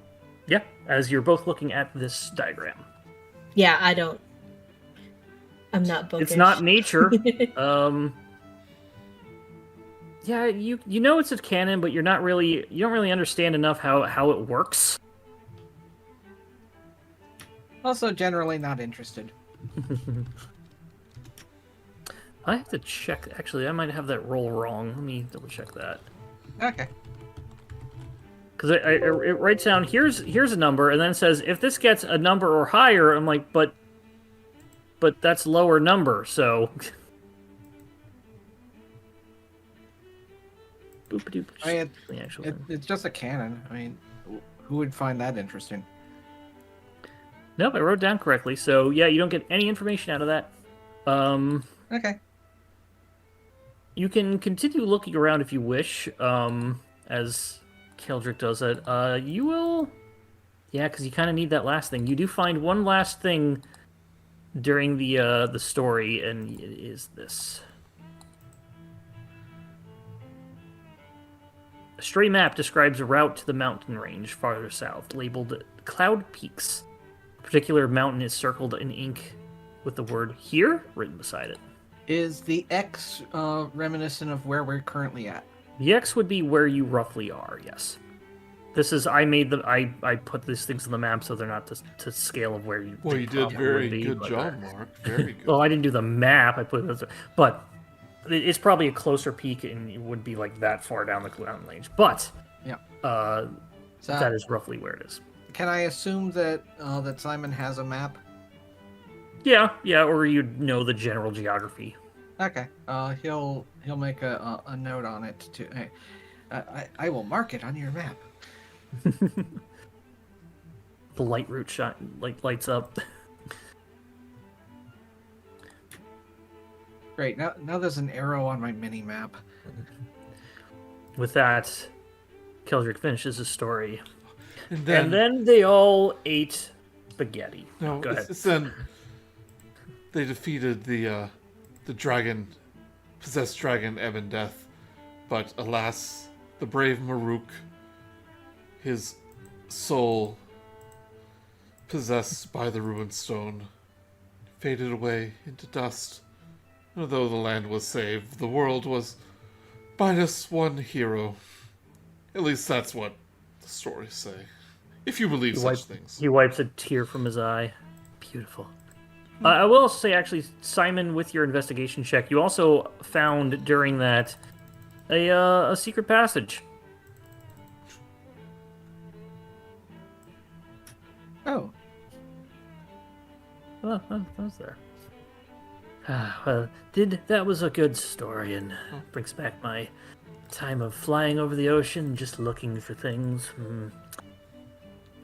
Yeah, as you're both looking at this diagram. Yeah, I don't. I'm not bookish. It's not nature. Yeah, you know it's a canon, but you don't really understand enough how it works. Also, generally not interested. I have to check. Actually, I might have that roll wrong. Let me double check that. Okay. Because it writes down here's a number, and then it says if this gets a number or higher. I'm like, but that's lower number, so. It's just a canon. I mean, who would find that interesting? Nope, I wrote it down correctly. So yeah, you don't get any information out of that. Okay. You can continue looking around if you wish, as Keldric does it. You will... Yeah, because you kind of need that last thing. You do find one last thing during the story, and it is this. A stray map describes a route to the mountain range farther south, labeled Cloud Peaks. A particular mountain is circled in ink with the word "here" written beside it. Is the X reminiscent of where we're currently at? The X would be where you roughly are, yes. This is, I put these things on the map so they're not to scale of where you Well, you did very good job, Mark. Very good. Well, I didn't do the map, I put it, but it's probably a closer peak and it would be like that far down the mountain range. But, yeah. So, that is roughly where it is. Can I assume that that Simon has a map? Yeah, or you know the general geography. Okay. He'll make a note on it to. Hey, I will mark it on your map. The light route lights up. Great. Now there's an arrow on my mini map. With that, Keldric finishes his story, and then they all ate spaghetti. No, go ahead. Then they defeated the possessed dragon Ebon Death, but alas, the brave Maruk, his soul possessed by the ruined stone, faded away into dust. Although the land was saved, the world was minus one hero. At least that's what the stories say. If you believe such things. He wipes a tear from his eye. Beautiful. I will also say, actually, Simon, with your investigation check, you also found during that a secret passage. Oh. Oh, that was there. Well, that was a good story, and brings back my time of flying over the ocean, just looking for things.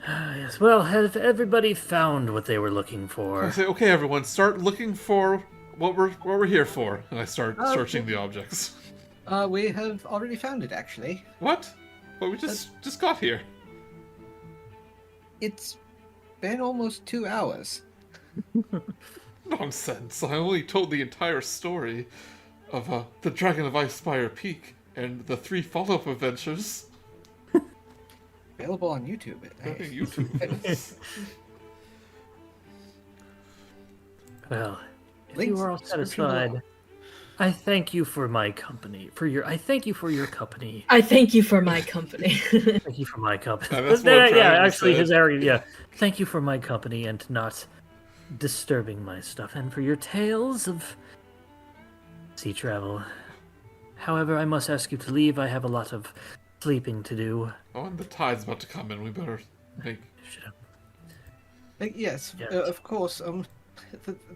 Yes, well, have everybody found what they were looking for? I say, okay, everyone, start looking for what we're here for, and I start searching the objects. We have already found it, actually. What? But we just got here. It's been almost 2 hours. Nonsense! I only told the entire story of the Dragon of Icespire Peak and the 3 follow-up adventures. Available on YouTube. YouTube. Well, if you are all satisfied, I thank you for my company. I thank you for your company. I thank you for my company. Thank you for my company. That's what actually, said. his arrogance. Yeah, thank you for my company and not disturbing my stuff, and for your tales of sea travel. However, I must ask you to leave. I have a lot of sleeping to do. Oh, and the tide's about to come in. We better make... Yes, of course.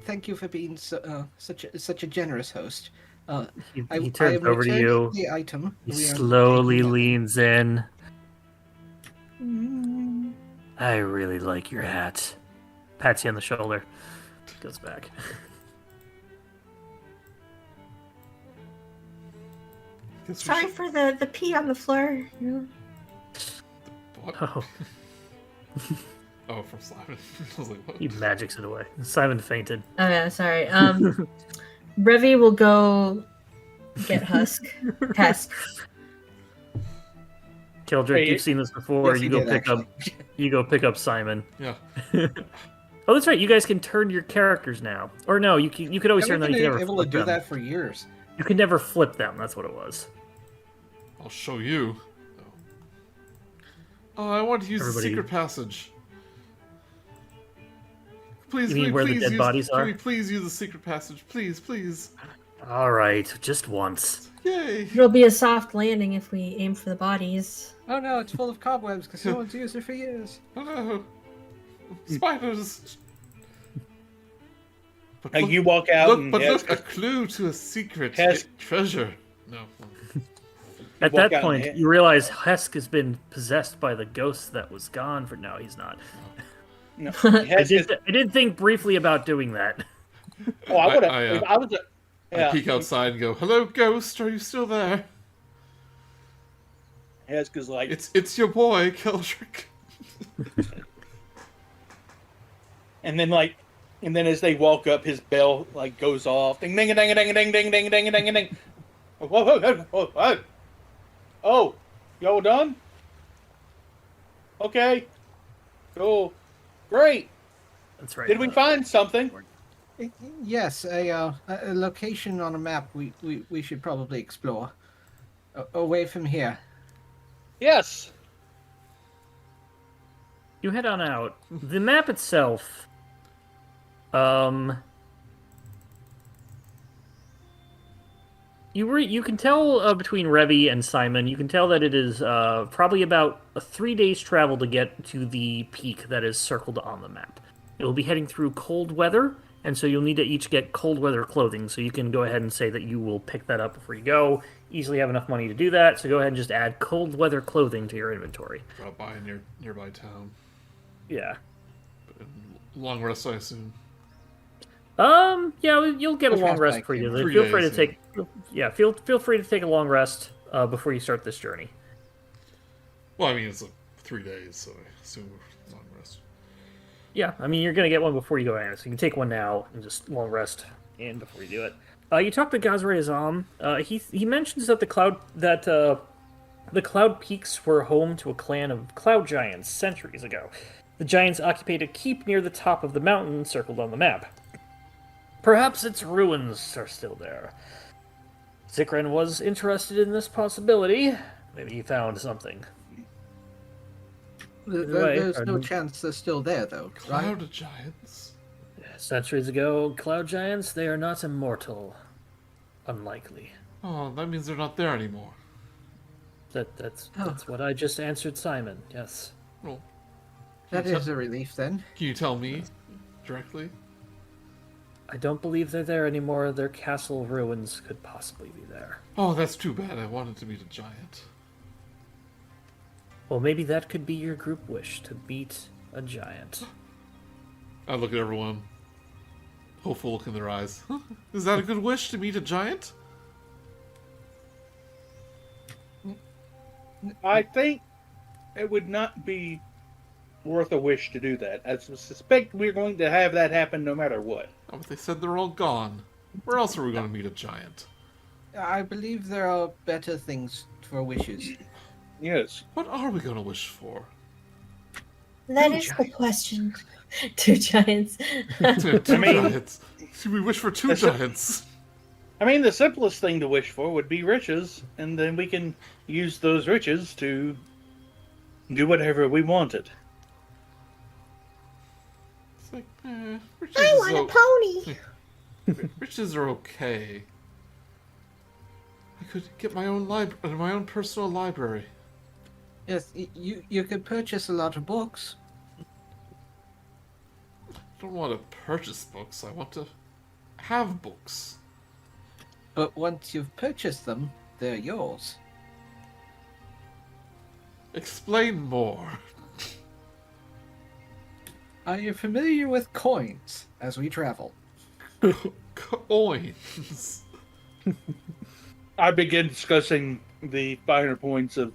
Thank you for being such a generous host. He turns over to you. The item. He slowly leans in. I really like your hat. Pats you on the shoulder. Goes back. Sorry for the pee on the floor. What? Oh, Oh, from Simon. I was like, what? he magics it away. Simon fainted. Oh yeah, sorry. Revi will go get Hesk. Keldric, Wait, you've seen this before. Yes, You he go did, pick up. actually. You go pick up Simon. Yeah. Oh, that's right. You guys can turn your characters now. Or no, you could always turn I've them. You been can never able to flip do them. that for years. You can never flip them. That's what it was. I'll show you. Oh, I want to use Everybody- the secret passage. Please, You mean can we where the please dead use, bodies Can are? we please use the secret passage? Please, please. All right, just once. Yay! It'll be a soft landing if we aim for the bodies. Oh no, it's full of cobwebs because no one's used it for years. Oh no! Spiders! But Like look, you walk out look, and but Hesk- look, a clue to a secret Hesk- treasure. No. At walk that out point, and- you realize Hesk has been possessed by the ghost that was gone. For now, he's not. no, I Hesk is- did think briefly about doing that. oh, I would have. I, If I was a, I yeah, peek outside and go, "Hello, ghost. Are you still there? Hesk is like, It's your boy, Keldric." and then as they walk up, his bell like goes off. Ding ding a ding a ding a ding ding ding a ding a ding a ding. Whoa, whoa, whoa, whoa, whoa. Oh, y'all done? Okay. Cool. Great. That's right. Did we find something? Yes, a location on a map we should probably explore. Away from here. Yes. You head on out. The map itself, you can tell between Revi and Simon, you can tell that it is probably about a 3 days travel to get to the peak that is circled on the map. It will be heading through cold weather, and so you'll need to each get cold weather clothing. So you can go ahead and say that you will pick that up before you go. Easily have enough money to do that. So go ahead and just add cold weather clothing to your inventory. Drop by a nearby town. Yeah. Long rest, I assume. Yeah, you'll get a Which long one's rest like pretty easily. 3 Feel free to days, take, feel free to take a long rest before you start this journey. Well, I mean, it's 3 days, so I assume we're long rest. Yeah, I mean, you're gonna get one before you go in, so you can take one now and just long rest in before you do it. You talk to Gazre Azam. He mentions that the Cloud Peaks were home to a clan of cloud giants centuries ago. The giants occupied a keep near the top of the mountain circled on the map. Perhaps its ruins are still there. Zikran was interested in this possibility. Maybe he found something. There's Either no way, chance they're still there, though, right? Cloud giants? Centuries ago, cloud giants, they are not immortal. Unlikely. Oh, that means they're not there anymore. That's what I just answered Simon, yes. Well, That is a relief, then. can you tell me directly? I don't believe they're there anymore. Their castle ruins could possibly be there. Oh, that's too bad. I wanted to meet a giant. Well, maybe that could be your group wish, to meet a giant. I look at everyone. Hopeful look in their eyes. Is that a good wish, to meet a giant? I think it would not be worth a wish to do that. I suspect we're going to have that happen no matter what. Oh, but they said they're all gone. Where else are we going to meet a giant? I believe there are better things for wishes. Yes. What are we going to wish for? That is the question. 2 giants. Two I mean- giants. Should we wish for 2 That's a- giants? I mean, the simplest thing to wish for would be riches, and then we can use those riches to do whatever we wanted. It's like, riches, I want a pony. riches are okay. I could get my own personal library. Yes, you could purchase a lot of books. I don't want to purchase books. I want to have books. But once you've purchased them, they're yours. Explain more. Are you familiar with coins as we travel? Coins. I begin discussing the finer points of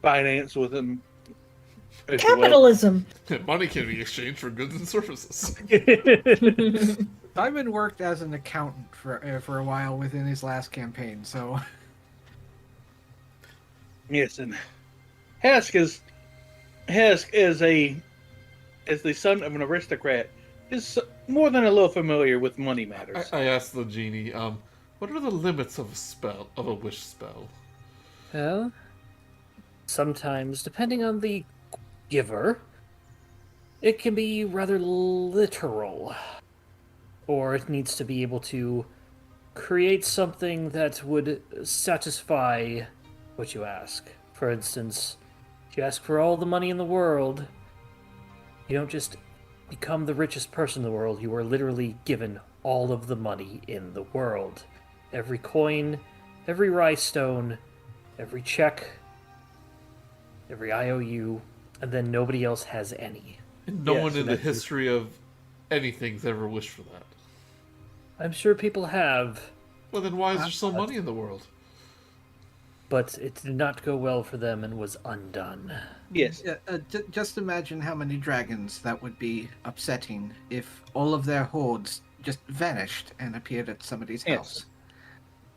finance with him Capitalism. Money can be exchanged for goods and services. Simon worked as an accountant for a while within his last campaign, so Yes, and Hesk is the son of an aristocrat, is more than a little familiar with money matters. I asked the genie, what are the limits of a wish spell? Well, sometimes, depending on the giver, it can be rather literal. Or it needs to be able to create something that would satisfy what you ask. For instance, if you ask for all the money in the world, you don't just become the richest person in the world, you are literally given all of the money in the world. Every coin, every rice stone, every check, every IOU, and then nobody else has any. And no one in the history of anything's ever wished for that. I'm sure people have. Well, then why is there so money in the world? But it did not go well for them and was undone. Yes. Just imagine how many dragons that would be upsetting if all of their hordes just vanished and appeared at somebody's house.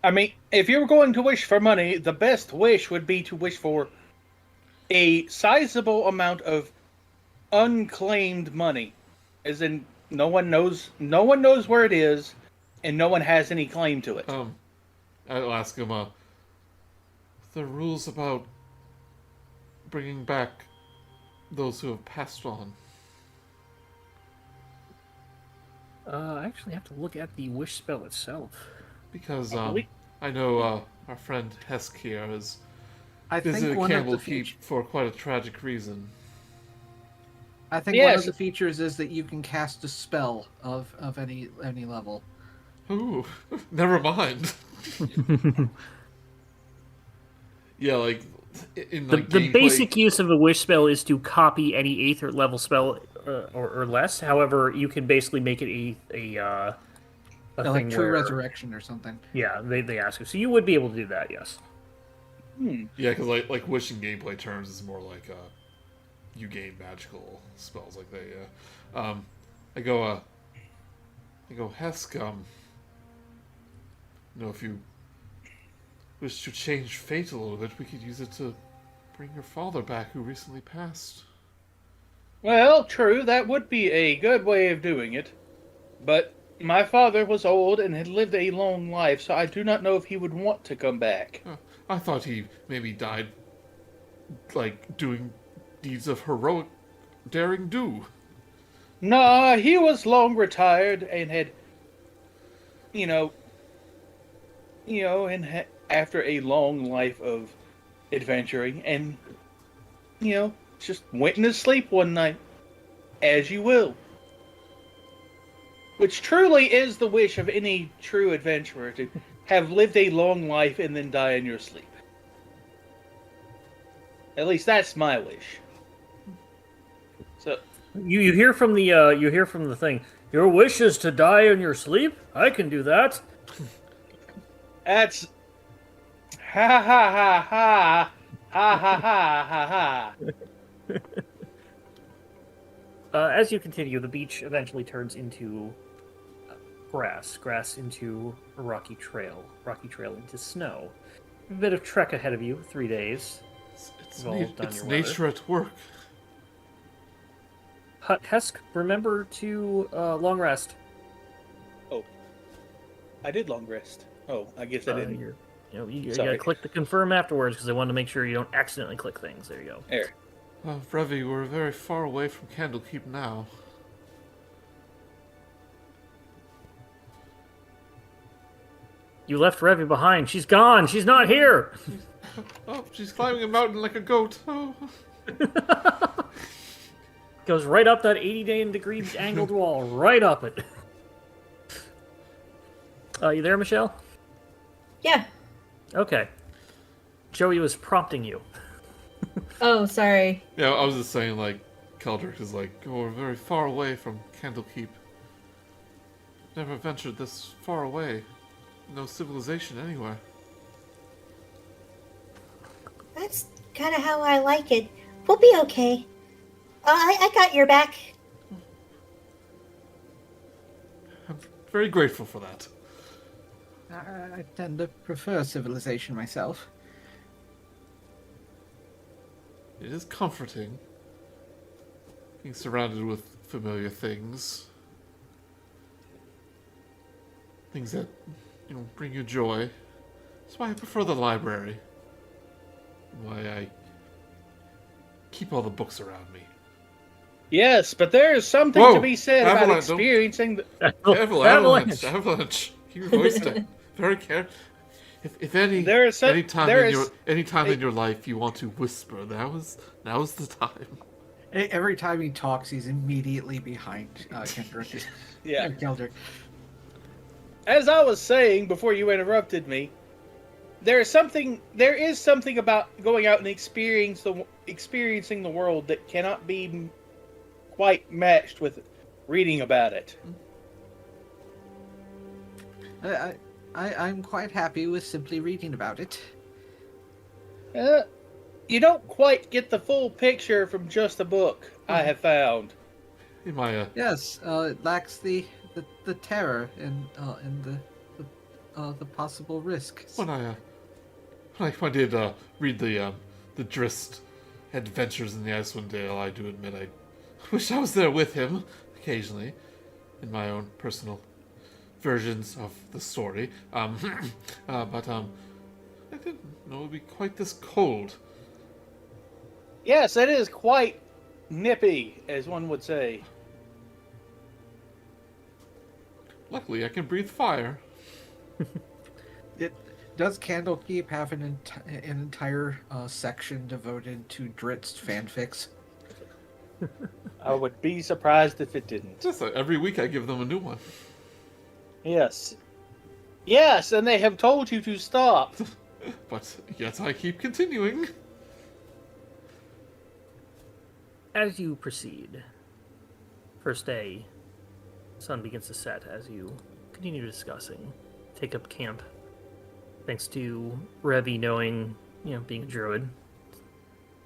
I mean, if you were going to wish for money, the best wish would be to wish for a sizable amount of unclaimed money, as in no one knows where it is, and no one has any claim to it. I'll ask him, the rules about bringing back those who have passed on. I actually have to look at the wish spell itself. Because I know our friend Hesk here has I think visited one of the Candlekeep for quite a tragic reason. I think one of the features is that you can cast a spell of any level. Ooh, never mind. Yeah, like in The gameplay... basic use of the wish spell is to copy any 8th or level spell or less. However, you can basically make it a like thing true where, resurrection or something. Yeah, they ask you. So you would be able to do that, yes. Yeah, because like wishing gameplay terms is more like you gain magical spells like that. Yeah. I go Hesk. If you wish to change fate a little bit, we could use it to bring your father back, who recently passed. Well, true, that would be a good way of doing it. But my father was old and had lived a long life, so I do not know if he would want to come back. I thought he maybe died, like, doing deeds of heroic daring do. Nah, he was long retired and had, after a long life of adventuring, and, just went into sleep one night, as you will. Which truly is the wish of any true adventurer, to have lived a long life and then die in your sleep. At least that's my wish. So you hear from the thing. Your wish is to die in your sleep? I can do that. that's ha ha ha ha ha ha ha ha ha. As you continue, the beach eventually turns into grass into a rocky trail into snow. A bit of trek ahead of you, 3 days. It's nature at work. Hesk, remember to long rest. Oh, I did long rest. Oh, I guess I didn't. You gotta click the confirm afterwards because I wanted to make sure you don't accidentally click things. There you go. There. Revi, we're very far away from Candlekeep now. You left Revi behind. She's gone. She's not here. Oh, she's climbing a mountain like a goat. Oh. Goes right up that 80-degree angled wall. Right up it. You there, Michelle? Yeah. Okay. Joey was prompting you. Oh, sorry. Yeah, I was just saying, like, Keldric is like, we're very far away from Candlekeep. Never ventured this far away. No civilization anywhere. That's kind of how I like it. We'll be okay. I got your back. I'm very grateful for that. I tend to prefer civilization myself. It is comforting being surrounded with familiar things. Things that, bring you joy. That's why I prefer the library. Why I keep all the books around me. Yes, but there is something Whoa, to be said about Avalanche, don't- experiencing the... Avalanche. Keep your voice down. Very careful. If any time in your life you want to whisper, now's the time. Every time he talks, he's immediately behind Keldric. Yeah. Keldric. As I was saying before you interrupted me, there is something about going out and experiencing the world that cannot be quite matched with reading about it. I'm quite happy with simply reading about it. You don't quite get the full picture from just a book, I have found. Yes, it lacks the terror and the possible risks. When I did read the Drist Adventures in the Icewind Dale, I do admit I wish I was there with him occasionally in my own personal versions of the story. But I didn't know it would be quite this cold. Yes, it is quite nippy, as one would say. Luckily, I can breathe fire. Does Candlekeep have an entire section devoted to Dritz fanfics? I would be surprised if it didn't. Just every week I give them a new one. Yes. Yes, and they have told you to stop. But yet I keep continuing. As you proceed, first day, sun begins to set as you continue discussing. Take up camp. Thanks to Revi knowing, being a druid,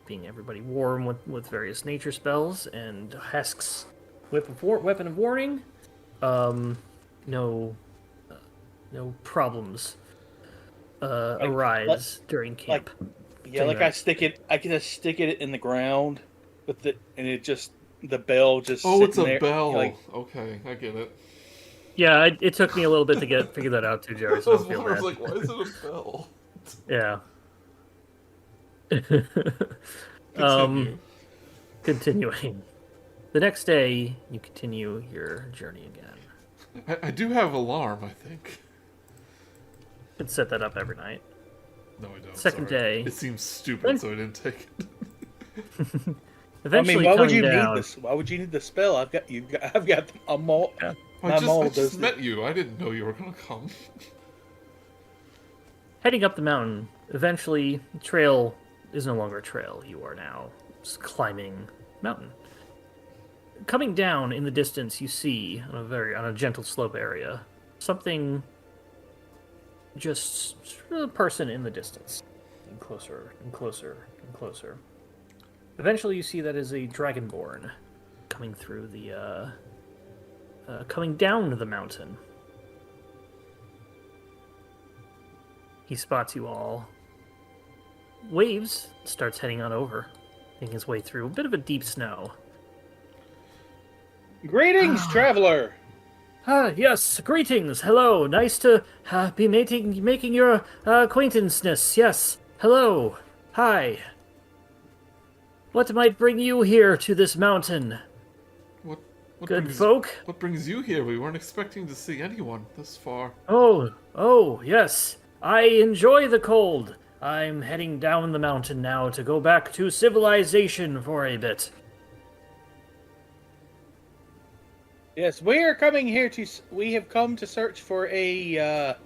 being everybody warm with various nature spells, and Hesk's weapon of warning, no problems arise during camp. I can just stick it in the ground with it, and it just, the bell just it's a there. bell. Okay, I get it. Yeah, it took me a little bit to figure that out too, Jerry. So I was like, why is it a bell? Yeah. Continuing. The next day, you continue your journey again. I do have alarm, I think. You can set that up every night. No, I don't. Second day. It seems stupid, so I didn't take it. Eventually, why would you down, need this? Why would you need the spell? I've got a mole. Yeah. I just met you. I didn't know you were gonna come. Heading up the mountain, eventually, the trail is no longer a trail. You are now just climbing mountain. Coming down in the distance, you see on a gentle slope area something. Just a person in the distance, and closer and closer and closer. Eventually, you see that is a Dragonborn coming through the. Coming down the mountain. He spots you all. Waves, starts heading on over, making his way through a bit of a deep snow. Greetings, traveler. Yes, greetings. Hello, nice to be making your acquaintanceness. Yes, hello, hi. What might bring you here to this mountain? Good folk? What brings you here? We weren't expecting to see anyone this far. Oh, yes. I enjoy the cold. I'm heading down the mountain now to go back to civilization for a bit. Yes, we are coming here we have come to search for a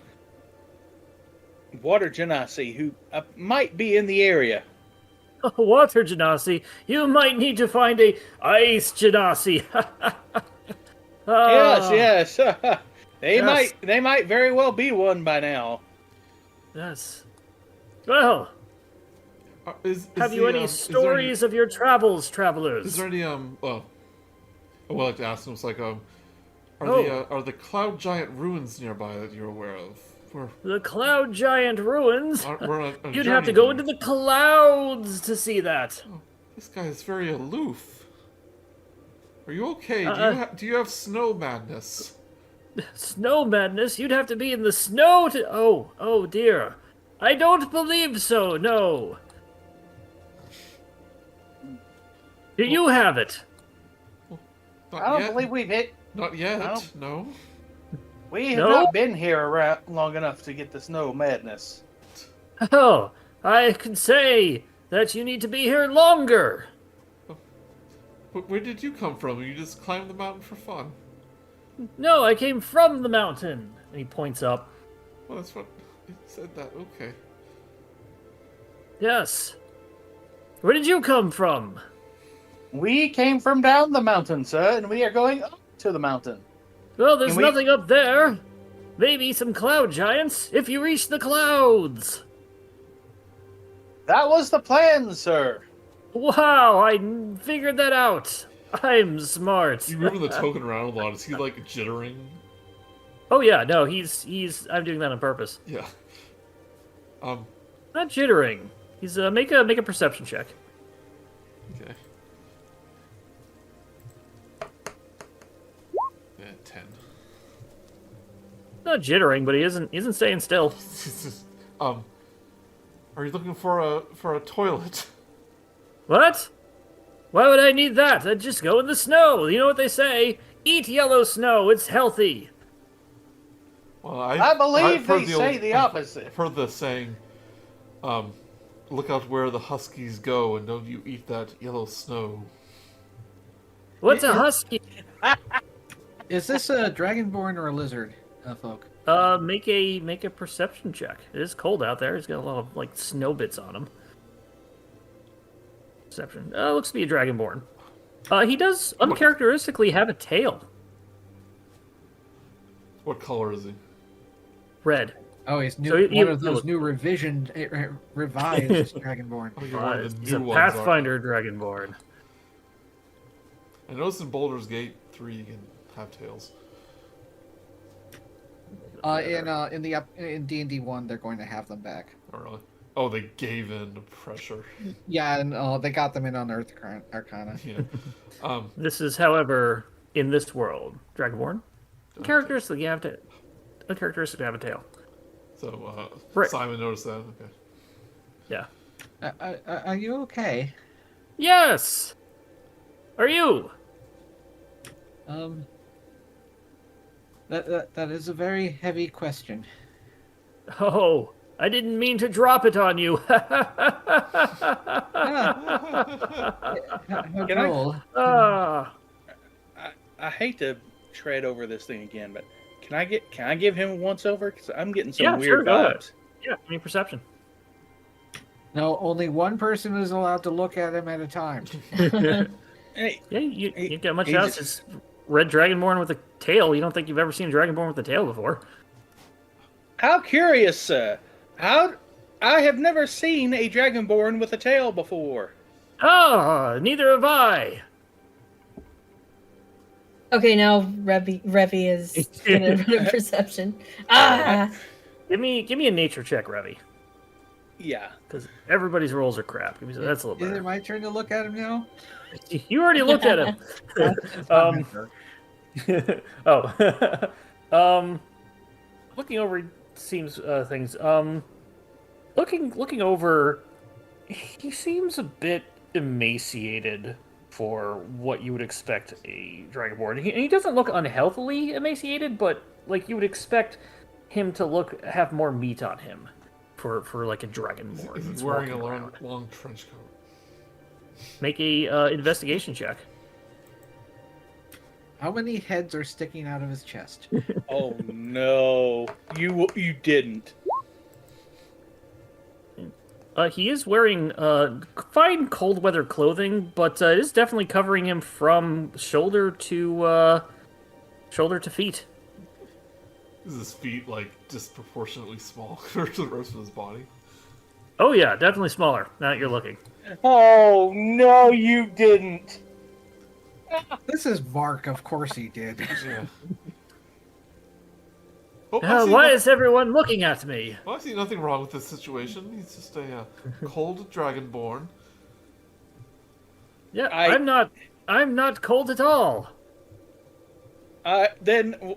water genasi who might be in the area. Water genasi? You might need to find a ice genasi. Yes. Yes. They might very well be one by now. Yes. Well, Have you any stories of your travels, travelers? Is there any well, I would like to ask them. It's like are the Cloud Giant ruins nearby that you're aware of? The Cloud Giant ruins? We're on a You'd journey have to go there. into the clouds to see that. Oh, this guy is very aloof. Are you okay? Do you have snow madness? Snow madness? You'd have to be in the snow to... Oh dear. I don't believe so, no. Do you have it? Not I don't yet. believe we've hit. Not yet. No. No. We have No? not been here around long enough to get the snow madness. Oh, I can say that you need to be here longer. Where did you come from? You just climbed the mountain for fun. No, I came from the mountain. And he points up. Well, that's what it said. That okay. Yes. Where did you come from? We came from down the mountain, sir, and we are going up to the mountain. Well, there's Can we- nothing up there. Maybe some cloud giants if you reach the clouds. That was the plan, sir. Wow, I figured that out. I'm smart. You moving the token around a lot. Is he like jittering? Oh yeah, no, he's. I'm doing that on purpose. Yeah. Not jittering. He's make a perception check. Okay. Yeah, 10. Not jittering, but he isn't staying still. Are you looking for a toilet? What? Why would I need that? I'd just go in the snow. You know what they say? Eat yellow snow. It's healthy. Well, I believe I've heard they say the opposite. I've heard the saying, look out where the huskies go, and don't you eat that yellow snow. What's a husky? Is this a dragonborn or a lizard, folk? Make a perception check. It is cold out there. He's got a lot of like snow bits on him. Perception. Looks to be a dragonborn. He does uncharacteristically have a tail. What color is he? Red. Oh, he's new. So One of those new revised dragonborn. Oh, you're one of the He's a new ones, aren't Pathfinder dragonborn. you? I noticed in Baldur's Gate 3 you can have tails. In D&D 1, they're going to have them back. Oh, really? Oh, they gave in to pressure. Yeah, and they got them in on Earth Arcana. Yeah. This is, however, in this world, dragonborn. Characteristically, you have to. Uncharacteristically have a tail. So, Right. Simon noticed that. Okay. Yeah. Are you okay? Yes. Are you? That is a very heavy question. Oh, I didn't mean to drop it on you. How Can I- droll. Ah. I hate to tread over this thing again, but can I give him a once over? Because I'm getting some Yeah, weird sure, go ahead. vibes. Yeah, give me perception. No, only one person is allowed to look at him at a time. Hey, Yeah, you can't get much he's- else. It's red dragonborn with a tail. You don't think you've ever seen a dragonborn with a tail before? how curious, sir. I have never seen a dragonborn with a tail before. Ah, neither have I. Okay, now Revi is gonna run a perception. Ah, Give me a nature check, Revi, Yeah. because everybody's rolls are crap. Give me that's a little Is it better. my turn to look at him now? You already looked at him. Looking over seems things. Looking over, he seems a bit emaciated for what you would expect a dragonborn. He doesn't look unhealthily emaciated, but like you would expect him to have more meat on him for like a dragonborn. Is that's he wearing a walking long, around. long trench coat? Make a investigation check. How many heads are sticking out of his chest? Oh no, you didn't. He is wearing fine cold weather clothing, but it is definitely covering him from shoulder to feet. Is his feet like disproportionately small compared to the rest of his body? Oh yeah, definitely smaller. Now that you're looking. Oh no, you didn't. This is Mark. Of course he did. Yeah. Oh, I see Why no- is everyone looking at me? Well, I see nothing wrong with this situation. He's just a cold dragonborn. Yeah, I- I'm not cold at all. Then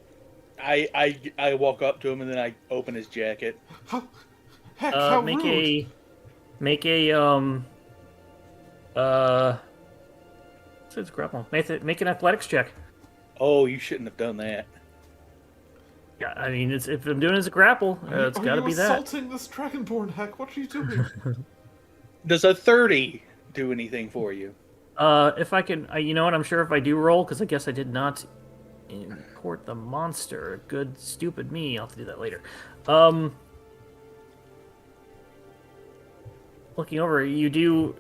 I walk up to him and then I open his jacket. Heck, how rude! It's grapple. Make an athletics check. Oh, you shouldn't have done that. Yeah, I mean, if I'm doing it as a grapple, it's got to be that. Are you assaulting this dragonborn, Heck? What are you doing? Does a 30 do anything for you? If I can, you know what? I'm sure if I do roll, because I guess I did not import the monster. Good, stupid me. I'll have to do that later. Looking over, you do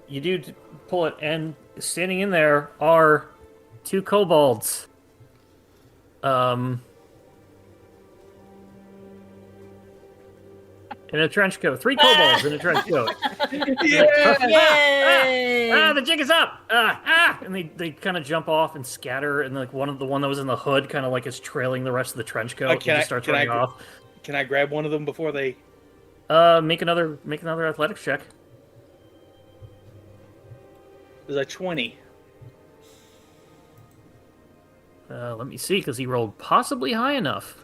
pull it, and standing in there are 2 kobolds. In a trench coat. 3 kobolds in a trench coat. Yay! The jig is up! And they kind of jump off and scatter, and like the one that was in the hood kind of like is trailing the rest of the trench coat and just starts running off. Can I grab one of them before they... Make another athletics check. There's a 20. Let me see, because he rolled possibly high enough.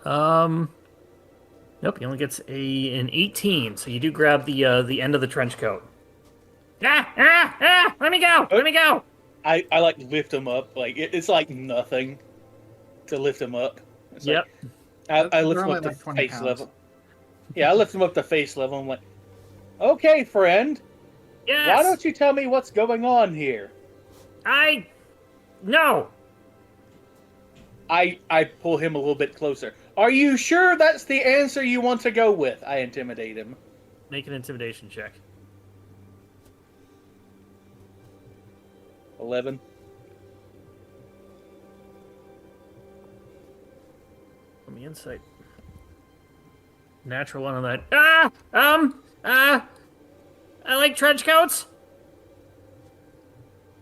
Nope, he only gets an 18, so you do grab the end of the trench coat. Let me go! Let me go! I like lift him up. Like it's like nothing to lift him up. It's Yep. Like, I lift They're him only up to like 20 face pounds. level. Yeah, I lift him up to face level. I'm like, okay, friend. Yes! Why don't you tell me what's going on here? No! I pull him a little bit closer. Are you sure that's the answer you want to go with? I intimidate him. Make an intimidation check. 11. Let me insight. Natural one on that. I like trench coats.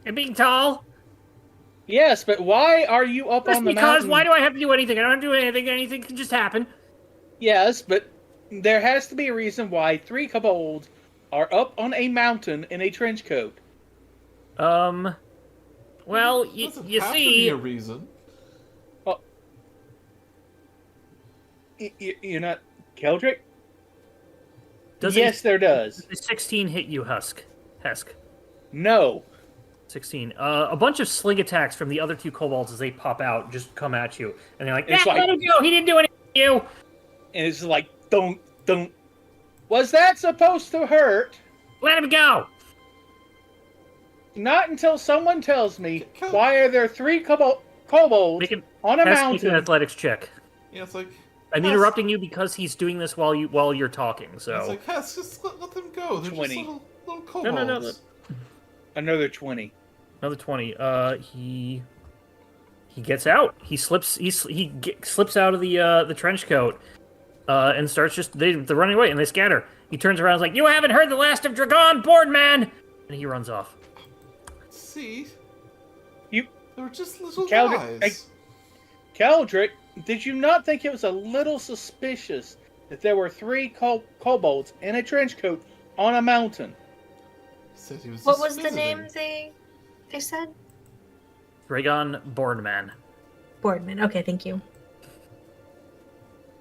And being tall. Yes, but why are you up Just on the because. mountain? Why do I have to do anything? I don't have to do anything. Anything can just happen. Yes, but there has to be a reason why 3 kobolds are up on a mountain in a trench coat. Well, you Doesn't have to be see, a reason. You're not Keldric? doesn't Yes, there does. the 16 hit you, Hesk? No. 16. A bunch of sling attacks from the other 2 kobolds as they pop out just come at you, and they're like, It's like- let him go. He didn't do anything to you. And it's like, don't. Was that supposed to hurt? Let him go. Not until someone tells me Kel- why are there 3 kobolds Make him on a Hesk, make an mountain. athletics check. Yeah, it's like... I'm Hesk- interrupting you because he's doing this while you're talking. It's So like, Hesk, just let them go. They're 20. just little kobolds. No. Another 20. another 20. He gets out. He slips out of the trench coat, and starts they're running away and they scatter. He turns around and is like, "You haven't heard the last of Dragonborn, man!" And he runs off. See? You- They were just little Keldric- guys. Keldric, did you not think it was a little suspicious that there were 3 kobolds in a trench coat on a mountain? Said he was What just was the visiting. name they said? Dragonborn man. Boardman. Okay, thank you.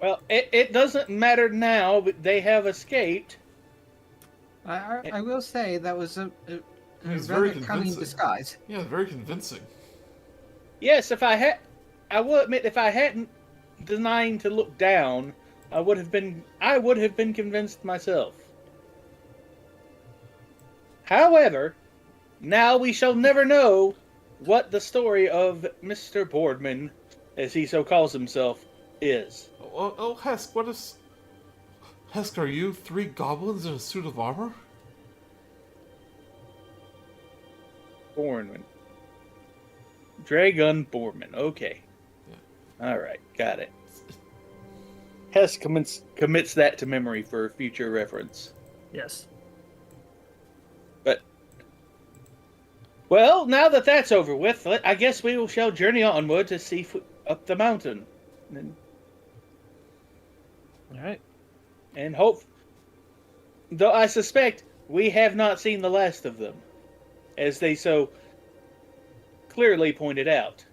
Well, it doesn't matter now, but they have escaped. I will say that was a was rather very cunning convincing. disguise. Yeah, very convincing. Yes, I will admit, if I hadn't designed to look down, I would have been convinced myself. However, now we shall never know what the story of Mr. Boardman, as he so calls himself, is. Oh, Hesk, what is... Hesk, are you 3 goblins in a suit of armor? Boardman. Dragonborn. Okay. All right, got it. Hess commits that to memory for future reference. Yes. But, well, now that that's over with, I guess we shall journey onward to see up the mountain. All right. And hope, though I suspect we have not seen the last of them, as they so clearly pointed out.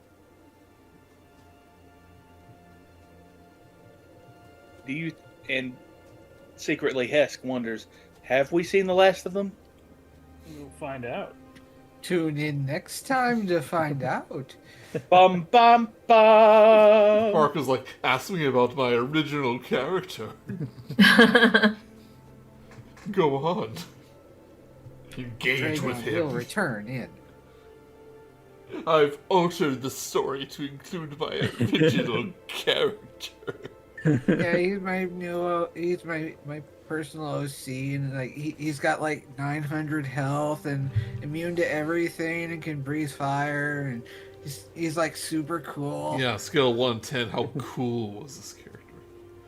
And secretly Hesk wonders, have we seen the last of them? We'll find out. Tune in next time to find out. Bum bum bum. Mark was like, ask me about my original character. Go on. Engage with Dragon will him. return in. I've altered the story to include my original character. Yeah, he's my new. He's my personal OC, and like he's got like 900 health and immune to everything, and can breathe fire, and he's like super cool. Yeah, scale 1-10. How cool was this character?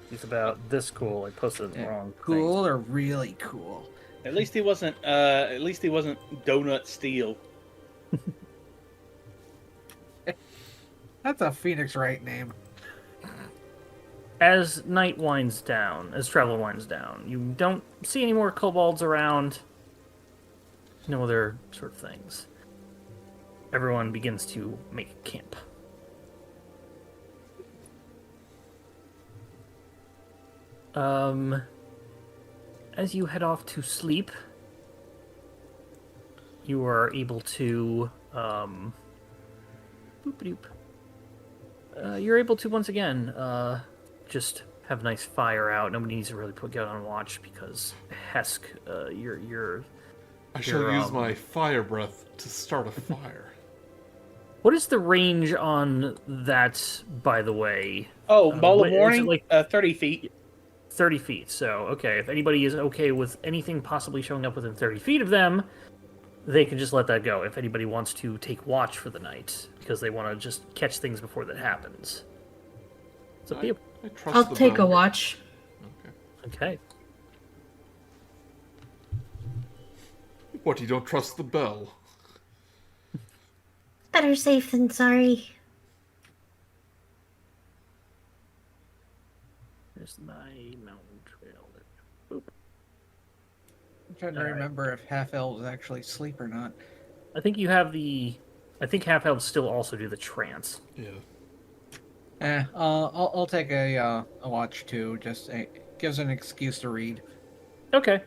He's about this cool. I posted the wrong. Cool or really cool. At least he wasn't. At least he wasn't Donut Steel. That's a Phoenix Wright name. As night winds down, as travel winds down, you don't see any more kobolds around. No other sort of things. Everyone begins to make camp. As you head off to sleep, you are able to you're able to once again just have a nice fire out. Nobody needs to really get on watch because Hesk, I shall use my fire breath to start a fire. What is the range on that, by the way? Oh, ball of is it warning, like 30 feet. 30 feet. So, okay, if anybody is okay with anything possibly showing up within 30 feet of them, they can just let that go. If anybody wants to take watch for the night, because they want to just catch things before that happens. It's up to you. I'll take a watch. Okay. What, you don't trust the bell? Better safe than sorry. There's my mountain trail. Boop. I'm trying to remember if half elves actually sleep or not. I think you have the... I think half elves still also do the trance. Yeah. I'll take a watch too. Just gives an excuse to read. Okay.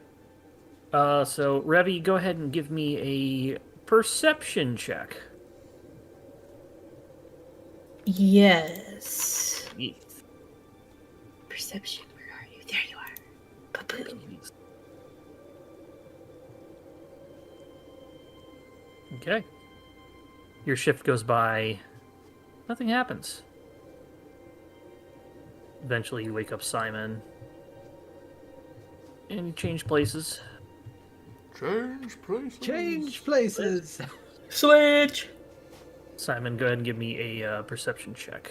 So Revi, go ahead and give me a perception check. Yes. Yes. Perception, where are you? There you are. Ba-boom. Okay. Your shift goes by. Nothing happens. Eventually, you wake up Simon. And you change places. Change places. Change places. Switch. Simon, go ahead and give me a perception check.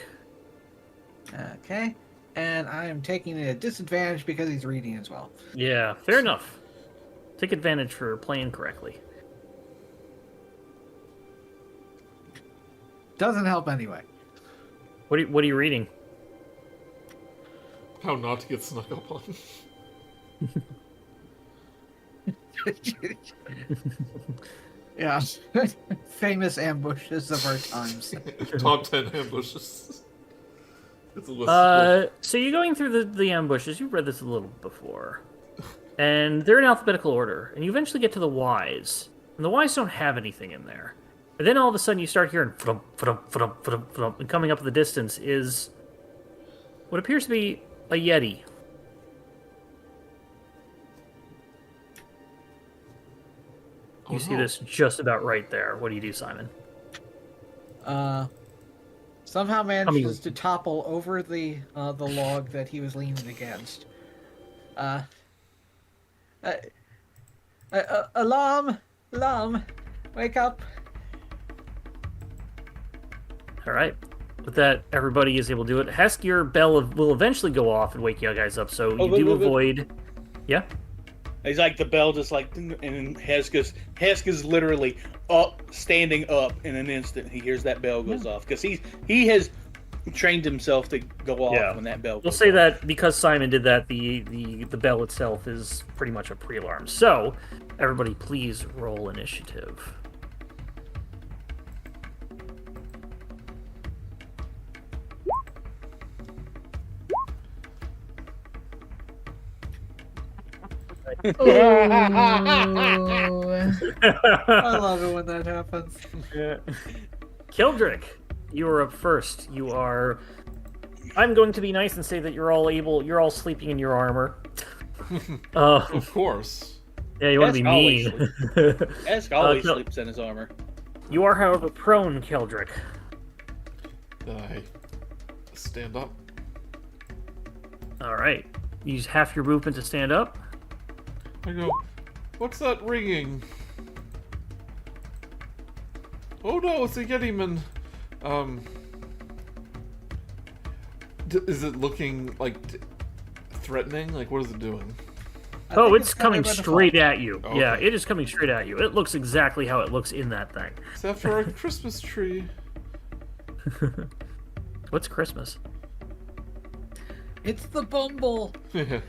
Okay. And I am taking a disadvantage because he's reading as well. Yeah, fair enough. Take advantage for playing correctly. Doesn't help anyway. What are you reading? How not to get snuck up on. Yeah. Famous ambushes of our times. Top 10 ambushes. It's a list. So you're going through the ambushes. You've read this a little before. And they're in alphabetical order. And you eventually get to the Ys. And the Ys don't have anything in there. And then all of a sudden you start hearing flump, flump, flump, flump, flump, and coming up in the distance is what appears to be a Yeti. You see this just about right there. What do you do, Simon? Somehow manages to topple over the log that he was leaning against. Alarm! Alarm! Wake up! All right. With that, everybody is able to do it. Hesk, your bell will eventually go off and wake you guys up, so you do avoid. Yeah. He's like the bell, just like, and then Hesk is literally up, standing up in an instant. He hears that bell goes off because he has trained himself to go off when that bell goes We'll say off. that because Simon did that, the bell itself is pretty much a pre-alarm. So, everybody please roll initiative. I love it when that happens. Keldric, you are up first. You are. I'm going to be nice and say that you're all sleeping in your armor. Of course. Yeah, you want to be mean. Hesk always sleeps in his armor. You are, however, prone, Keldric. I stand up. All right. Use half your movement to stand up. I go, what's that ringing? Oh no, it's a Yetiman. Is it looking like threatening? Like, what is it doing? Oh, it's coming straight default. at you. Okay. Yeah, it is coming straight at you. It looks exactly how it looks in that thing. It's after our Christmas tree. What's Christmas? It's the Bumble. Okay.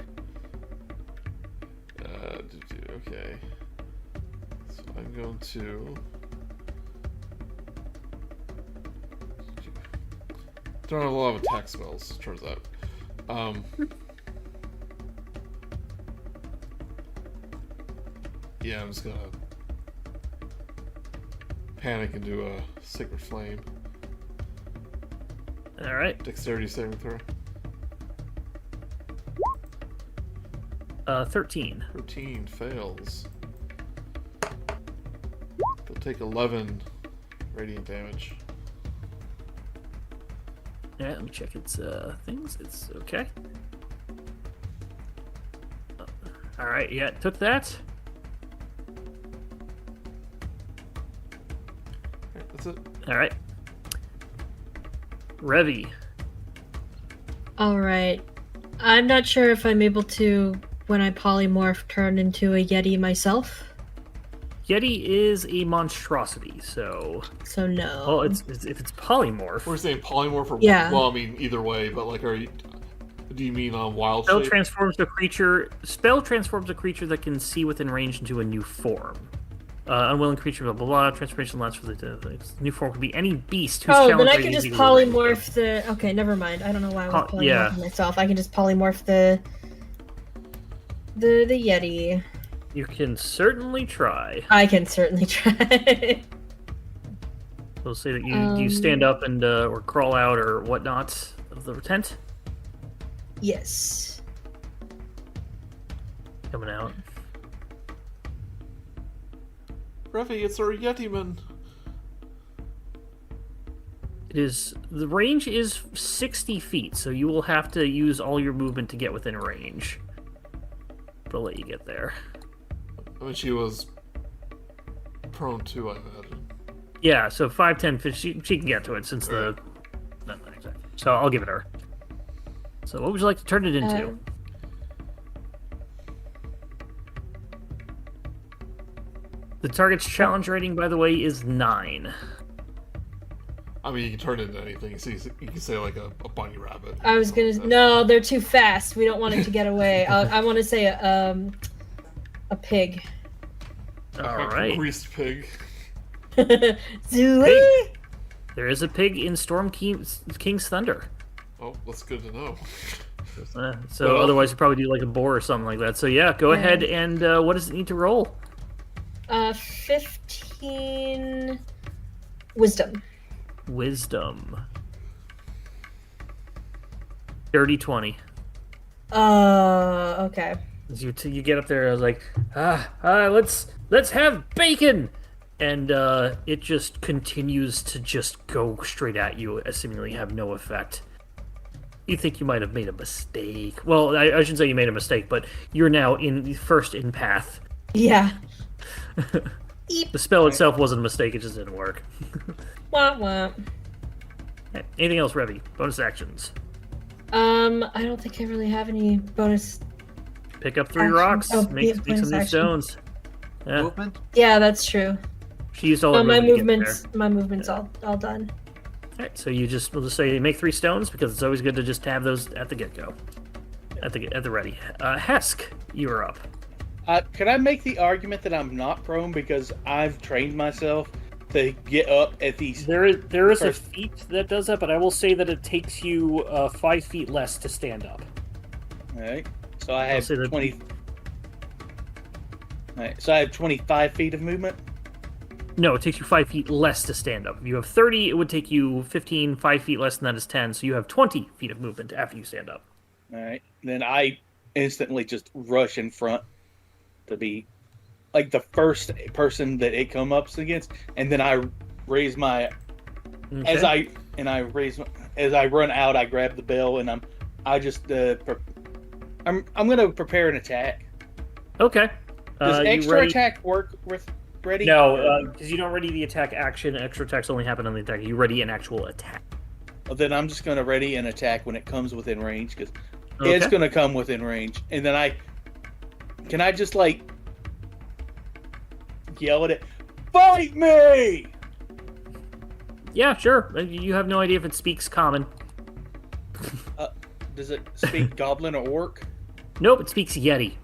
So I'm going to. Don't have a lot of attack spells, turns out. Yeah, I'm just gonna panic and do a Sacred Flame. All right. Dexterity saving throw. 13. 13 fails. They'll take 11 radiant damage. Yeah, let me check its things. It's okay. All right. Yeah, it took that. Okay, that's it. All right. Revi. All right. I'm not sure if I'm able to, when I polymorph, turn into a Yeti myself. Yeti is a monstrosity, so. So no. Well, it's if it's polymorph. We're saying polymorph or Yeah. well, I mean either way, but like, do you mean on wild Spell shape? transforms a creature that can see within range into a new form. Unwilling creature, blah blah blah. Transformation lasts for the new form could be any beast whose Oh, challenge then I rating can is just equal to range. polymorph the. Okay, never mind. I don't know why I was polymorphing yeah. myself. I can just polymorph the Yeti. You can certainly try. I can certainly try. We'll say that you stand up and or crawl out or whatnot of the tent. Yes. Coming out. Revi, it's our Yetiman. The range is 60 feet, so you will have to use all your movement to get within range. But I'll let you get there. I mean, she was prone too, I imagine. Yeah, so 5, 10, 15, she can get to it since the. Not exactly. So I'll give it her. So what would you like to turn it into? The target's challenge rating, by the way, is 9. I mean, you can turn it into anything. You can say like a bunny rabbit. I was gonna. No, they're too fast. We don't want it to get away. I want to say a pig. All right. Greased pig. Zooey. There is a pig in Storm King's Thunder. Oh, that's good to know. So Well, otherwise, you probably do like a boar or something like that. So yeah, go ahead and what does it need to roll? 15 wisdom. Wisdom. Dirty 20. Okay. As you get up there, I was like, let's have bacon, and it just continues to just go straight at you, seemingly have no effect. You think you might have made a mistake. Well, I shouldn't say you made a mistake, but you're now first in path. Yeah. The spell itself wasn't a mistake; it just didn't work. Wah wah. Okay. Anything else, Revi? Bonus actions. I don't think I really have any bonus. Pick up 3 Action. rocks. Oh, Make some bonus new action. stones. Yeah. Movement. Yeah, that's true. She used all her My movement to get there. movement's all done. Alright, so we'll just say make 3 stones because it's always good to just have those at the get-go. At the ready. Hesk, you're up. Could I make the argument that I'm not prone because I've trained myself to get up at these? There is a feat that does that, but I will say that it takes you 5 feet less to stand up. All right. So I have say that- 20. All right. So I have 25 feet of movement. No, it takes you 5 feet less to stand up. If you have 30, it would take you 15. 5 feet less than that is 10, so you have 20 feet of movement after you stand up. All right. Then I instantly just rush in front to be like the first person that it comes up against, and then I raise my Okay. as I run out, I grab the bell and I'm gonna prepare an attack. Okay. Does You extra ready? attack work with ready? No, because you don't ready the attack action. Extra attacks only happen on the attack. You ready an actual attack. Well, then I'm just gonna ready an attack when it comes within range because Okay. it's gonna come within range, and then I just like yell at it, "Fight me!" Yeah, sure. You have no idea if it speaks common. Does it speak goblin or orc? Nope, it speaks Yeti.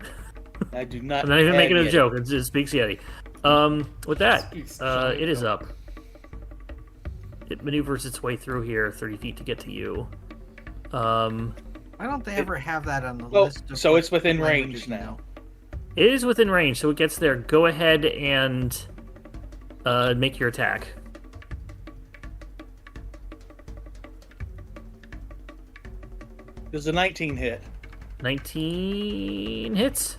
I do not. I'm not even have making a yet. joke. It just speaks Yeti. With that, Speaks it is up. It maneuvers its way through here 30 feet to get to you. Why don't they ever have that on the Well, list? Of so it's within languages range now. It is within range, so it gets there. Go ahead and make your attack. Does a 19 hit? 19 hits.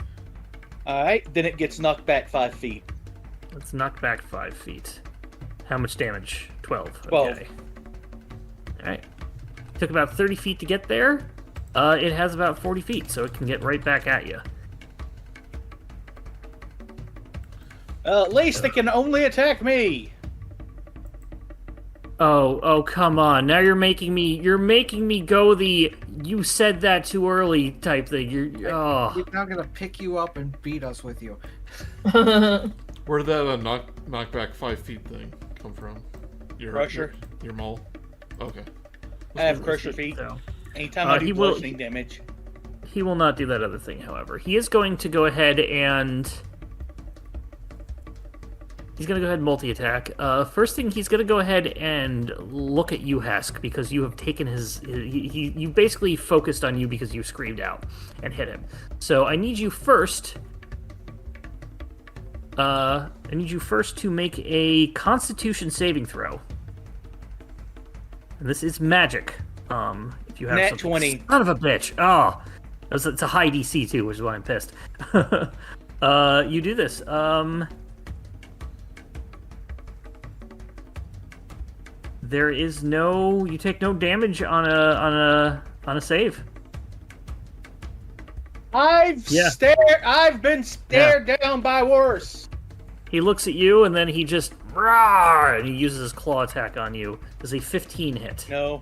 All right, then it gets knocked back 5 feet. Let's knock back 5 feet. How much damage? 12. 12. Okay. Alright. Took about 30 feet to get there. It has about 40 feet, so it can get right back at you. At least they can only attack me. Oh, come on. Now you're making me go the you said that too early type thing. He's now gonna pick you up and beat us with you. Where did that knock back 5 feet thing come from? Crusher. Your mole? Okay. I have crusher feet. So, Anytime I he do will- bludgeoning damage. he will not do that other thing, however. He is going to go ahead and multi-attack. First thing, he's going to go ahead and look at you, Hesk, because you have taken you basically focused on you because you screamed out and hit him. So I need you first. To make a Constitution saving throw. And this is magic. If you have Nat something. 20. Son of a bitch. Oh, it's a high DC too, which is why I'm pissed. You do this. There is you take no damage on a save. I've been stared down by worse. He looks at you and then he just roar, and he uses his claw attack on you. Does a 15 hit? No.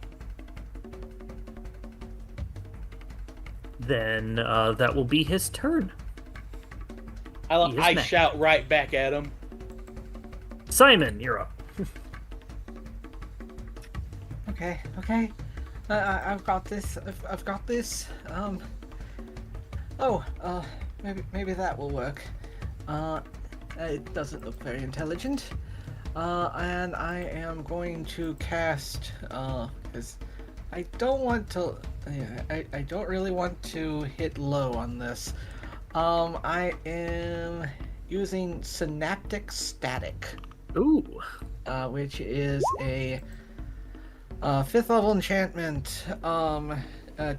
Then that will be his turn. He is I next. shout right back at him. Simon, you're up. Okay. I've got this. I've got this. Maybe that will work. It doesn't look very intelligent. And I am going to cast. Because I don't want to. I don't really want to hit low on this. I am using Synaptic Static. Ooh. Which is a 5th level enchantment.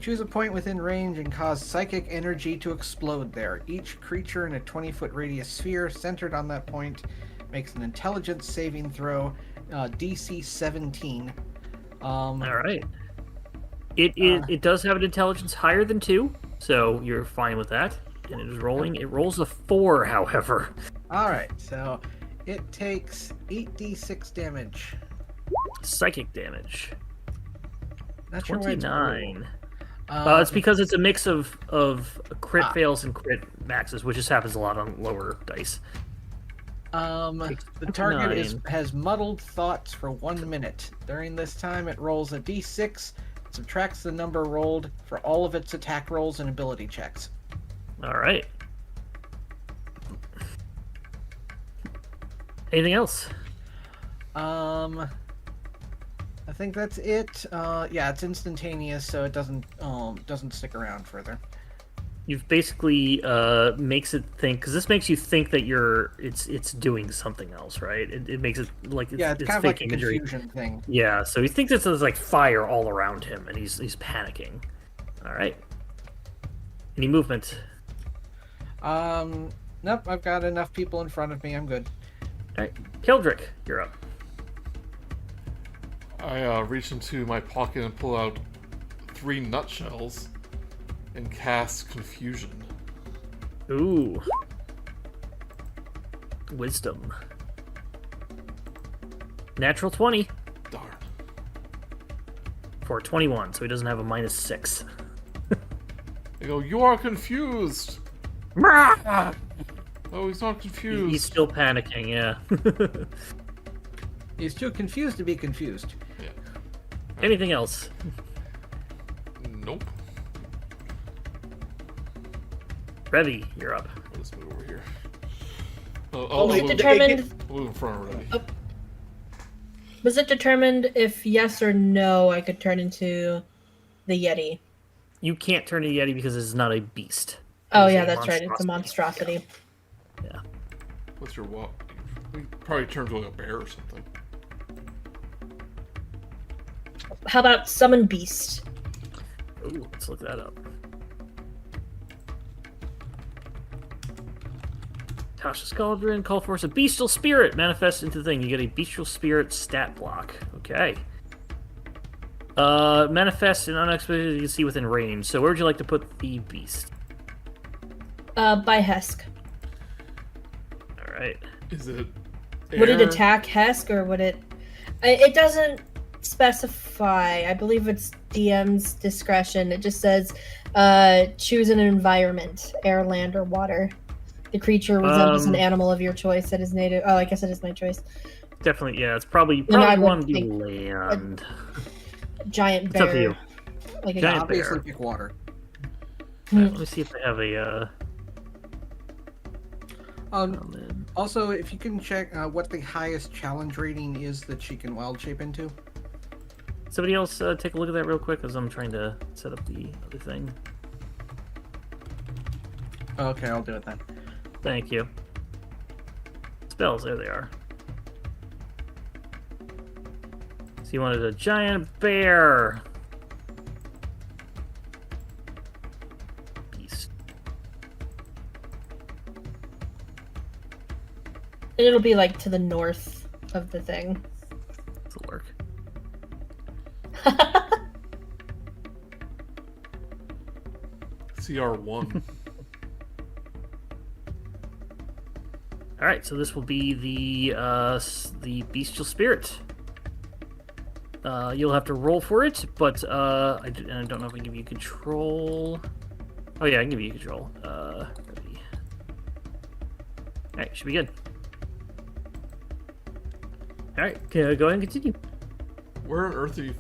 Choose a point within range and cause psychic energy to explode there. Each creature in a 20-foot radius sphere centered on that point makes an intelligence saving throw, DC 17. All right. It does have an intelligence higher than 2, so you're fine with that. And it is rolling. It rolls a 4, however. All right, so it takes 8d6 damage. Psychic damage. Not sure why it's brutal. 29. It's because it's a mix of crit fails and crit maxes, which just happens a lot on lower dice. The target has muddled thoughts for 1 minute. During this time, it rolls a d6, subtracts the number rolled for all of its attack rolls and ability checks. All right. Anything else? I think that's it. Yeah, it's instantaneous, so it doesn't stick around further. You've basically makes it think, because this makes you think that it's doing something else, right? It makes it like it's kind of like a imagery. confusion thing. Yeah, so he thinks it's like fire all around him, and he's panicking. All right. Any movement? Nope. I've got enough people in front of me. I'm good. All right, Keldric, you're up. I reach into my pocket and pull out 3 nutshells and cast Confusion. Ooh. Wisdom. Natural 20 Darn. for 21, so he doesn't have a -6. I go, you are confused! Oh, he's not confused. He's still panicking, yeah. He's too confused to be confused. Yeah. Anything else? Nope. Revi, you're up. Let's move over here. Was it determined? Move in front already. Was it determined if yes or no I could turn into the Yeti? You can't turn into Yeti because it's not a beast. Oh It's yeah, a that's right. It's a monstrosity. Yeah. What's your walk? We probably turned into like a bear or something. How about summon beast? Ooh, let's look that up. Tasha's Cauldron, call forth a bestial spirit, manifest into the thing. You get a bestial spirit stat block. Okay. Manifest and unexpected you can see within range. So where would you like to put the beast? By Hesk. Alright. Is it Would it air? attack Hesk or would it? It doesn't specify. I believe it's DM's discretion. It just says choose an environment, air, land, or water. The creature resembles an animal of your choice that is native. Oh, I guess it is my choice. Definitely, yeah. It's probably I one would to think land. Giant It's up to bear. you. Like a Giant Obviously, bear. pick water. Alright, let me see if I have a. Also, if you can check what the highest challenge rating is that she can wild shape into. Somebody else take a look at that real quick as I'm trying to set up the other thing. Okay, I'll do it then. Thank you. Spells, there they are. So you wanted a giant bear. Beast. And it'll be like to the north of the thing. This'll work. CR1. All right, so this will be the bestial spirit. You'll have to roll for it, but I don't know if I can give you control. Oh yeah, I can give you control. Ready. All right, should be good. All right, go ahead and continue. Where on earth do you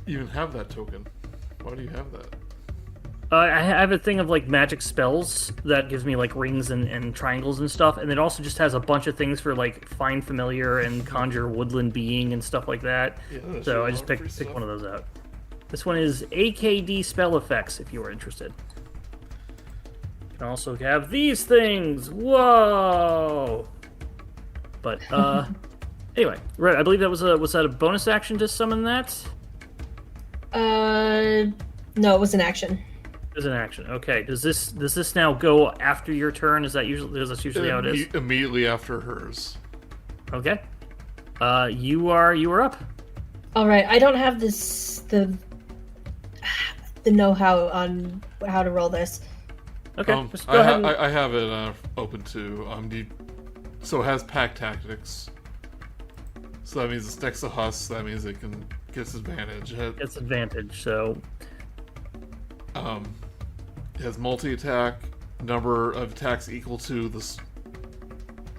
even have that token? Why do you have that? I have a thing of like magic spells that gives me like rings and triangles and stuff, and it also just has a bunch of things for like find familiar and conjure woodland being and stuff like that. Yeah, So I just picked one of those out. This one is AKD spell effects if you are interested. You can also have these things. Whoa! But anyway, right. I believe that was that a bonus action to summon that? No, it was an action. It was an action. Okay. Does this now go after your turn? Is that's usually how it is? Immediately after hers. Okay. You are up. All right, I don't have the know-how on how to roll this. Okay. Just go ahead. I have it open to so it has pack tactics. So that means it's next to Husk. That means it can gets advantage. Gets advantage, so... It has multi-attack, number of attacks equal to the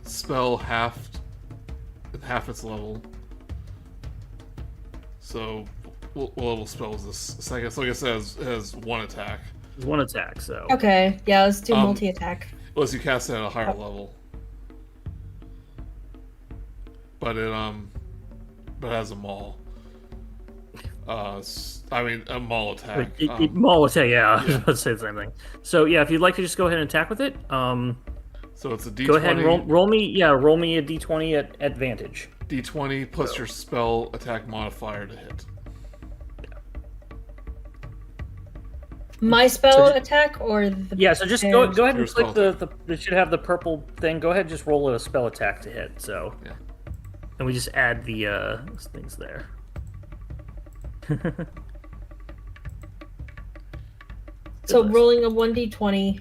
spell halved at half its level. So, what level spell is this? So I guess it has one attack. It's one attack, so... Okay, yeah, let's do multi-attack. Unless you cast it at a higher level. But it has a maul. A maul attack. Maul attack, yeah. I was about to say the same thing. So yeah, if you'd like to just go ahead and attack with it, so it's a D20. Go ahead and roll me a D20 at advantage. D20 plus your spell attack modifier to hit. My spell attack or the... Yeah, so just go ahead and click spell it should have the purple thing. Go ahead and just roll a spell attack to hit, so... Yeah. And we just add the things there. So rolling a 1d20,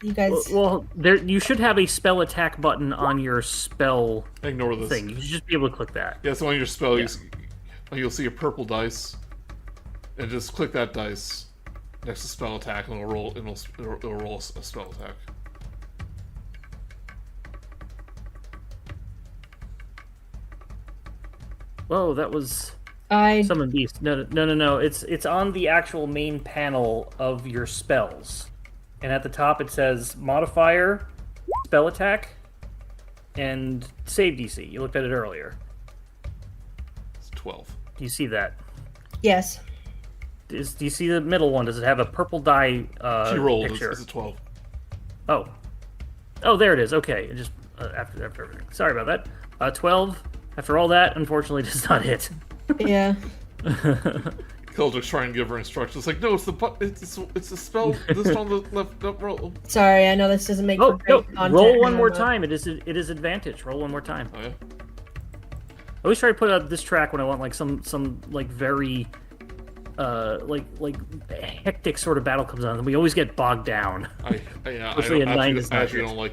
you guys... Well, there you should have a spell attack button on your spell Ignore this thing. You should just be able to click that. Yeah, so on your spell, you'll see a purple dice, and just click that dice next to spell attack, and it'll roll a spell attack. Whoa, that was... I... Summon Beast. No. It's on the actual main panel of your spells. And at the top it says modifier, spell attack, and save DC. You looked at it earlier. It's 12. Do you see that? Yes. Do you see the middle one? Does it have a purple die She rolled. picture? It's a 12. Oh, there it is. Okay, just after everything. Sorry about that. 12. After all that, unfortunately, does not hit. Yeah. Keldric's trying to give her instructions. Like, no, it's the spell. This on the left roll. Sorry, I know this doesn't make for great content. Roll one more time. It is advantage. Roll one more time. Oh yeah. I always try to put out this track when I want like some like very like hectic sort of battle comes on, and we always get bogged down. I actually don't like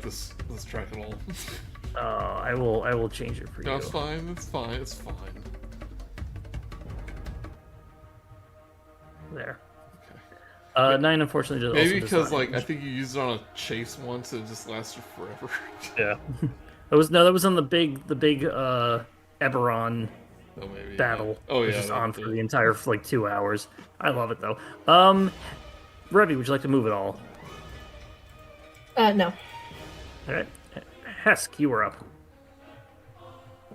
this track at all. I will change it for you. No, it's fine. It's fine. There. Okay. 9 unfortunately does. Maybe because I think you used it on a chase once, and it just lasted forever. Yeah. That was on the big Eberron battle. Yeah. Oh yeah. Which is on for the entire 2 hours. I love it though. Revi, would you like to move at all? No. All right. Hesk, you were up.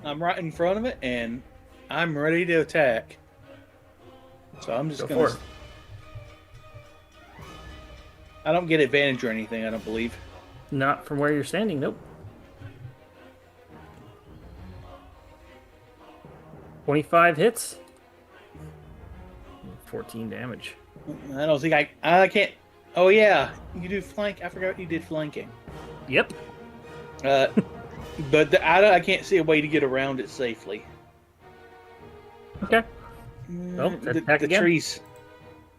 I'm right in front of it, and I'm ready to attack. So I'm just Go for it. I don't get advantage or anything, I don't believe. Not from where you're standing, nope. 25 hits. 14 damage. I don't think I can't. Oh yeah, you do flank. I forgot you did flanking. Yep. But I can't see a way to get around it safely. Okay. Well, attack the again. trees.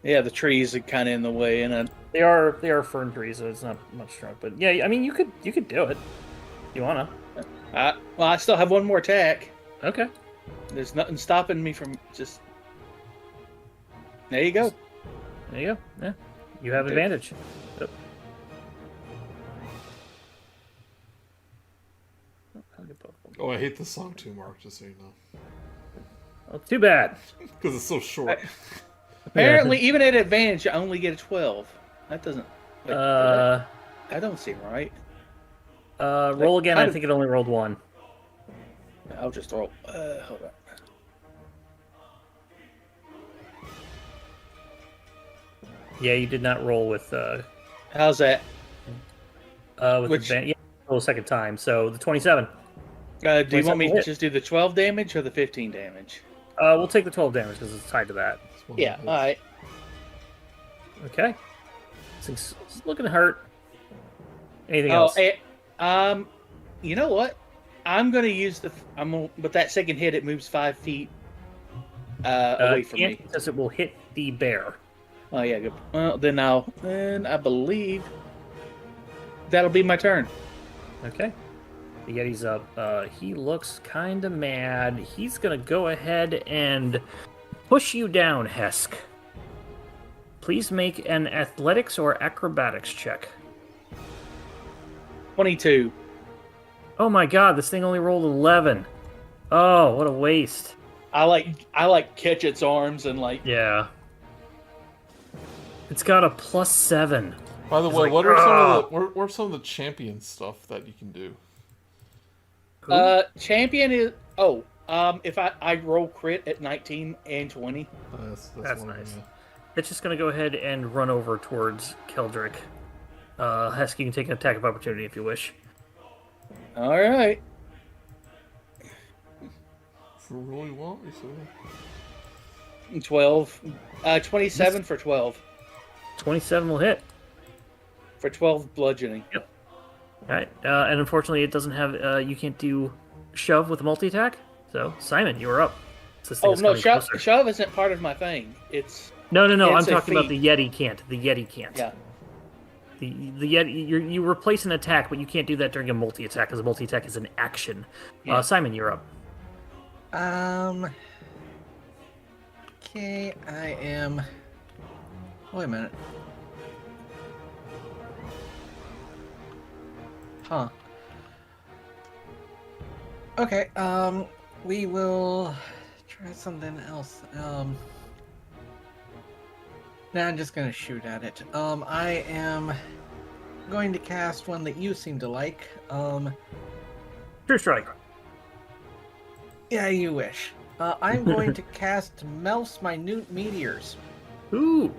Yeah, the trees are kind of in the way, and they are fern trees, so it's not much strong. But yeah, I mean, you could do it. You wanna? well, I still have one more attack. Okay. There's nothing stopping me from just. There you go. There you go. Yeah, you have advantage. Yep. Oh, I hate this song too, Mark. Just so you know. Oh, too bad. Because it's so short. Apparently, even at advantage, I only get a 12. That doesn't. That don't seem right. Roll again. I think it only rolled 1. I'll just roll. Hold on. Yeah, you did not roll with. How's that? With yeah, roll a second time. So the 27. Do you want me to just do the 12 damage or the 15 damage? We'll take the 12 damage because it's tied to that. Yeah. All right. Okay. It's looking hurt. Anything else? You know what? I'm gonna use but that second hit, it moves 5 feet away from me because it will hit the bear. Oh yeah, good. Well, then I believe that'll be my turn. Okay. The Yeti's up. He looks kind of mad. He's gonna go ahead and push you down, Hesk. Please make an athletics or acrobatics check. 22. Oh my god, this thing only rolled 11. Oh, what a waste. I like catch its arms and like. Yeah. It's got a +7. By the It's way, like, what are some of the champion stuff that you can do? Champion is if I roll crit at 19 and 20. That's one of nice. them, It's just going to go ahead and run over towards Keldric. Hesk, you can take an attack of opportunity if you wish. All right. For really well, you said. 12. 27 for 12. 27 will hit. For 12 bludgeoning. Yep. Alright, and unfortunately it doesn't have, you can't do shove with a multi-attack. So, Simon, you are up. This thing Oh, is no, coming closer. shove isn't part of my thing. It's... No, I'm it's a talking about feat. the Yeti can't. The Yeti can't. Yeah. The Yeti, you replace an attack, but you can't do that during a multi-attack, because a multi-attack is an action. Yeah. Simon, you're up. Okay, I am... Wait a minute. Huh. Okay, we will try something else. Nah, I'm just gonna shoot at it. I am going to cast one that you seem to like. True strike. Yeah, you wish. I'm going to cast Melf's Minute Meteors. Ooh.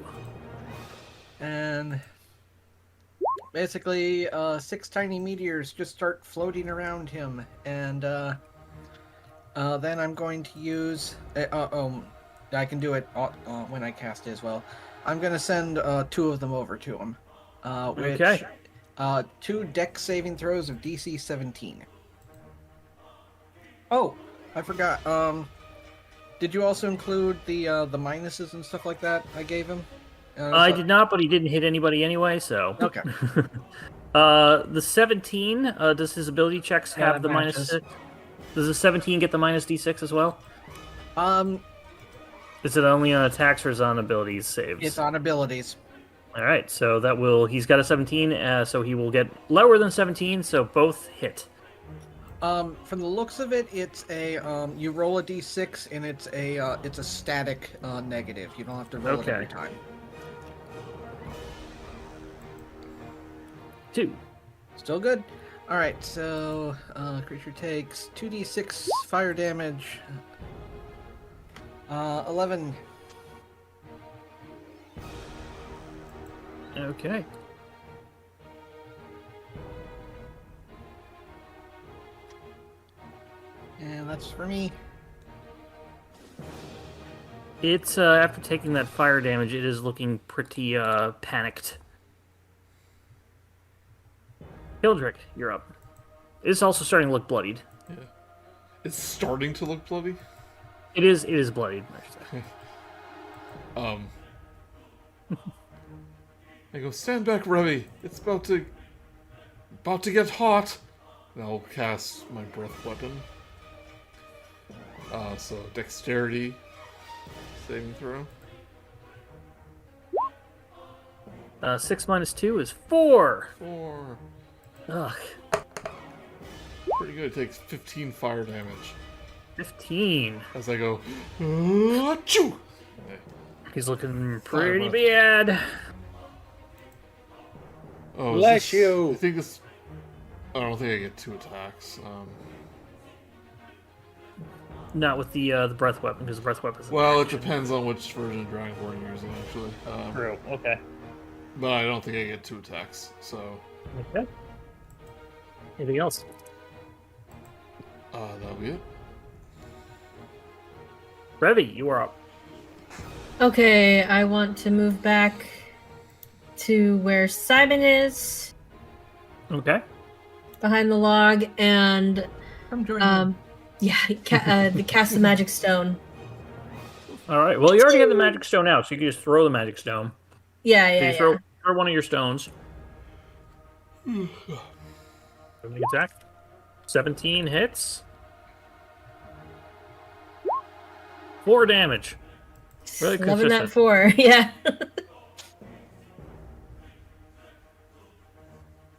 And basically, 6 tiny meteors just start floating around him. And then I'm going to use... I can do it when I cast it as well. I'm going to send 2 of them over to him. Which, Okay. 2 dex saving throws of DC 17. Oh, I forgot. Did you also include the minuses and stuff like that I gave him? I did not, but he didn't hit anybody anyway, so... Okay. The 17, does his ability checks Yeah, have it the matches. -6? Does the 17 get the -d6 as well? Is it only on attacks or is it on abilities saves? It's on abilities. Alright, so that will... He's got a 17, so he will get lower than 17, so both hit. From the looks of it, it's a you roll a d6 and it's a static negative. You don't have to roll it every Okay. time. 2. Still good. All right, so creature takes 2d6 fire damage. 11. Okay. And that's for me. It's, after taking that fire damage, it is looking pretty, panicked. Keldric, you're up. It's also starting to look bloodied. Yeah. It's starting to look bloody. It is bloodied, actually. I go, stand back, Revi. It's about to get hot. And I'll cast my breath weapon. So dexterity saving throw. 6 minus 2 is 4! 4. Ugh. Pretty good. It takes 15 fire damage. 15. As I go, achoo! He's looking pretty bad. Oh, is Bless this- you. I think this. I don't think I get 2 attacks. Not with the breath weapon, because the breath weapon is Well, it depends on which version of Dragonborn you're using, actually. true. Okay. But I don't think I get 2 attacks, so Okay. Anything else? that'll be it. Revi, you are up. Okay, I want to move back to where Simon is, Okay. behind the log, and I'm joining. cast the magic stone. All right. Well, you already have the magic stone out, so you can just throw the magic stone. Yeah, So yeah, you yeah. throw one of your stones. Opening attack. 17 hits. 4 damage. Really Loving that consistent. 4, yeah.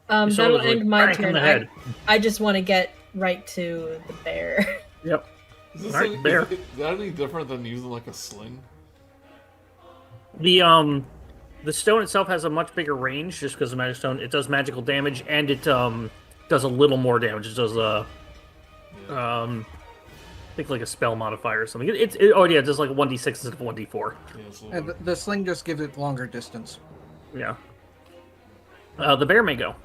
Your sword That'll was like, end my bang in turn. the head. I just want to get right to the bear. Yep. Is this Alright, like, bear. is that any different than using like a sling? The stone itself has a much bigger range just because of magic stone. It does magical damage and it does a little more damage. It does I think like a spell modifier or something. It does like 1d6 instead of 1d4. Yeah, it's a little And bit- the sling just gives it longer distance. Yeah. The bear may go.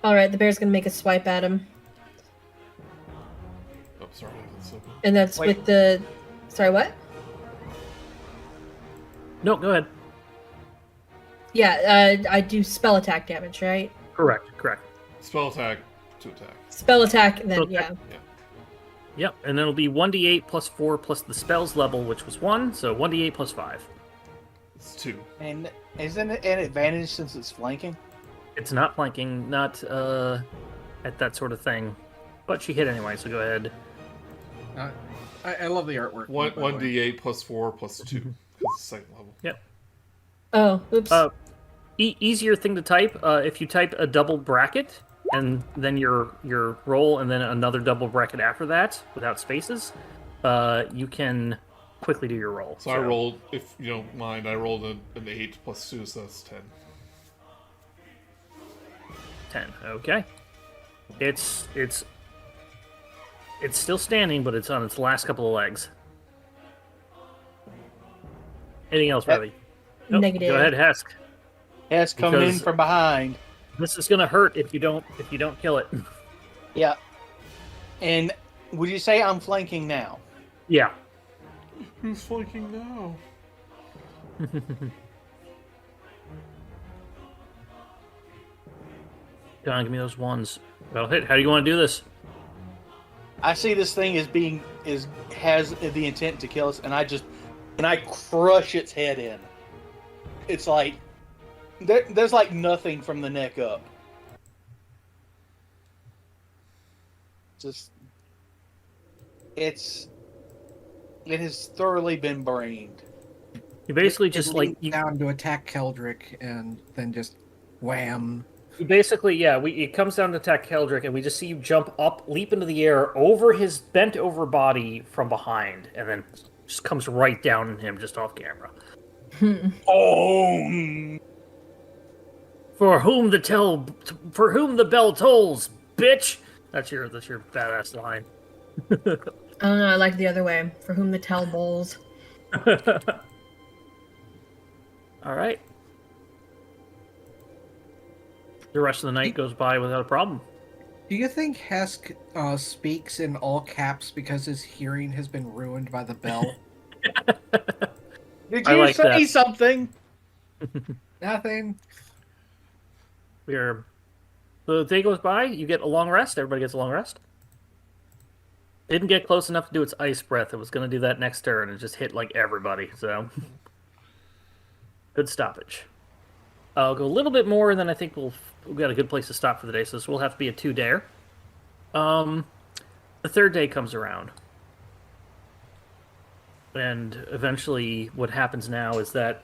All right, the bear's gonna make a swipe at him, Oh, sorry. That's open. and that's Wait. with the. Sorry, what? No, go ahead. Yeah, I do spell attack damage, right? Correct. Spell attack to attack. Spell attack, then Spell yeah. attack. Yep, and then it'll be 1d8 plus 4 plus the spell's level, which was 1, so 1d8 plus 5. It's 2. And isn't it an advantage since it's flanking? It's not flanking, not at that sort of thing. But she hit anyway, so go ahead. I love the artwork. One by the way. 1d8 plus 4 plus 2. Because it's second level. Yep. Oh, oops. Easier thing to type, if you type a double bracket, and then your roll, and then another double bracket after that, without spaces, you can quickly do your roll. So I rolled, if you don't mind, I rolled an 8 plus 2, so that's 10. 10. Okay. It's still standing, but it's on its last couple of legs. Anything else, Revi? Nope. Negative. Go ahead, Hesk. Yes, coming in Because- from behind. This is gonna hurt if you don't kill it. Yeah. And would you say I'm flanking now? Yeah. Who's flanking now? Don, give me those ones. That'll hit. How do you want to do this? I see this thing has the intent to kill us, and I crush its head in. It's like there's like nothing from the neck up. Just it has thoroughly been brained. You basically It just like leans you down to attack Keldric and then just wham. basically it comes down to attack Keldric, and we just see you jump up, leap into the air over his bent over body from behind, and then just comes right down on him just off camera. Oh, For whom the bell tolls, bitch. That's your badass line. I don't know, I like the other way. For whom the tell bowls. All right. The rest of the night goes by without a problem. Do you think Hesk speaks in all caps because his hearing has been ruined by the bell? did I you like say that. something? Nothing. The day goes by, you get a long rest, everybody gets a long rest. Didn't get close enough to do its ice breath. It was going to do that next turn and just hit like everybody, so good stoppage. I'll go a little bit more, and then I think we've got a good place to stop for the day, so this will have to be a 2-dayer. The third day comes around. And eventually what happens now is that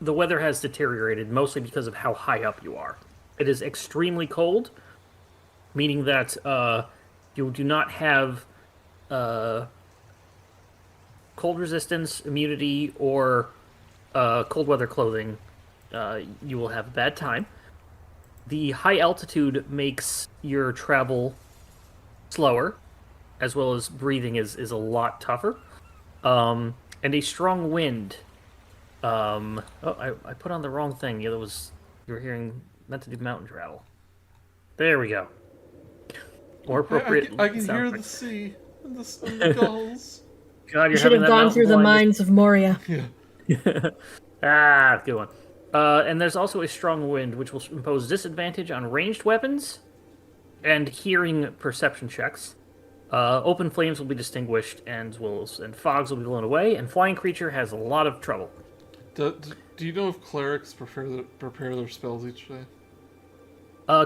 the weather has deteriorated, mostly because of how high up you are. It is extremely cold, meaning that you do not have cold resistance, immunity, or cold weather clothing. You will have a bad time. The high altitude makes your travel slower, as well as breathing is a lot tougher. And a strong wind. I put on the wrong thing. Yeah, you were meant to do mountain travel. There we go. More appropriate. I can sound hear effects. the sea and the gulls. God, You you're should having have that gone mountain through the blindness. mines of Moria. Yeah. Good one. And there's also a strong wind, which will impose disadvantage on ranged weapons and hearing perception checks. Open flames will be distinguished, and fogs will be blown away, and flying creature has a lot of trouble. Do you know if clerics prepare their spells each day?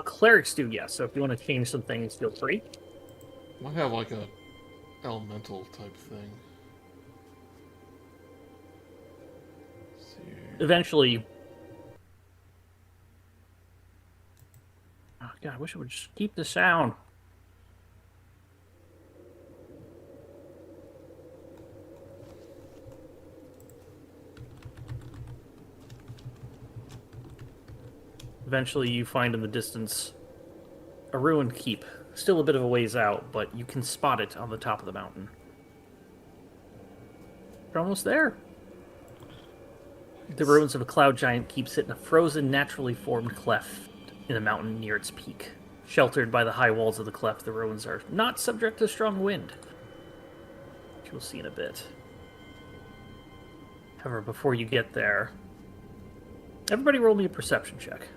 Clerics do, yes. So if you want to change some things, feel free. Might have like a elemental type thing. Eventually... Oh, God, I wish I would just keep the sound. Eventually, you find in the distance a ruined keep. Still a bit of a ways out, but you can spot it on the top of the mountain. You're almost there. The ruins of a cloud giant keep sit in a frozen, naturally formed cleft in a mountain near its peak. Sheltered by the high walls of the cleft, the ruins are not subject to strong wind, which you'll see in a bit. However, before you get there, everybody roll me a perception check.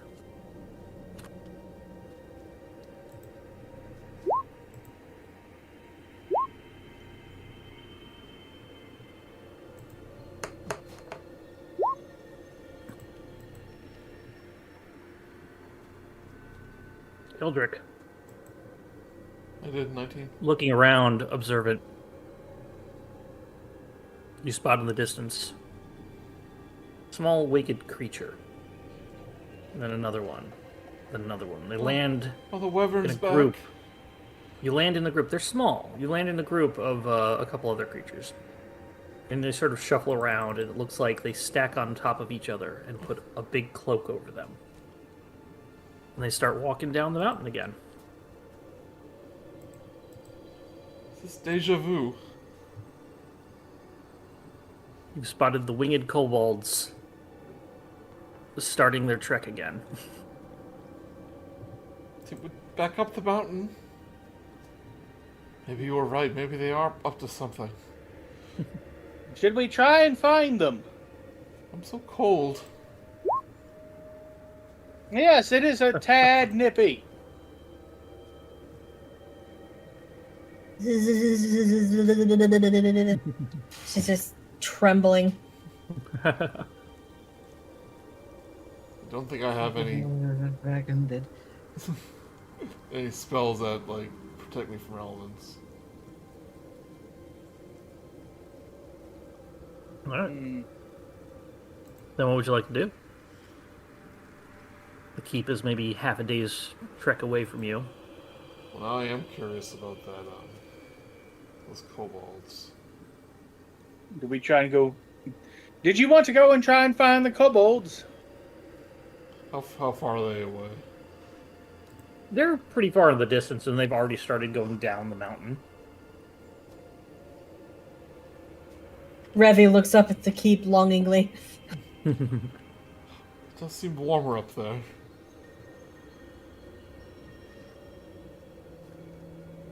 Keldric. I did 19. Looking around, observant, you spot in the distance small wicked creature. And then another one. Then another one. They land Oh, the in wyvern's a back. group. You land in the group. They're small. You land in a group of a couple other creatures. And they sort of shuffle around, and it looks like they stack on top of each other and put a big cloak over them. And they start walking down the mountain again. This is deja vu. You've spotted the winged kobolds starting their trek again. Back up the mountain. Maybe you were right. Maybe they are up to something. Should we try and find them? I'm so cold. Yes, it is a tad nippy. She's just trembling. I don't think I have any any spells that like protect me from elements. Alright. Then what would you like to do? The keep is maybe half a day's trek away from you. Well, now I am curious about that. Those kobolds. Did we try and go? Did you want to go and try and find the kobolds? How far are they away? They're pretty far in the distance, and they've already started going down the mountain. Revi looks up at the keep longingly. It does seem warmer up there.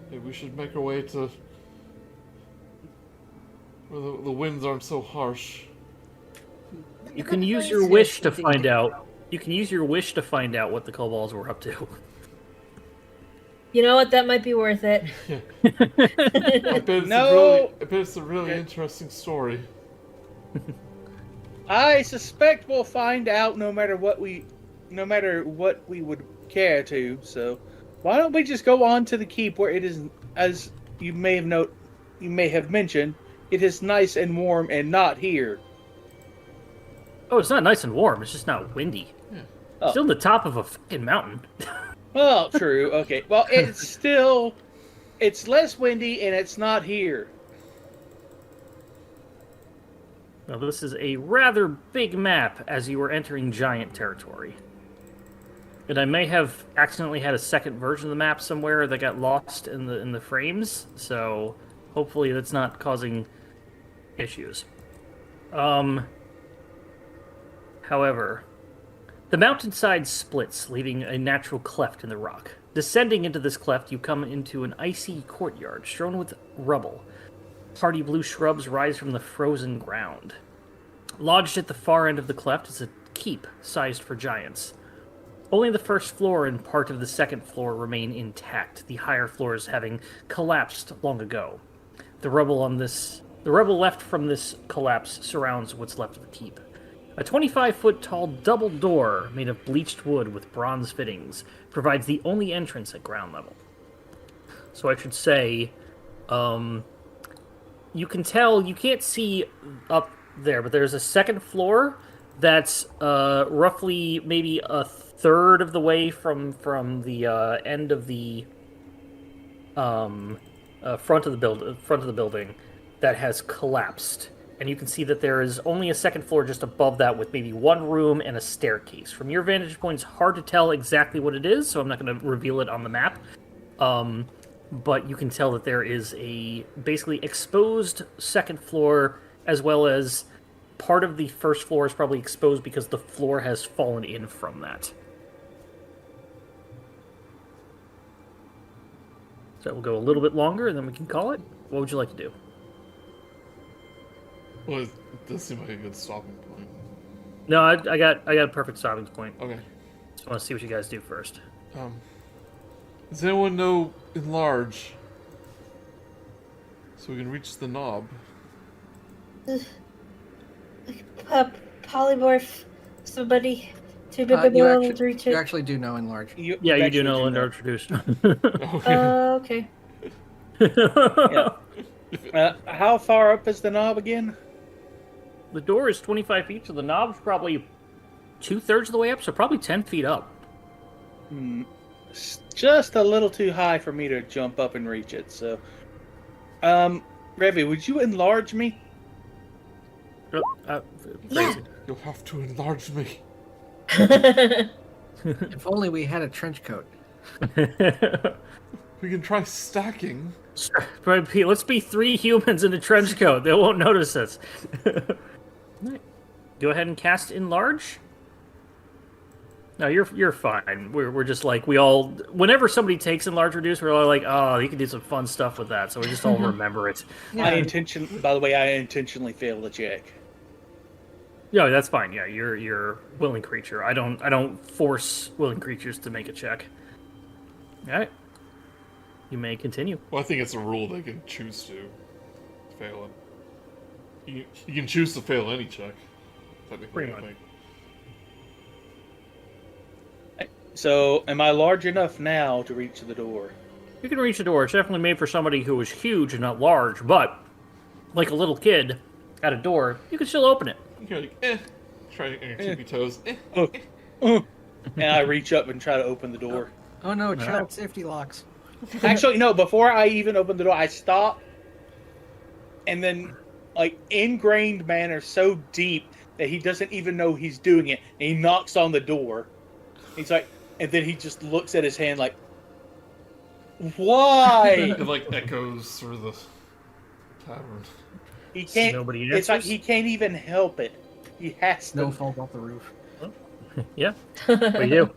Maybe we should make our way to where the winds aren't so harsh. You can use your wish to find out. You can use your wish to find out what the kobolds were up to. You know what? That might be worth it. I bet it's a really interesting story. I suspect we'll find out no matter what we would care to. So, why don't we just go on to the keep where it is, as you may have mentioned, it is nice and warm and not here. Oh, it's not nice and warm. It's just not windy. Yeah. Oh. Still on the top of a fucking mountain. Well, true. Okay. Well, it's less windy and it's not here. Now, this is a rather big map as you were entering giant territory. And I may have accidentally had a second version of the map somewhere that got lost in the frames, so hopefully that's not causing issues. However, the mountainside splits, leaving a natural cleft in the rock. Descending into this cleft, you come into an icy courtyard strewn with rubble. Hardy blue shrubs rise from the frozen ground. Lodged at the far end of the cleft is a keep sized for giants. Only the first floor and part of the second floor remain intact, the higher floors having collapsed long ago. The rubble left from this collapse surrounds what's left of the keep. A 25-foot tall double door made of bleached wood with bronze fittings provides the only entrance at ground level. So I should say, you can tell, you can't see up there, but there's a second floor that's roughly maybe a third of the way from the end of the front of the building that has collapsed, and you can see that there is only a second floor just above that with maybe one room and a staircase. From your vantage point, it's hard to tell exactly what it is, so I'm not going to reveal it on the map. But you can tell that there is a basically exposed second floor, as well as part of the first floor is probably exposed because the floor has fallen in from that. So we'll go a little bit longer, and then we can call it. What would you like to do? Well, it does seem like a good stopping point. No, I got a perfect stopping point. Okay. Just want to see what you guys do first. Does anyone know enlarge? So we can reach the knob. Polymorph somebody to be You able to reach you it. actually do know enlarge. Yeah, you do know and are introduced. Okay. Yeah. How far up is the knob again? The door is 25 feet, so the knob's probably 2/3 of the way up, so probably 10 feet up. Just a little too high for me to jump up and reach it. So, Revi, would you enlarge me? Yeah. You'll have to enlarge me. If only we had a trench coat. We can try stacking. Let's be 3 humans in a trench coat. They won't notice us. Right. Go ahead and cast enlarge. No, you're fine. We're just like, we all, whenever somebody takes enlarge reduce, we're all like, oh, you can do some fun stuff with that. So we just all remember it. By the way, I intentionally failed the check. Yeah, that's fine. Yeah, you're willing creature. I don't force willing creatures to make a check. All right. You may continue. Well, I think it's a rule they can choose to fail it. You can choose to fail any check. Technically, Pretty I much. think. So, am I large enough now to reach the door? You can reach the door. It's definitely made for somebody who is huge and not large, but like a little kid at a door, you can still open it. You're like, try on your tippy toes. And I reach up and try to open the door. Oh no, child safety locks. Actually, no, before I even open the door, I stop. And then, like, ingrained manner so deep that he doesn't even know he's doing it. And he knocks on the door. He's like, and then he just looks at his hand like, why? It like echoes through the tavern. He can't. Nobody It's like answers? he can't even help it. He has to. Snow falls off the roof. Yeah. What do you do?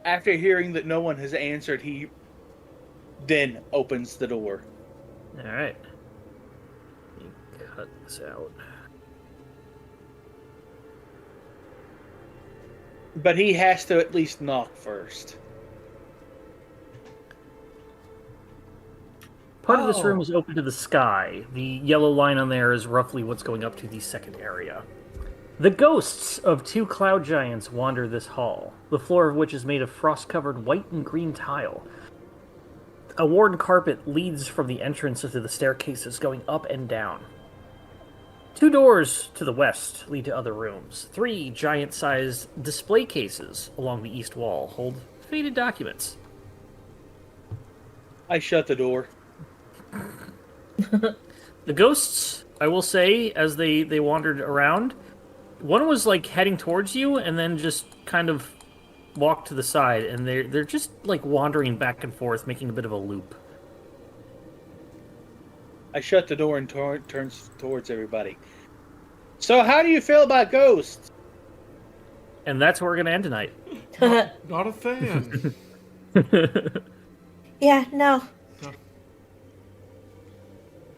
After hearing that no one has answered, he then opens the door. All right. Let me cut this out. But he has to at least knock first. Part of this room is open to the sky. The yellow line on there is roughly what's going up to the second area. The ghosts of 2 cloud giants wander this hall, the floor of which is made of frost-covered white and green tile. A worn carpet leads from the entrance into the staircases going up and down. 2 doors to the west lead to other rooms. 3 giant-sized display cases along the east wall hold faded documents. I shut the door. The ghosts, I will say, as they wandered around, one was like heading towards you and then just kind of walked to the side, and they're just like wandering back and forth, making a bit of a loop. I shut the door and turns towards everybody. So, how do you feel about ghosts? And that's where we're gonna end tonight. Not a fan. Yeah, no.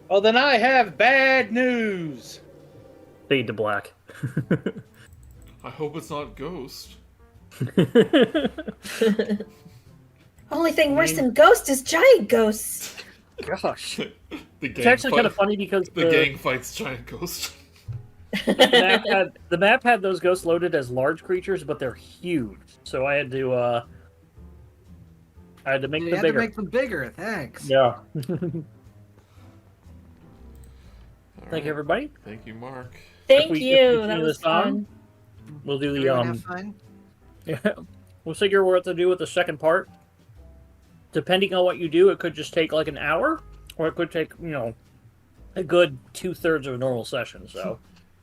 Well, then I have bad news. Fade to black. I hope it's not Ghost. Only thing worse than ghosts is giant ghosts. Gosh. The gang It's actually fight- kind of funny because The gang fights giant ghost. the map had those ghosts loaded as large creatures, but they're huge. So I had to make You them had bigger. to make them bigger. Thanks. Yeah. All Thank right. you, everybody. Thank you, Mark. Thank if we you. That continue was this on, fun. we'll do the Everyone have fun. Yeah, we'll figure what to do with the second part. Depending on what you do, it could just take like an hour, or it could take a good 2/3 of a normal session. So